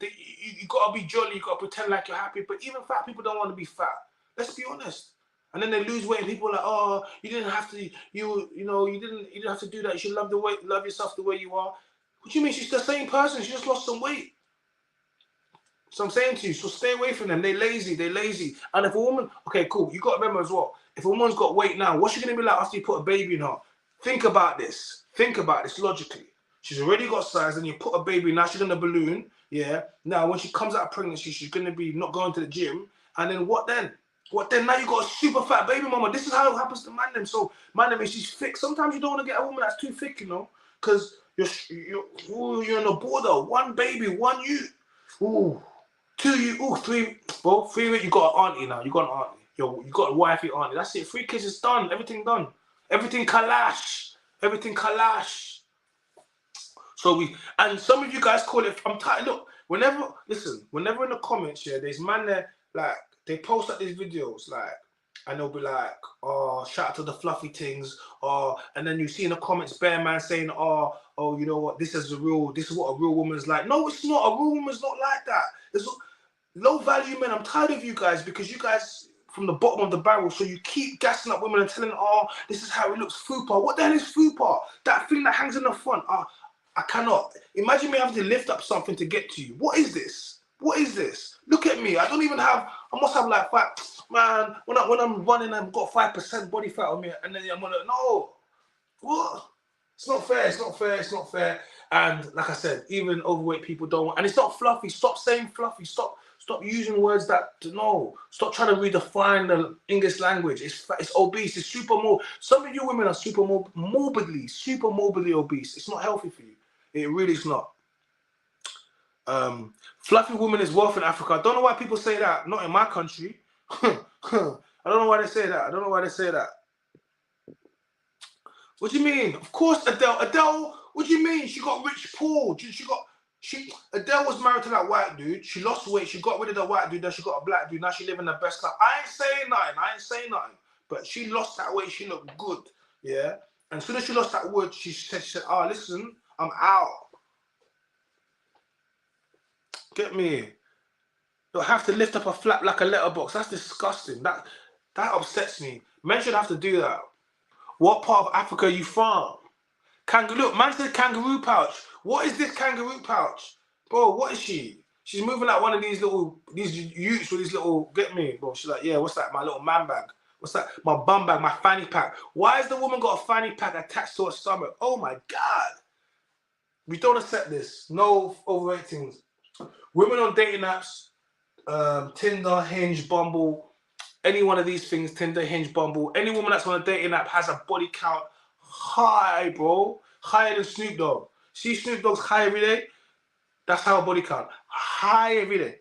gotta be jolly, you gotta pretend like you're happy, but even fat people don't want to be fat. Let's be honest. And then they lose weight, and people are like, oh, you didn't have to, you didn't have to do that. You should love yourself the way you are. What do you mean? She's the same person. She just lost some weight. So I'm saying to you, so stay away from them. They're lazy. And if a woman, okay, cool, you got to remember as well, if a woman's got weight now, what's she going to be like after you put a baby in her? Think about this logically. She's already got size, and you put a baby, now she's going to balloon, yeah? Now, when she comes out of pregnancy, she's going to be not going to the gym, and then what then? Now you got a super fat baby mama. This is how it happens to man them. So man them, she's thick. Sometimes you don't want to get a woman that's too thick, you know, because you're on the border. One baby, one you. Ooh, two you. Ooh, three. Well, three. You got an auntie now. You got an auntie. You got a wifey auntie. That's it. 3 kids is done. Everything done. Everything kalash. So and some of you guys call it. I'm tired. Look, whenever in the comments, yeah, there's man there like. They post like these videos, like, and they'll be like, oh, shout out to the fluffy things, and then you see in the comments, Bear Man saying, oh, you know what, this is what a real woman's like. No, it's not. A real woman's not like that. There's low value men. I'm tired of you guys because you guys from the bottom of the barrel, so you keep gassing up women and telling, oh, this is how it looks, fupa. What the hell is fupa? That thing that hangs in the front. I cannot. Imagine me having to lift up something to get to you. What is this? Look at me. I must have like fat, man. When I'm running, I've got 5% body fat on me, and then I'm gonna, no. What? It's not fair. And like I said, even overweight people don't want, and it's not fluffy. Stop saying fluffy. Stop using words that, no. Stop trying to redefine the English language. It's obese. It's super morbid. Some of you women are super morbidly obese. It's not healthy for you. It really is not. Fluffy woman is wealth in Africa. I don't know why people say that. Not in my country. I don't know why they say that. What do you mean? Of course, Adele. What do you mean? She got rich poor. Adele was married to that white dude. She lost weight. She got rid of the white dude. Then she got a black dude. Now she living the best life. I ain't saying nothing. But she lost that weight. She looked good. Yeah. And as soon as she lost that weight, she said, oh, listen, I'm out. Get me? You'll have to lift up a flap like a letterbox. That's disgusting. That upsets me. Men should have to do that. What part of Africa are you from? Look, man said kangaroo pouch. What is this kangaroo pouch? Bro, what is she? She's moving like one of these youths with these little, get me? Bro, she's like, yeah, what's that? My little man bag. What's that? My bum bag, my fanny pack. Why has the woman got a fanny pack attached to her stomach? Oh my God. We don't accept this. No overratings. Women on dating apps, Tinder, Hinge, Bumble, any one of these things, Tinder, Hinge, Bumble, any woman that's on a dating app has a body count high, bro. Higher than Snoop Dogg. See Snoop Dogg's high every day? That's how a body count. High every day.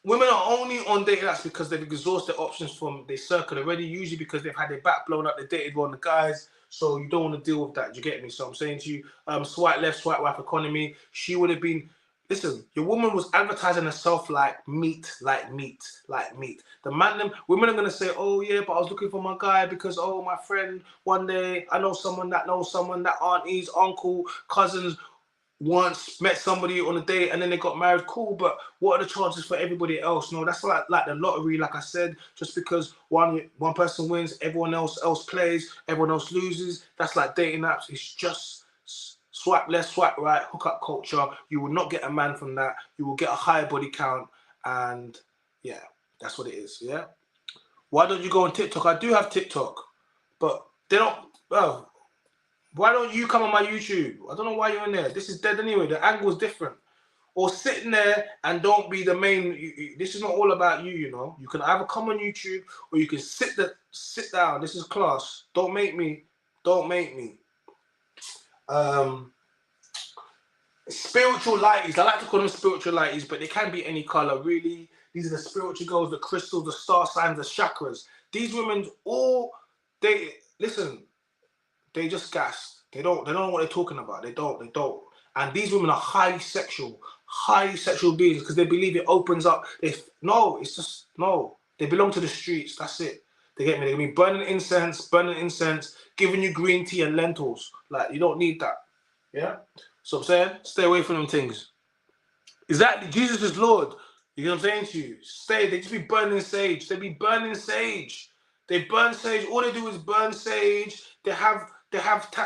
Women are only on dating apps because they've exhausted options from their circle already, usually because they've had their back blown up, they dated one of the guys, so you don't want to deal with that, you get me? So I'm saying to you, swipe left, swipe right economy, she would have been, listen, your woman was advertising herself like meat. The man, women are going to say, oh yeah, but I was looking for my guy because, oh, my friend, one day, I know someone, that aunties, uncle, cousins, once met somebody on a date and then they got married, cool, but what are the chances for everybody else? No, that's like the lottery, like I said, just because one person wins, everyone else plays, everyone else loses. That's like dating apps. It's just swipe left, swipe right, hookup culture. You will not get a man from that. You will get a higher body count, and yeah, that's what it is, yeah? Why don't you go on TikTok? I do have TikTok, but they don't, well, why don't you come on my YouTube? I don't know why you're in there. This is dead anyway. The angle is different. or sitting there and don't be the main. This is not all about you, you know. You can either come on YouTube or you can sit down. This is class. Don't make me. Spiritual lighties. I like to call them spiritual lighties, but they can be any color. Really, these are the spiritual girls, the crystals, the star signs, the chakras. These women, they listen. They just gassed. They don't know what they're talking about. They don't. And these women are highly sexual beings because they believe it opens up. It's just no. They belong to the streets. That's it. They get me. They're gonna be burning incense, giving you green tea and lentils. Like, you don't need that. Yeah. So I'm saying, stay away from them things. Exactly. Jesus is Lord. You know what I'm saying to you? They just be burning sage. They be burning sage. They burn sage. All they do is burn sage. They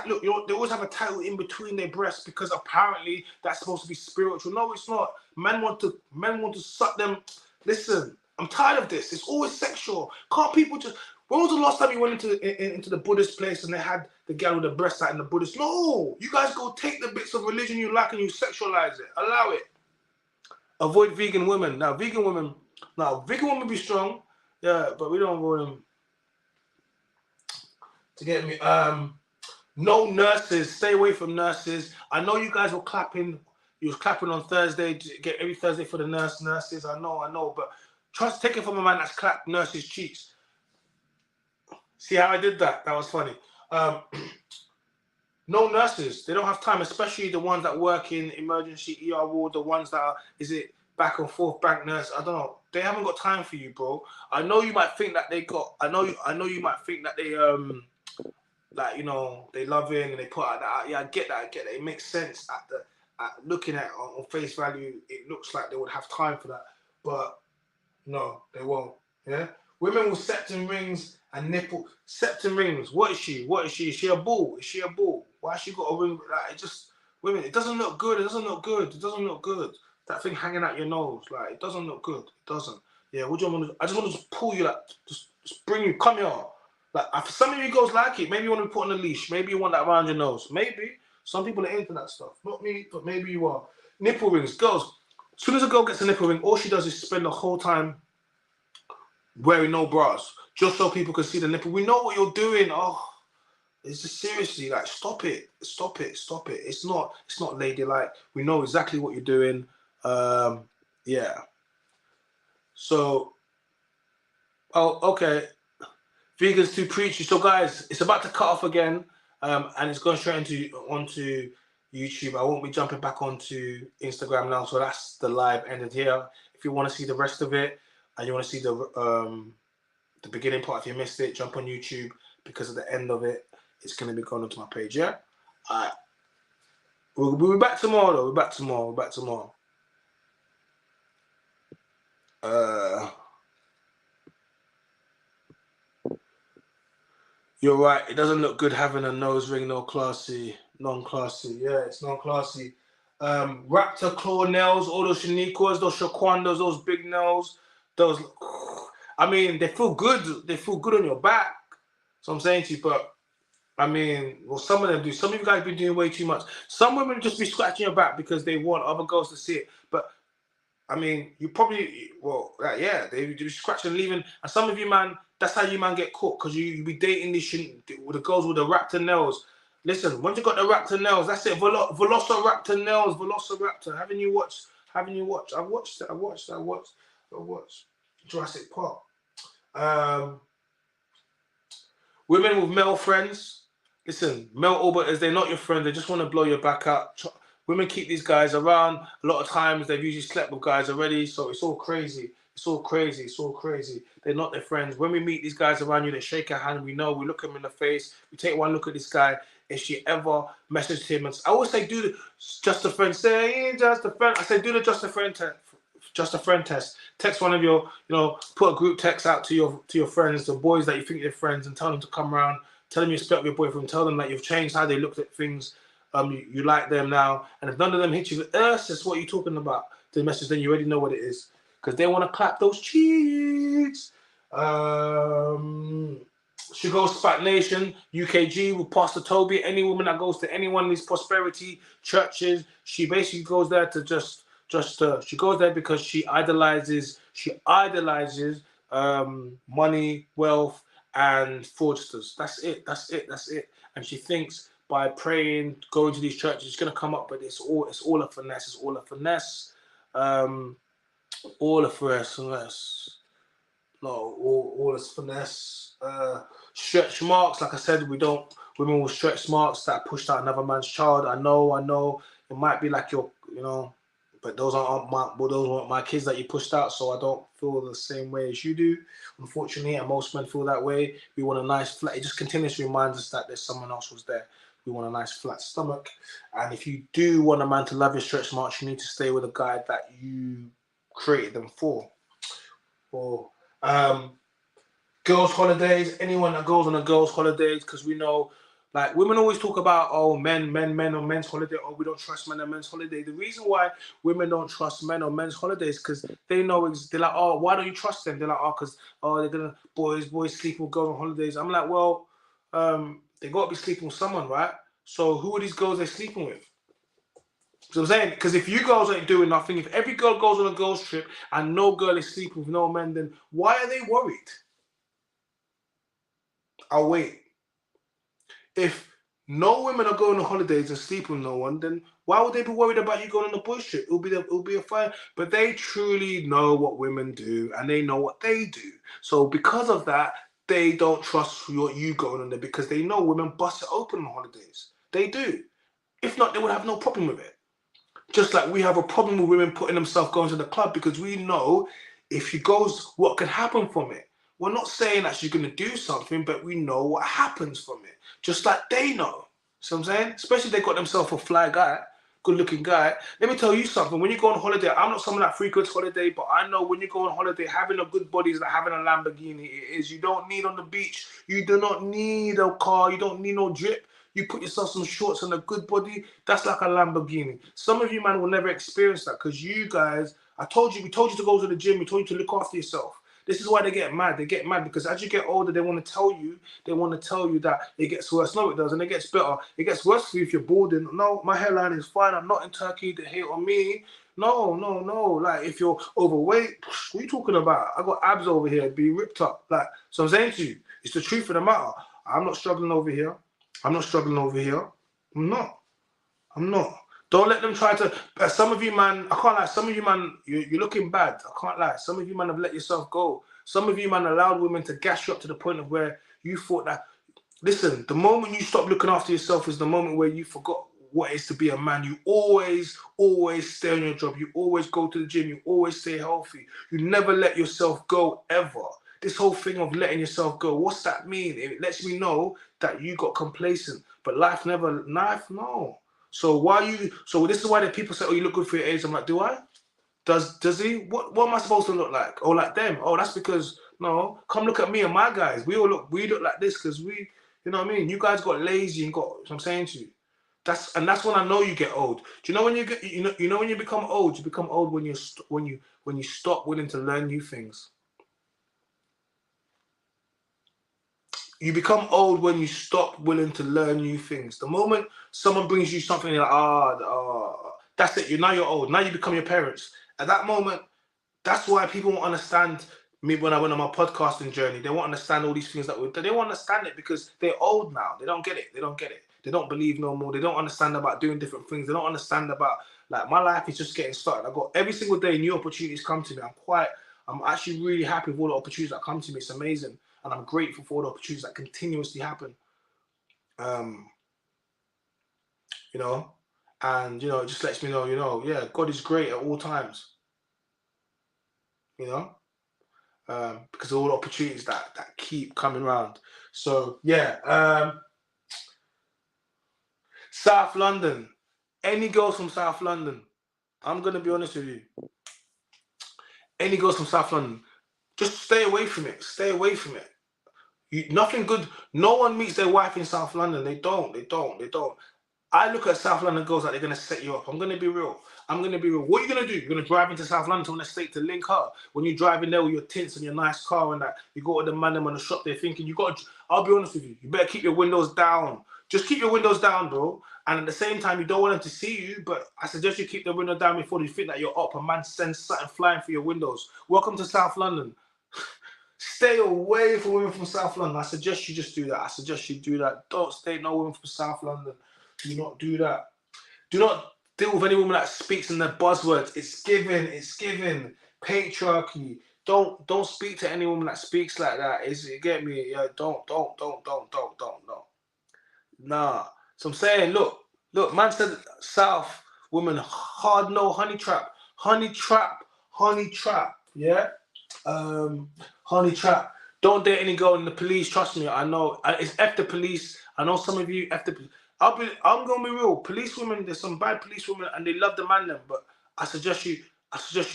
look, they always have a title in between their breasts because apparently that's supposed to be spiritual. No, it's not. Men want to suck them. Listen, I'm tired of this. It's always sexual. Can't people just? When was the last time you went into the Buddhist place and they had the girl with the breast out in the Buddhist? No, you guys go take the bits of religion you like and you sexualize it. Allow it. Avoid vegan women. Now, vegan women be strong. Yeah, but we don't want them to get me. No nurses. Stay away from nurses. I know you guys were clapping. You was clapping on Thursday to get every Thursday for the nurses. I know, but take it from a man that's clapped nurses' cheeks. See how I did that? That was funny. No nurses. They don't have time, especially the ones that work in emergency ER ward, the ones that are, back and forth bank nurse? I don't know. They haven't got time for you, bro. I know you might think that I know you might think that they like, you know, they love it and they put out that. Yeah, I get that. It makes sense at looking at it on face value. It looks like they would have time for that, but no, they won't. Yeah, women with septum rings and nipple. Septum rings. What is she? Is she a bull? Why has she got a ring? Like, it just, women. It doesn't look good. That thing hanging out your nose, like, it doesn't look good. It doesn't. Yeah. What do you want to do? I just want to pull you, like, just bring you. Come here. Like, for some of you girls like it. Maybe you want to be put on a leash. Maybe you want that around your nose. Maybe. Some people are into that stuff. Not me, but maybe you are. Nipple rings. Girls, as soon as a girl gets a nipple ring, all she does is spend the whole time wearing no bras, just so people can see the nipple. We know what you're doing. Oh, it's just seriously, like, stop it. It's not ladylike. We know exactly what you're doing. Yeah. So, okay. Vegans too preachy. So, guys, it's about to cut off again, and it's going straight onto YouTube. I won't be jumping back onto Instagram now. So that's the live ended here. If you want to see the rest of it and you want to see the beginning part, if you missed it, jump on YouTube, because at the end of it, it's going to be going onto my page. Yeah. All right. We'll be back tomorrow, though. We're back tomorrow. You're right. It doesn't look good having a nose ring. Non-classy. Yeah, it's non-classy. Raptor claw nails, all those Shaniquas, those Shaquandas, those big nails, those. I mean, they feel good. They feel good on your back. So I'm saying to you, but I mean, well, some of them do. Some of you guys be doing way too much. Some women just be scratching your back because they want other girls to see it. But I mean, you probably, yeah, they be scratching and leaving. And some of you, man, that's how you, man, get caught, because you be dating with the girls with the raptor nails. Listen, once you got the raptor nails, that's it. Velociraptor nails, Velociraptor. Haven't you watched? I watched Jurassic Park. Women with male friends. Listen, male orbiters, they're not your friends. They just want to blow your back out. Women keep these guys around. A lot of times they've usually slept with guys already, so it's all crazy. They're not their friends. When we meet these guys around you, they shake our hand. We know. We look them in the face. We take one look at this guy. If she ever messaged him, and I always say, do the just a friend. Say just a friend. I say, do the just a friend test. Just a friend test. Text one of your, put a group text out to your friends, the boys that you think are your friends, and tell them to come around. Tell them you split up your boyfriend. Tell them that you've changed how they looked at things. You like them now, and if none of them hit you with that's what you're talking about, the message, then you already know what it is, because they want to clap those cheeks. She goes Spat Nation, UKG with Pastor Toby. Any woman that goes to any one of these prosperity churches, she basically goes there to just she goes there because she idolizes money, wealth, and fraudsters. That's it. And she thinks by praying, going to these churches, it's gonna come up, but it's all a finesse. It's all a finesse. All a finesse. No, all is finesse. Stretch marks, like I said, women will stretch marks that pushed out another man's child. I know. It might be like but those aren't my kids that you pushed out, so I don't feel the same way as you do, unfortunately, and most men feel that way. We want a nice flat. It just continuously reminds us that there's someone else was there. We want a nice flat stomach. And if you do want a man to love your stretch marks, you need to stay with a guy that you created them for. Or girls' holidays, anyone that goes on a girls' holidays, because we know, like, women always talk about, men on men's holiday, we don't trust men on men's holiday. The reason why women don't trust men on men's holidays because they know, they're like, why don't you trust them? They're like, because they're gonna, boys sleep with girls on holidays. I'm like, well, they got to be sleeping with someone, right? So who are these girls they're sleeping with? So I'm saying, because if you girls ain't doing nothing, if every girl goes on a girls trip and no girl is sleeping with no men, then why are they worried? I'll wait. If no women are going on holidays and sleeping with no one, then why would they be worried about you going on a boys trip? It'll be a fine. But they truly know what women do and they know what they do. So because of that, they don't trust you going on there because they know women bust it open on holidays. They do. If not, they would have no problem with it. Just like we have a problem with women putting themselves going to the club because we know if she goes, what can happen from it? We're not saying that she's going to do something, but we know what happens from it. Just like they know. See what I'm saying? Especially if they got themselves a fly guy, good-looking guy. Let me tell you something. When you go on holiday, I'm not someone that frequents holiday, but I know when you go on holiday, having a good body is like having a Lamborghini. It is. You don't need on the beach. You do not need a car. You don't need no drip. You put yourself some shorts and a good body, that's like a Lamborghini. Some of you, man, will never experience that because you guys, we told you to go to the gym. We told you to look after yourself. This is why they get mad. They get mad because as you get older, they want to tell you that it gets worse. No, it doesn't. It gets better. It gets worse for you if you're balding. No, my hairline is fine. I'm not in Turkey. They hate on me. No. Like, if you're overweight, what are you talking about? I got abs over here, be ripped up. Like, so I'm saying to you, it's the truth of the matter. I'm not struggling over here. I'm not. Don't let them try to. Some of you, man, I can't lie. Some of you, man, you're looking bad. I can't lie. Some of you, man, have let yourself go. Some of you, man, allowed women to gas you up to the point of where you thought that. Listen, the moment you stop looking after yourself is the moment where you forgot what it is to be a man. You always stay on your job. You always go to the gym. You always stay healthy. You never let yourself go ever. This whole thing of letting yourself go, what's that mean? It lets me know that you got complacent. But life, no. So this is why the people say, you look good for your age. I'm like, do I? Does he? What am I supposed to look like? Oh, like them? Oh, that's because, no, come look at me and my guys. We look like this because we, you know what I mean? You guys got lazy and got, what I'm saying to you. That's when I know you get old. Do you know when when you become old? You become old when you stop willing to learn new things. You become old when you stop willing to learn new things. The moment someone brings you something, you're like, that's it. You're old. Now you become your parents. At that moment, that's why people won't understand me when I went on my podcasting journey. They won't understand all these things they won't understand it because they're old now. They don't get it. They don't believe no more. They don't understand about doing different things. They don't understand about, like, my life is just getting started. I got every single day new opportunities come to me. I'm actually really happy with all the opportunities that come to me. It's amazing. And I'm grateful for all the opportunities that continuously happen. And, it just lets me know, yeah, God is great at all times. Because of all the opportunities that keep coming around. So, yeah. South London. Any girls from South London, I'm going to be honest with you. Any girls from South London, just stay away from it. Stay away from it. Nothing good. No one meets their wife in South London. They don't. I look at South London girls like they're going to set you up. I'm going to be real. I'm gonna be real. What are you gonna do? You're gonna drive into South London to an estate to link her. When you're driving there with your tints and your nice car and that, you go to the man them on the shop. They're thinking you got. I'll be honest with you. You better keep your windows down. Just keep your windows down, bro. And at the same time, you don't want them to see you. But I suggest you keep the window down before you think that you're up. A man sends something flying through your windows. Welcome to South London. Stay away from women from South London. I suggest you just do that. I suggest you do that. Don't stay no women from South London. Do not do that. Do not deal with any woman that speaks in their buzzwords. It's given patriarchy. Don't speak to any woman that speaks like that. Is you get me? Yeah, don't. No. Nah. So I'm saying, look, man said South women hard no honey trap. Honey trap. Yeah? Honey trap. Don't date any girl in the police. Trust me, I know. It's F the police. I know some of you F the police. I'm gonna be real. Police women, there's some bad police women and they love the man them, but I suggest you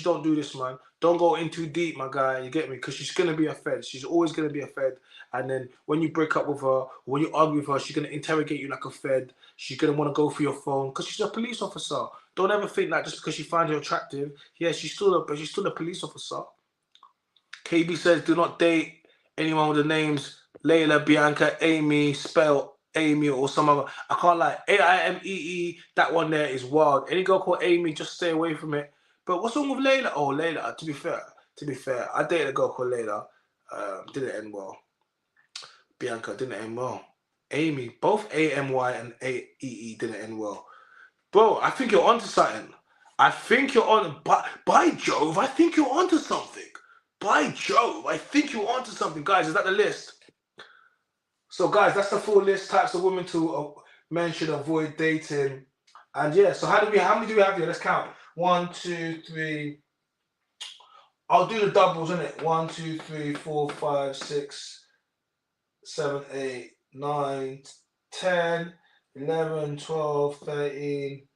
don't do this, man. Don't go in too deep, my guy. You get me? Because she's gonna be a fed. She's always gonna be a fed. And then when you break up with her, when you argue with her, she's gonna interrogate you like a fed. She's gonna want to go for your phone because she's a police officer. Don't ever think that just because she finds you attractive, yeah, she's still a police officer. KB says, do not date anyone with the names Layla, Bianca, Amy, spell Amy or some other. I can't lie. AIMEE, that one there is wild. Any girl called Amy, just stay away from it. But what's wrong with Layla? Oh, Layla, to be fair, I dated a girl called Layla. Didn't end well. Bianca didn't end well. Amy, both AMY and AEE didn't end well. Bro, I think you're onto something. I think you're on. By Jove, I think you're onto something. By Jove, I think you're onto something, guys. Is that the list? So, guys, that's the full list. Types of women to men should avoid dating. And yeah, so how many do we have here? Let's count. 1, 2, 3. I'll do the doubles, innit? 1, 2, 3, 4, 5, 6, 7, 8, 9, 10, 11, 12, 13,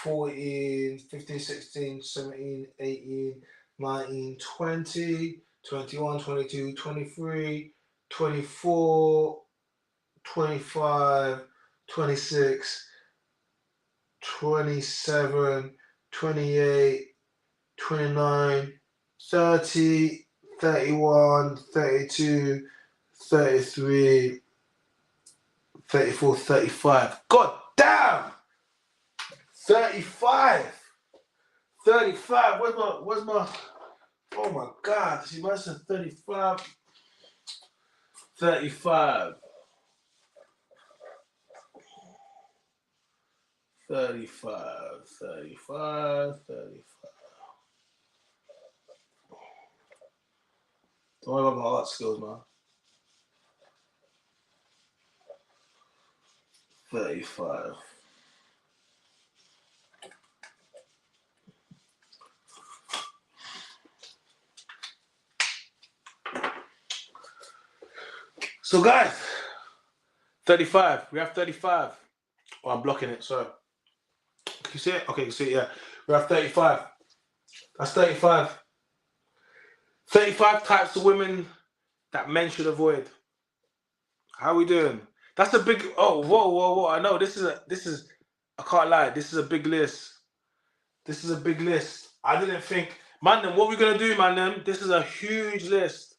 14, 15, 16, 17, 18, 19, 20, 21, 22, 23, 24, 25, 26, 27, 28, 29, 30, 31, 32, 33, 34, 35. God damn! 35. Where's my, oh my God, she must have 35. 35. 35. 35. 35. Don't worry about my art skills, man. 35. So guys, 35. We have 35. Oh, I'm blocking it, sorry. Can you see it? Okay, you can see it, yeah. We have 35. That's 35. 35 types of women that men should avoid. How are we doing? That's a big, oh, whoa. I know, this is, I can't lie, this is a big list. This is a big list. I didn't think, man, then what we're going to do, man, then, this is a huge list.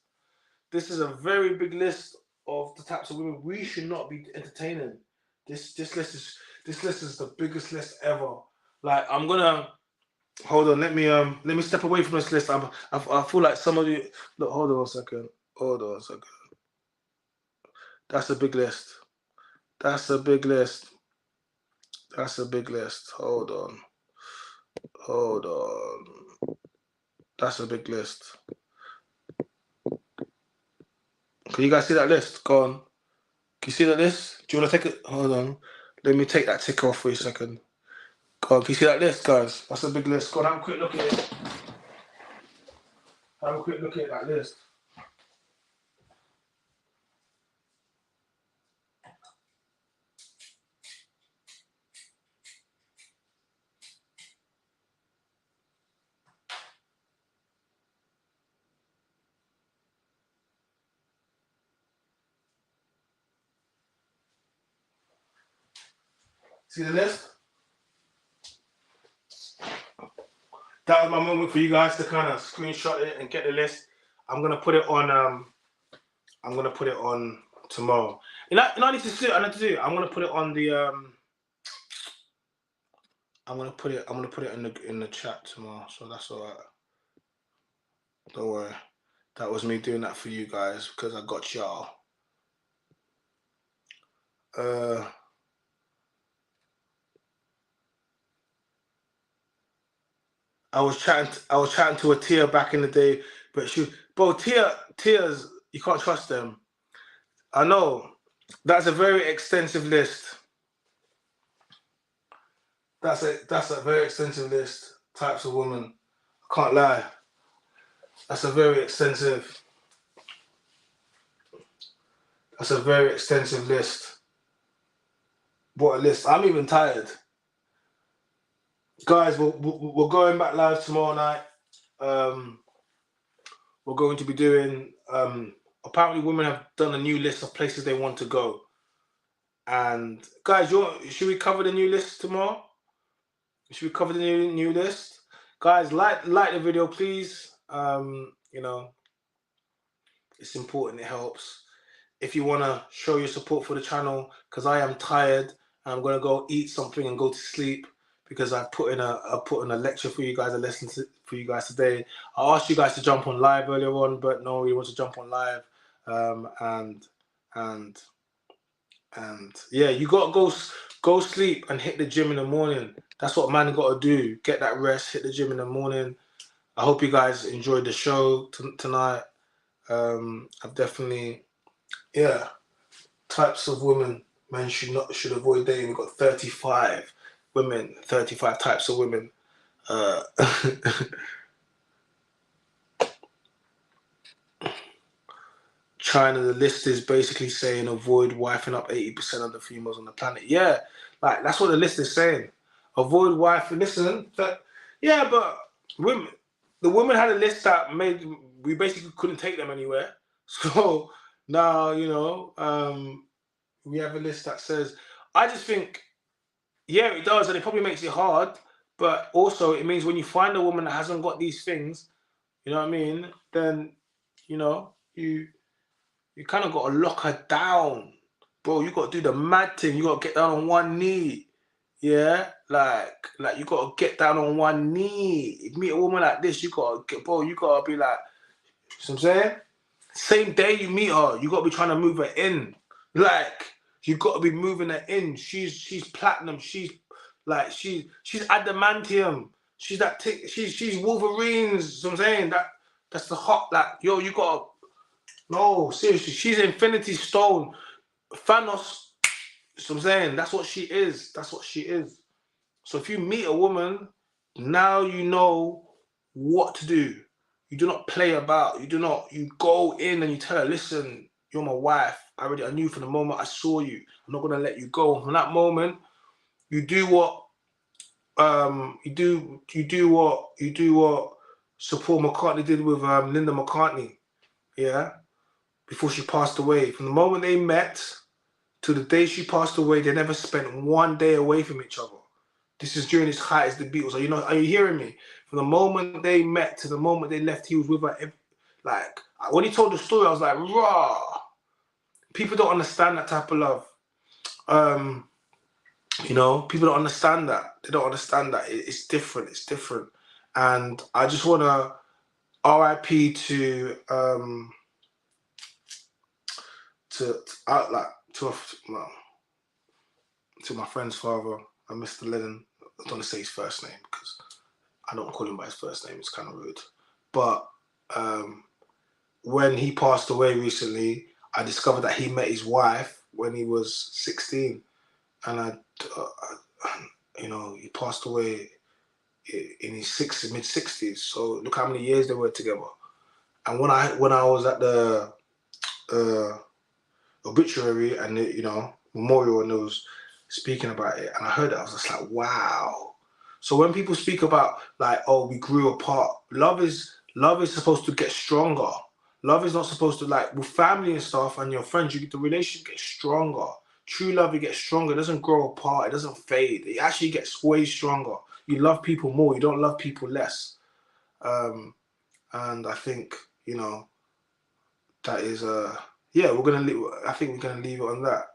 This is a very big list of the types of women we should not be entertaining. This list is the biggest list ever. Like, I'm gonna hold on. Let me step away from this list. I feel like some of you. Look, hold on a second. That's a big list. That's a big list. Hold on. That's a big list. Can you guys see that list? Go on. Can you see that list? Do you want to take it? Hold on. Let me take that ticker off for you a second. Go on. Can you see that list, guys? That's a big list. Go on, have a quick look at it. Have a quick look at that list. See the list? that was my moment for you guys to kind of screenshot it and get the list. I'm gonna put it on. I'm gonna put it on tomorrow. I need to do. I need to do. I'm gonna put it on the. I'm gonna put it in the chat tomorrow. So that's alright. Don't worry. That was me doing that for you guys because I got y'all. I was chatting to a Tia back in the day, but Tia's, you can't trust them. I know. That's a very extensive list. That's a very extensive list. Types of women. I can't lie. That's a very extensive list. What a list. I'm even tired. Guys, we're going back live tomorrow night. We're going to be doing, apparently women have done a new list of places they want to go. And guys, should we cover the new list tomorrow? Should we cover the new list? Guys, like the video, please. It's important, it helps. If you want to show your support for the channel, because I am tired, I'm going to go eat something and go to sleep. Because I put in a lecture for you guys, a lesson for you guys today. I asked you guys to jump on live earlier on, but no, we want to jump on live. And yeah, you got to go sleep and hit the gym in the morning. That's what man got to do. Get that rest, hit the gym in the morning. I hope you guys enjoyed the show tonight. I've definitely, yeah, types of women men should avoid dating. We've got 35 women, 35 types of women. China, the list is basically saying avoid wifing up 80% of the females on the planet. Yeah, like that's what the list is saying. Avoid wifing. Listen, yeah, but the women had a list that made we basically couldn't take them anywhere. So now we have a list that says. I just think, yeah, it does, and it probably makes it hard. But also, it means when you find a woman that hasn't got these things, you know what I mean? Then you kind of got to lock her down, bro. You got to do the mad thing. You got to get down on one knee. Yeah, like you got to get down on one knee. If you meet a woman like this, you got to you got to be like, you know what I'm saying? Same day you meet her, you got to be trying to move her in. Like, you got to be moving her in. She's platinum. She's adamantium. She's that. She's Wolverines. You know what I'm saying? That's the hot. Like, yo, you got to. No, seriously, she's Infinity Stone. Thanos. You know what I'm saying? That's what she is. That's what she is. So if you meet a woman, now you know what to do. You do not play about. You go in and you tell her, listen, you're my wife. I knew from the moment I saw you. I'm not gonna let you go. From that moment, you do what Sir Paul McCartney did with Linda McCartney. Yeah. Before she passed away. From the moment they met to the day she passed away, they never spent one day away from each other. This is during his height as the Beatles. Are you hearing me? From the moment they met to the moment they left, he was with her. Like, when he told the story, I was like, raw. People don't understand that type of love. People don't understand that. They don't understand that. It's different. It's different. And I just want to RIP to my friend's father, Mr. Lennon. I don't want to say his first name because I don't call him by his first name. It's kind of rude. But when he passed away recently, I discovered that he met his wife when he was 16, and he passed away in his mid-60s. So look how many years they were together. And when I was at the obituary and memorial, and they was speaking about it, and I heard it, I was just like, wow. So when people speak about like, oh, we grew apart, love is supposed to get stronger. Love is not supposed to, like, with family and stuff and your friends, the relationship gets stronger. True love, it gets stronger. It doesn't grow apart. It doesn't fade. It actually gets way stronger. You love people more. You don't love people less. And I think, you know, that is yeah, we're gonna leave, I think we're gonna leave it on that.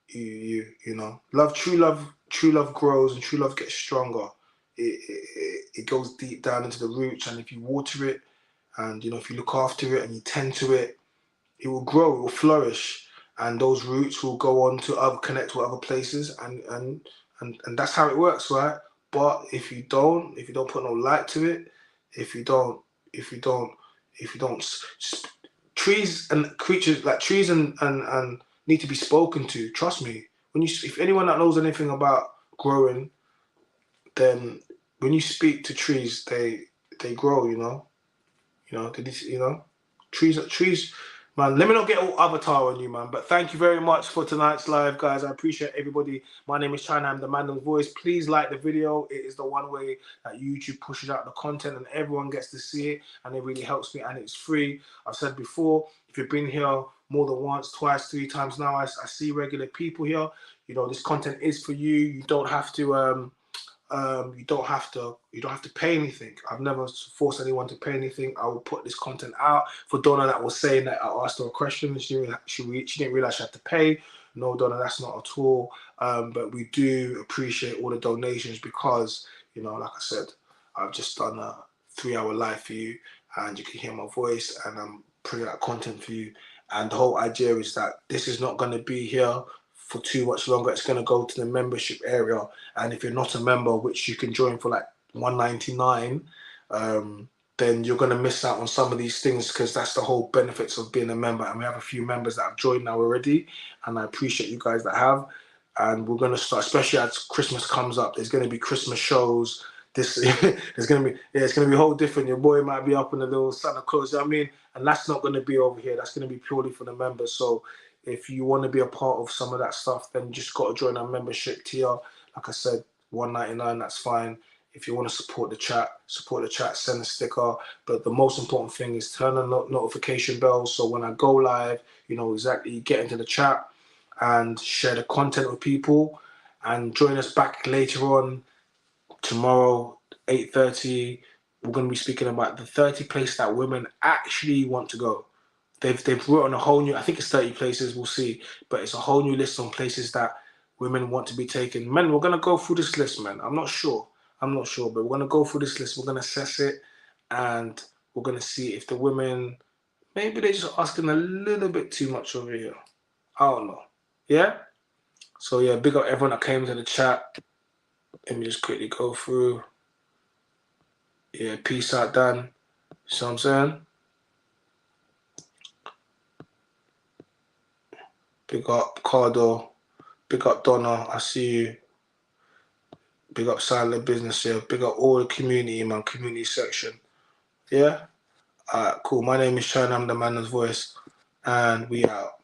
You know, true love grows, and true love gets stronger. It goes deep down into the roots, and if you water it, and you know, if you look after it and you tend to it, it will grow, it will flourish, and those roots will go on to connect with other places, and that's how it works, right? But if you don't put no light to it, if you don't if you don't if you don't trees and creatures, like trees and need to be spoken to. Trust me, when you, if anyone that knows anything about growing, then when you speak to trees, they grow, they need to, trees, man. Let me not get all avatar on you, man. But thank you very much for tonight's live, guys. I appreciate everybody. My name is China. I'm the man of voice. Please like the video. It is the one way that YouTube pushes out the content and everyone gets to see it, and it really helps me. And it's free. I've said before, if you've been here more than once, twice, 3 times now, I see regular people here. You know, this content is for you. You don't have to. You don't have to pay anything. I've never forced anyone to pay anything. I will put this content out. For Donna that was saying that I asked her a question, she didn't realize she had to pay. No, Donna, that's not at all. But we do appreciate all the donations because, you know, like I said, I've just done a 3-hour live for you, and you can hear my voice, and I'm putting out content for you. And the whole idea is that this is not going to be here for too much longer. It's going to go to the membership area, and if you're not a member, which you can join for like $1.99, then you're going to miss out on some of these things, because that's the whole benefits of being a member. And we have a few members that have joined now already, and I appreciate you guys that have. And we're going to start, especially as Christmas comes up, there's going to be Christmas shows. This it's going to be a whole different. Your boy might be up in a little Santa Claus, you know what I mean? And that's not going to be over here. That's going to be purely for the members. So if you want to be a part of some of that stuff, then you just got to join our membership tier. Like I said, $1.99, that's fine. If you want to support the chat, send a sticker. But the most important thing is turn on notification bells, so when I go live, you know exactly, you get into the chat and share the content with people. And join us back later on tomorrow, 8:30. We're going to be speaking about the 30 places that women actually want to go. They've written a whole new, I think it's 30 places, we'll see, but it's a whole new list on places that women want to be taken. Men, we're going to go through this list, man. I'm not sure, but we're going to go through this list. We're going to assess it, and we're going to see if the women, maybe they're just asking a little bit too much over here. I don't know. Yeah? So yeah, big up everyone that came to the chat. Let me just quickly go through. Yeah, peace out, Dan. See what I'm saying? Big up Cardo. Big up Donna. I see you. Big up Silent Business here. Big up all the community, man. Community section. Yeah? Alright, cool. My name is China. I'm the man of voice. And we out.